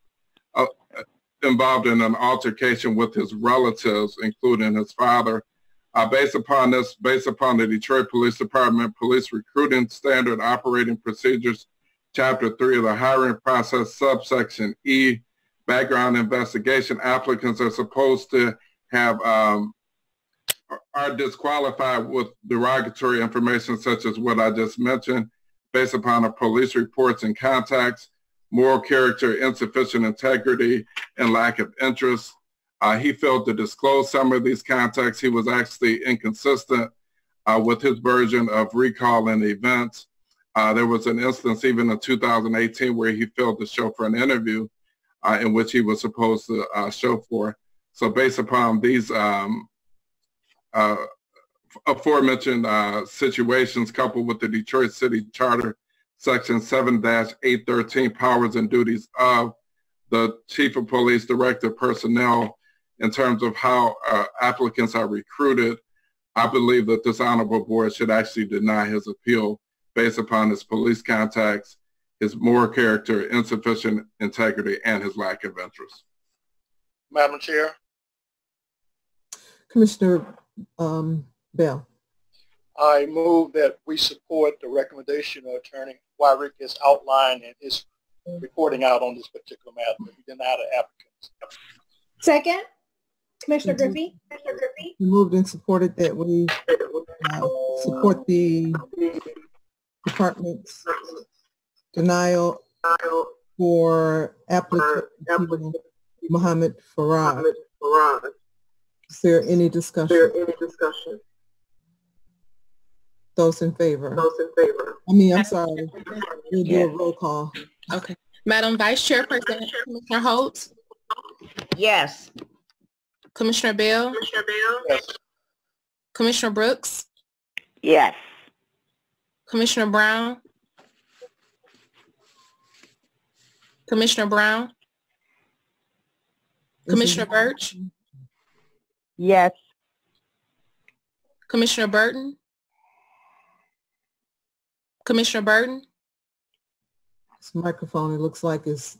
involved in an altercation with his relatives, including his father. Based upon the Detroit Police Department Police Recruiting Standard Operating Procedures, Chapter 3 of the hiring process, subsection E, background investigation, applicants are supposed to have, are disqualified with derogatory information such as what I just mentioned, based upon the police reports and contacts, moral character, insufficient integrity, and lack of interest. He failed to disclose some of these contacts. He was actually inconsistent with his version of recalling events. There was an instance even in 2018 where he failed to show for an interview in which he was supposed to show for. So based upon these aforementioned situations coupled with the Detroit City Charter, Section 7-813, powers and duties of the Chief of Police, Director of Personnel, in terms of how applicants are recruited, I believe that this honorable board should actually deny his appeal based upon his police contacts, his moral character, insufficient integrity, and his lack of interest. Madam Chair. Commissioner Bell. I move that we support the recommendation of Attorney Wyrick as outlined in his reporting out on this particular matter. We deny the applicants. Second, Commissioner Griffey. Moved and supported that we support the department's denial for applicant Mohammed Farad. Is there any discussion? Those in favor? I'm sorry. We'll do a roll call. Okay. Madam Vice Chairperson, Commissioner Holt? Yes. Commissioner Bell? Yes. Commissioner Brooks? Yes. Commissioner Brown? Commissioner Brown? Commissioner Birch? Yes. Commissioner Burton? Commissioner Burton? This microphone, it looks like is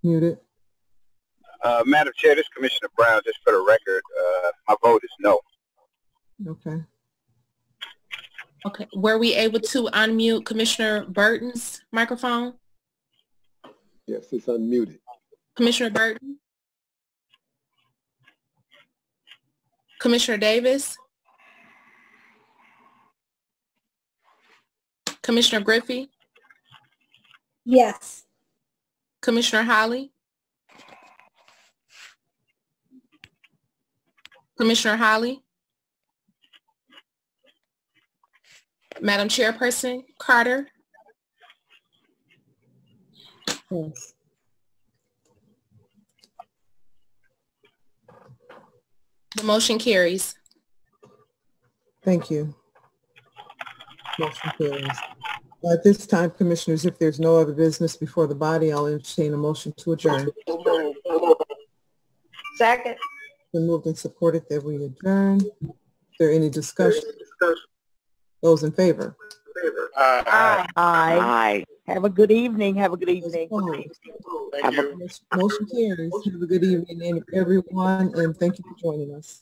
muted. Madam Chair, this is Commissioner Brown. Just for the record, my vote is no. Okay. Okay, were we able to unmute Commissioner Burton's microphone? Yes, it's unmuted. Commissioner Burton? Commissioner Davis? Commissioner Griffey? Yes. Commissioner Holly? Commissioner Holly? Madam Chairperson Carter? Yes. The motion carries. Thank you. Motion carries. At this time, Commissioners, if there's no other business before the body, I'll entertain a motion to adjourn. Second. Been moved and supported that we adjourn. Is there any discussion? Those in favor? Aye. Aye. Have a good evening. Have a good evening. Thank you. Motion carries. Have a good evening, everyone, and thank you for joining us.